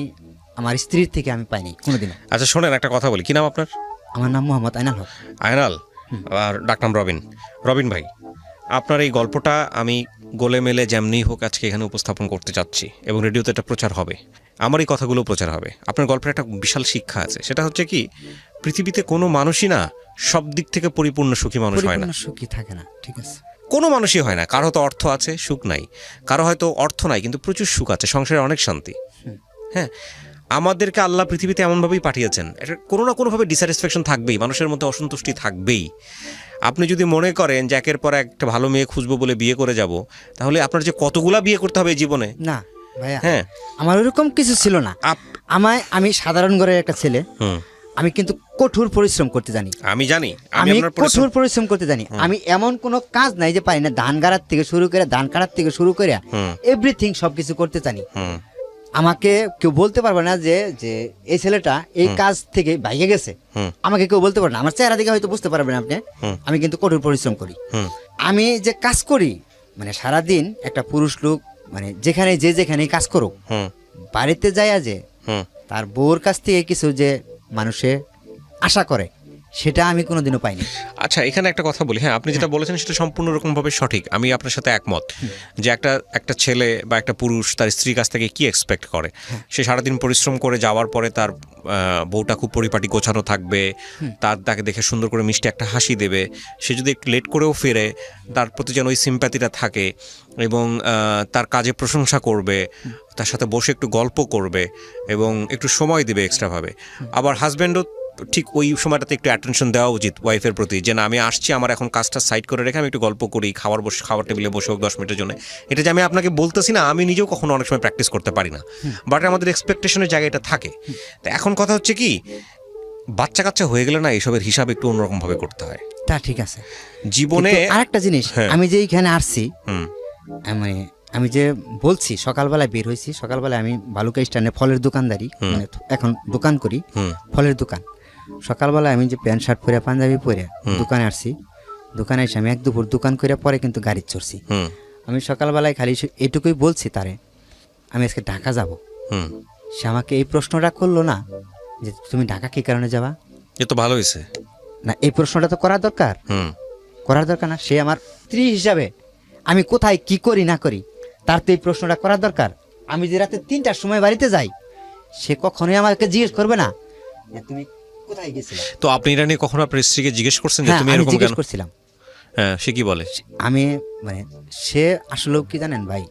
Speaker 1: আমার স্ত্রীর থেকে আমি পাইনি কোনোদিনও।
Speaker 2: আচ্ছা শোনেন, একটা কথা বলি, কি নাম আপনার?
Speaker 1: আমার নাম মোহাম্মদ আইনাল হক।
Speaker 2: আয়নাল, আর ডাকনাম রবিন। রবিন ভাই, আপনার এই গল্পটা আমি গোলে মেলে যেমনি হোক আজকে এখানে উপস্থাপন করতে চাচ্ছি এবং রেডিওতে এটা প্রচার হবে, আমার এই কথাগুলো প্রচার হবে। আপনার গল্পের একটা বিশাল শিক্ষা আছে, সেটা হচ্ছে কি, পৃথিবীতে কোনো মানুষই না সব দিক থেকে পরিপূর্ণ সুখী মানুষ হয় না।
Speaker 1: পরিপূর্ণ সুখী থাকে না, ঠিক আছে।
Speaker 2: কোনো মানুষই হয় না। কারো হয়তো অর্থ আছে, সুখ নাই, কারো হয়তো অর্থ নাই কিন্তু প্রচুর সুখ আছে, সংসারে অনেক শান্তি। হ্যাঁ, আমাদেরকে আল্লাহ পৃথিবীতে এমনভাবেই পাঠিয়েছেন, এটা কোনো না কোনোভাবে ডিস্যাটিসফ্যাকশন থাকবেই, মানুষের মধ্যে অসন্তুষ্টি থাকবেই। আপনি যদি মনে করেন যে একের পর একটা ভালো মেয়ে খুঁজবো বলে বিয়ে করে যাব, তাহলে আপনার যে কতগুলা বিয়ে করতে হবে এই জীবনে।
Speaker 1: না ভাইয়া,
Speaker 2: হ্যাঁ,
Speaker 1: আমার ওরকম কিছু ছিল না। আমি সাধারণ ঘরের একটা ছেলে, আমি কিন্তু কঠোর পরিশ্রম করতে জানি।
Speaker 2: আমি জানি,
Speaker 1: আমি কঠোর পরিশ্রম করতে জানি। আমি এমন কোনো কাজ নাই যে পারি না, ধান গাড়ার থেকে শুরু করে ধান কাটার থেকে শুরু করে এভরিথিং সবকিছু করতে জানি। আমাকে কেউ বলতে পারবে না যে যে এই ছেলেটা এই কাজ থেকে ভাইগে গেছে, আমাকে কেউ বলতে পারবে না। আমার চেহারা দেখে হয়তো বুঝতে পারবেন আপনি, আমি কিন্তু কঠোর পরিশ্রম করি। আমি যে কাজ করি মানে সারাদিন একটা পুরুষ লোক মানে যেখানে যেখানেই কাজ করুক,
Speaker 2: হুম
Speaker 1: বাড়িতে যায় যে
Speaker 2: হুম
Speaker 1: তার বউর কাছ থেকে কিছু যে মানুষে আশা করে, সেটা আমি কোনোদিনও পাইনি।
Speaker 2: আচ্ছা, এখানে একটা কথা বলি। হ্যাঁ, আপনি যেটা বলেছেন সেটা সম্পূর্ণ রকমভাবে সঠিক, আমি আপনার সাথে একমত যে একটা ছেলে বা একটা পুরুষ তার স্ত্রীর কাছ থেকে কি এক্সপেক্ট করে। সে সারাদিন পরিশ্রম করে যাওয়ার পরে তার বউটা খুব পরিপাটি গোছানো থাকবে, তাকে দেখে সুন্দর করে মিষ্টি একটা হাসি দেবে। সে যদি একটু লেট করেও ফিরে, তার প্রতি যেন ওই সিম্প্যাথিটা থাকে এবং তার কাজে প্রশংসা করবে, তার সাথে বসে একটু গল্প করবে এবং একটু সময় দেবে এক্সট্রাভাবে। আবার হাজব্যান্ডও ঠিক ওই সময়টাতে একটু অ্যাটেনশন দেওয়া উচিত ওয়াইফের প্রতি, যে না আমি আসছি, আমার এখন কাজটা সাইড করে রেখে আমি একটু গল্প করি, খাওয়ার টেবিলে বসে হোক 10 মিনিটের জন্য। এটা যে আমি আপনাকে বলতেছি না, আমি নিজেও কখনো অনেক সময় প্র্যাকটিস করতে পারি না, বাট আমাদের এক্সপেকটেশনের জায়গায় এটা থাকে। তো এখন কথা হচ্ছে কি, বাচ্চা কাচ্চা হয়ে গেলে না এইসবের হিসাব একটু অন্যরকমভাবে করতে হয়
Speaker 1: তা ঠিক আছে।
Speaker 2: জীবনে।
Speaker 1: আরেকটা জিনিস,
Speaker 2: হ্যাঁ।
Speaker 1: আমি যে এইখানে আসছি,
Speaker 2: হুম
Speaker 1: মানে আমি যে বলছি সকালবেলায় বের হয়েছি, সকালবেলায় আমি ভালুকা স্ট্যান্ডে ফলের দোকানদারি, মানে এখন দোকান করি, ফলের দোকান। সকালবেলায় আমি যে প্যান্ট শার্ট পরে পাঞ্জাবি পরে দোকানে আসছি, দোকানে এসে আমি এক দুপুর দোকান করে পরে কিন্তু গাড়ি চড়ছি। আমি সকালবেলায় খালি এইটুকুই বলছি তারে, আমি আজকে ঢাকা যাব। সে আমাকে এই প্রশ্নটা করলো না যে তুমি ঢাকা কী কারণে যাবা।
Speaker 2: এ তো ভালো হয়েছে
Speaker 1: না, এই প্রশ্নটা তো করার দরকার, করার দরকার না। সে আমার স্ত্রী হিসাবে আমি কোথায় কি করি না করি, তার তো এই প্রশ্নটা করার দরকার। আমি যে রাতে 3টার সময় বাড়িতে যাই, সে কখনোই আমাকে জিজ্ঞেস করবে না যে তুমি কোথায় গেছিলে।
Speaker 2: তো আপনি এটা নিয়ে কখনো আপনার স্ত্রীকে জিজ্ঞেস করছেন যে
Speaker 1: হ্যাঁ,
Speaker 2: তুমি
Speaker 1: আমি
Speaker 2: এরকম
Speaker 1: জিজ্ঞেস
Speaker 2: কেন?
Speaker 1: করছিলাম।
Speaker 2: হ্যাঁ, সে কি বলে?
Speaker 1: আমি মানে সে আসলে কি জানেন ভাই,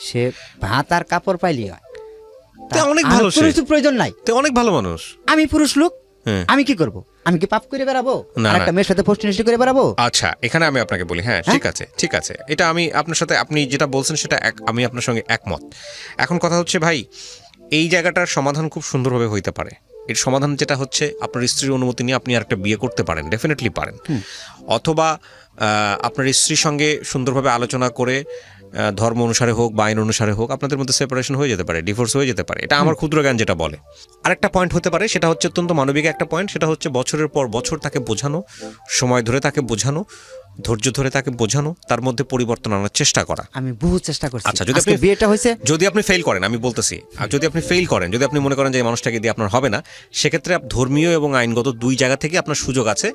Speaker 1: সে ভাত আর কাপড় পাইলি হয়,
Speaker 2: তে অনেক
Speaker 1: আর
Speaker 2: ভালো,
Speaker 1: কোনো কিছু প্রয়োজন নাই।
Speaker 2: তো অনেক ভালো মানুষ।
Speaker 1: আমি পুরুষ লোক,
Speaker 2: হ্যাঁ।
Speaker 1: আমি কি করব? আমি কি পাপ করে বেড়াবো?
Speaker 2: না,
Speaker 1: আর একটা মেয়ের সাথে ফষ্টিনষ্টি করে বেড়াবো?
Speaker 2: আচ্ছা, এখানে আমি আপনাকে বলি, হ্যাঁ ঠিক আছে, ঠিক আছে, এটা আমি আপনার সাথে, আপনি যেটা বলছেন সেটা আমি আপনার সঙ্গে একমত। এখন কথা হচ্ছে ভাই, এই জায়গাটার সমাধান খুব সুন্দরভাবে হইতে পারে। এর সমাধান যেটা হচ্ছে, আপনার স্ত্রীর অনুমতি নিয়ে আপনি আরেকটা বিয়ে করতে পারেন, ডেফিনেটলি পারেন। অথবা আপনার স্ত্রীর সঙ্গে সুন্দরভাবে আলোচনা করে, ধর্ম অনুসারে হোক বা আইন অনুসারে হোক, আপনাদের মধ্যে সেপারেশন হয়ে যেতে পারে, ডিভোর্স হয়ে যেতে পারে। এটা আমার ক্ষুদ্র জ্ঞান যেটা বলে। আরেকটা পয়েন্ট হতে পারে, সেটা হচ্ছে অত্যন্ত মানবিক একটা পয়েন্ট, সেটা হচ্ছে বছরের পর বছর তাকে বোঝানো, সময় ধরে তাকে বোঝানো, ধৈর্য ধরে তাকে বোঝানো, তার মধ্যে পরিবর্তন আনার চেষ্টা করা।
Speaker 1: আমি বহু চেষ্টা করছি।
Speaker 2: আচ্ছা, যদি
Speaker 1: আজকে
Speaker 2: আপনি
Speaker 1: বিয়েটা হয়েছে,
Speaker 2: যদি আপনি ফেল করেন, আমি বলতেছি, আর যদি আপনি ফেল করেন, যদি আপনি মনে করেন যে এই মানুষটাকে দিয়ে আপনার হবে না, সেক্ষেত্রে ধর্মীয় এবং আইনগত দুই জায়গা থেকে আপনার সুযোগ আছে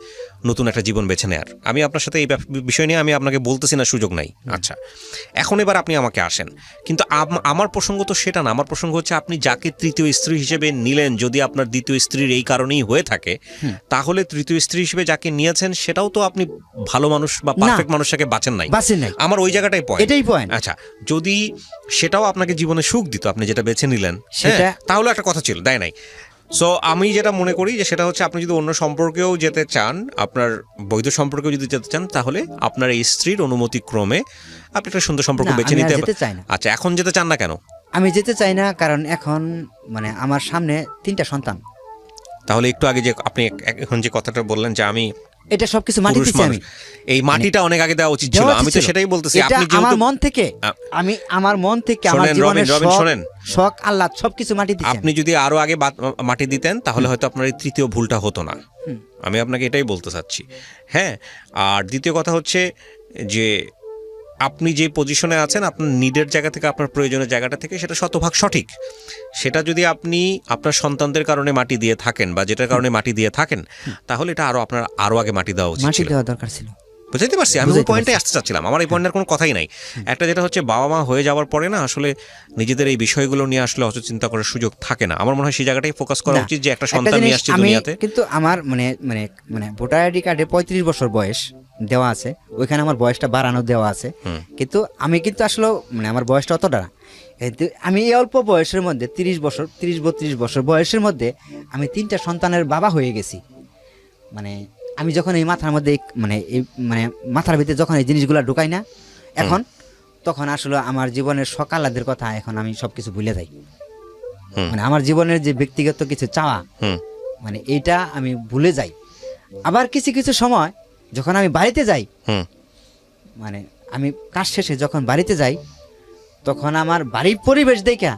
Speaker 2: নতুন একটা জীবন বেছে নেওয়ার। আমি আপনার সাথে এই বিষয় নিয়ে আমি আপনাকে বলতেছি না সুযোগ নাই। আচ্ছা, এখন এবার আপনি আমাকে আসেন, কিন্তু আমার প্রসঙ্গ তো সেটা না। আমার প্রসঙ্গ হচ্ছে, আপনি যাকে তৃতীয় স্ত্রী হিসেবে নিলেন, যদি আপনার দ্বিতীয় স্ত্রীর এই কারণেই হয়ে থাকে, তাহলে তৃতীয় স্ত্রী হিসেবে যাকে নিয়েছেন সেটাও তো আপনি ভালো মানুষ বা পারফেক্ট মানুষটাকে বাঁচেন নাই। আমার ওই জায়গাটাই পয়েন্ট,
Speaker 1: এটাই পয়েন্ট।
Speaker 2: আচ্ছা, যদি সেটাও আপনাকে জীবনে সুখ দিত, আপনি যেটা বেছে নিলেন, সেটা তাহলে একটা কথা ছিল, দেয় নাই। সো আমি যেটা মনে করি যে সেটা হচ্ছে, আপনি যদি অন্য সম্পর্কেও যেতে চান, আপনার বৈধ সম্পর্কেও যদি যেতে চান, তাহলে আপনার এই স্ত্রীর অনুমতি ক্রমে আপনি একটা সুন্দর সম্পর্ক বেছে নিতে পারেন। আচ্ছা, এখন যেতে চান না কেন?
Speaker 1: আমি যেতে চাই না, কারণ এখন মানে আমার সামনে 3টা সন্তান।
Speaker 2: তাহলে একটু আগে যে আপনি এখন যে কথাটা বললেন যে আমি
Speaker 1: এটা সবকিছু মাটি দিচ্ছি, আমি
Speaker 2: এই মাটিটা অনেক আগে দেওয়া উচিত ছিল, আমি তো সেটাই বলতেছি। আপনি
Speaker 1: আমার মন থেকে, আমি আমার মন থেকে আমার জীবনের শখ আল্লাহ সবকিছু মাটি দিচ্ছি।
Speaker 2: আপনি যদি আরো আগে মাটি দিতেন, তাহলে হয়তো আপনার এই তৃতীয় ভুলটা হতো না। আমি আপনাকে এটাই বলতে চাচ্ছি। হ্যাঁ, আর দ্বিতীয় কথা হচ্ছে যে আপনি যে পজিশনে আছেন, আপনার নিডের জায়গা থেকে, আপনার প্রয়োজনের জায়গাটা থেকে, সেটা শতভাগ সঠিক। সেটা যদি আপনি আপনার সন্তানদের কারণে মাটি দিয়ে থাকেন বা যেটার কারণে মাটি দিয়ে থাকেন, তাহলে এটা আপনার আরো আগে মাটি দেওয়া উচিত ছিল।
Speaker 1: দরকার ছিল।
Speaker 2: বুঝতে পারছি, আমি ওই পয়েন্টে আসতে চাচ্ছিলাম। আমার এই পয়েন্টের কোনো কথাই নাই। একটা যেটা হচ্ছে, বাবা মা হয়ে যাওয়ার পরে না আসলে নিজেদের এই বিষয়গুলো নিয়ে আসলে অত চিন্তা করার সুযোগ থাকে না। আমার মনে হয় সেই জায়গাটাই ফোকাস করা উচিত, যে একটা সন্তান নিয়ে আসছে দুনিয়াতে।
Speaker 1: কিন্তু আমার মানে মানে মানে ভোটার আইডি কার্ডে 35 বছর বয়স দেওয়া আছে, ওইখানে আমার বয়সটা বাড়ানো দেওয়া আছে। কিন্তু আমি কিন্তু আসলে মানে আমার বয়সটা অতটা না, কিন্তু আমি এই অল্প বয়সের মধ্যে 30-32 বছর বয়সের মধ্যে আমি 3টা সন্তানের বাবা হয়ে গেছি। মানে আমি যখন এই মাথার মধ্যে মানে মাথার ভিতরে যখন এই জিনিসগুলো ঢুকাই না এখন, তখন আসলে আমার জীবনের সকালাদের কথা এখন আমি সবকিছু ভুলে যাই। মানে আমার জীবনের যে ব্যক্তিগত কিছু চাওয়া, মানে এইটা আমি ভুলে যাই। আবার কিছু কিছু সময় যখন আমি বাড়িতে যাই, মানে আমি কাজ শেষে যখন বাড়িতে যাই, তখন আমার বাড়ির পরিবেশ দেখা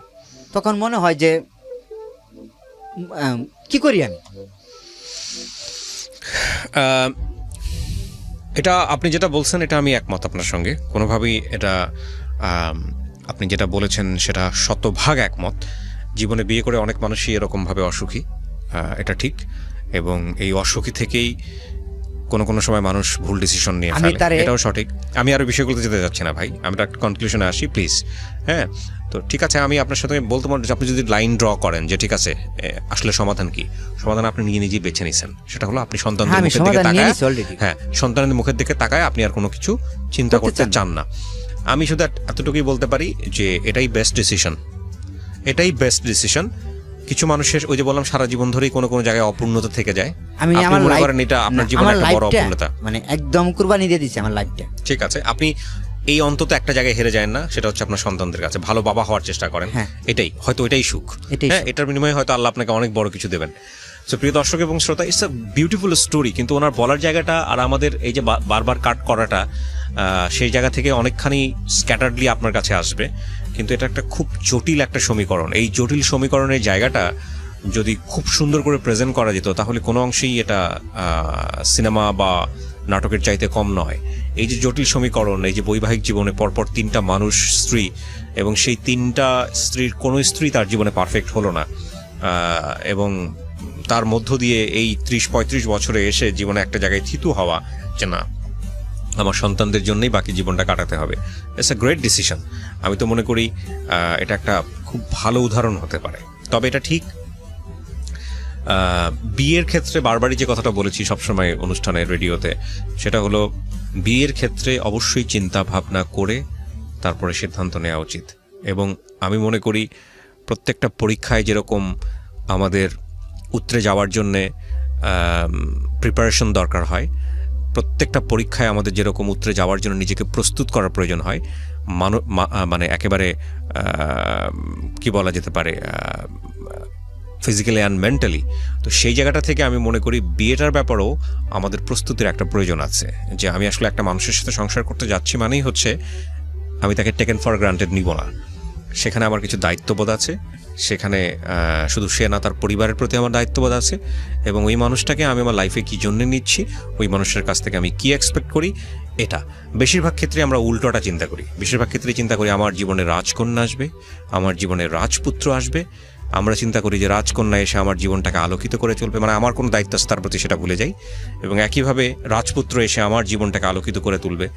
Speaker 1: তখন মনে হয় যে কি করি আমি।
Speaker 2: এটা আপনি যেটা বলছেন এটা আমি একমত আপনার সঙ্গে, কোনোভাবেই এটা আপনি যেটা বলেছেন সেটা শতভাগ একমত। জীবনে বিয়ে করে অনেক মানুষই এরকমভাবে অসুখী, এটা ঠিক। এবং এই অসুখী থেকেই কোনো সময় মানুষ ভুল ডিসিশন নিয়ে ফেলে, এটাও সঠিক। আমি আরও বিষয়গুলোতে যেতে যাচ্ছি না ভাই, আমি একটা কনক্লুশনে আসি প্লিজ। হ্যাঁ, তো ঠিক আছে, আমি আপনার সাথে বলতে পারবো যে আপনি যদি লাইন ড্র করেন যে ঠিক আছে আসলে সমাধান কি, সমাধান আপনি নিজেই বেছে নিছেন। সেটা হলো আপনি সন্তানদের মুখের দিকে তাকায়, হ্যাঁ, সন্তানের মুখের দিকে তাকায় আপনি আর কোনো কিছু চিন্তা করতে চান না। আমি শুধু এতটুকুই বলতে পারি যে এটাই বেস্ট ডিসিশন, এটাই বেস্ট ডিসিশন। কিছু মানুষের ওই যে বললাম সারা জীবন ধরেই কোনো জায়গায় অপূর্ণতা থেকে যায়,
Speaker 1: আমি
Speaker 2: আপনি
Speaker 1: আমার
Speaker 2: মনে করেন এটা আপনার জীবনে একটা বড় অপূর্ণতা,
Speaker 1: মানে একদম কুরবানি দিয়ে দিচ্ছি আমার লাইফটা।
Speaker 2: ঠিক আছে, আপনি এই অন্তত একটা জায়গায় হেরে যায় না, সেটা হচ্ছে আপনার সন্তানদের কাছে ভালো বাবা হওয়ার চেষ্টা করেন। এটাই হয়তো এটাই সুখ, হ্যাঁ, এটার বিনিময়ে হয়তো আল্লাহ আপনাকে অনেক বড় কিছু দেবেন। সো প্রিয় দর্শক এবং শ্রোতা, ইটস আ বিউটিফুল স্টোরি, কিন্তু ওনার বলার জায়গাটা আর আমাদের এই যে বারবার কাট করাটা, সেই জায়গা থেকে অনেকখানি স্ক্যাটার্ডলি আপনার কাছে আসবে, কিন্তু এটা একটা খুব জটিল একটা সমীকরণ। এই জটিল সমীকরণের জায়গাটা যদি খুব সুন্দর করে প্রেজেন্ট করা যেত তাহলে কোনো অংশেই এটা সিনেমা বা নাটকের চাইতে কম নয়। এই যে জটিল সমীকরণ, এই যে বৈবাহিক জীবনে পরপর 3টা মানুষ স্ত্রী, এবং সেই 3টা স্ত্রীর কোনো স্ত্রী তার জীবনে পারফেক্ট হলো না, এবং তার মধ্য দিয়ে এই 30-35 বছরে এসে জীবনে একটা জায়গায় থিতু হওয়া যে না, আমার সন্তানদের জন্যই বাকি জীবনটা কাটাতে হবে। It's a great decision. আমি তো মনে করি এটা একটা খুব ভালো উদাহরণ হতে পারে। তবে এটা ঠিক, বিয়ের ক্ষেত্রে বারবারই যে কথাটা বলেছি সবসময় অনুষ্ঠানে, রেডিওতে, সেটা হলো বিয়ের ক্ষেত্রে অবশ্যই চিন্তা ভাবনা করে তারপরে সিদ্ধান্ত নেওয়া উচিত। এবং আমি মনে করি প্রত্যেকটা পরীক্ষায় যেরকম আমাদের উতরে যাওয়ার জন্যে প্রিপারেশন দরকার হয়, প্রত্যেকটা পরীক্ষায় আমাদের যেরকম উতরে যাওয়ার জন্য নিজেকে প্রস্তুত করার প্রয়োজন হয়, মানে একেবারে কি বলা যেতে পারে, ফিজিক্যালি অ্যান্ড মেন্টালি। তো সেই জায়গাটা থেকে আমি মনে করি বিয়েটার ব্যাপারেও আমাদের প্রস্তুতির একটা প্রয়োজন আছে, যে আমি আসলে একটা মানুষের সাথে সংসার করতে যাচ্ছি মানেই হচ্ছে আমি তাকে টেকেন ফর গ্রান্টেড নিব না। সেখানে আমার কিছু দায়িত্ববোধ আছে, সেখানে শুধু সে না, তার পরিবারের প্রতি আমার দায়িত্ববোধ আছে, এবং ওই মানুষটাকে আমি আমার লাইফে কী জন্য নিচ্ছি, ওই মানুষের কাছ থেকে আমি কী এক্সপেক্ট করি। এটা বেশিরভাগ ক্ষেত্রে আমরা উল্টোটা চিন্তা করি, বেশিরভাগ ক্ষেত্রে চিন্তা করি আমার জীবনে রাজকন্যা আসবে, আমার জীবনে রাজপুত্র আসবে। আমরা চিন্তা করি যে রাজকন্যা এসে আমার জীবনটাকে আলোকিত করে চলবে, মানে আমার কোনো দায়িত্ব আছে তার প্রতি সেটা ভুলে যাই, এবং একইভাবে রাজপুত্র এসে আমার জীবনটাকে আলোকিত করে তুলবে।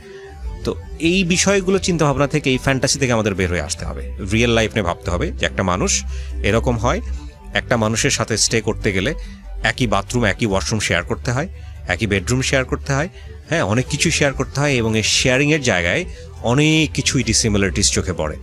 Speaker 2: তো এই বিষয়গুলো চিন্তা ভাবনা থেকে, এই ফ্যান্টাসি থেকে আমাদের বের হয়ে আসতে হবে, রিয়েল লাইফ নিয়ে ভাবতে হবে যে একটা মানুষ এরকম হয়, একটা মানুষের সাথে স্টে করতে গেলে একই বাথরুম, একই ওয়াশরুম শেয়ার করতে হয়, একই বেডরুম শেয়ার করতে হয়, হ্যাঁ, অনেক কিছু শেয়ার করতে হয়, এবং এই শেয়ারিংয়ের জায়গায় অনেক কিছুই ডিসিমিলারিটিস চোখে পড়ে।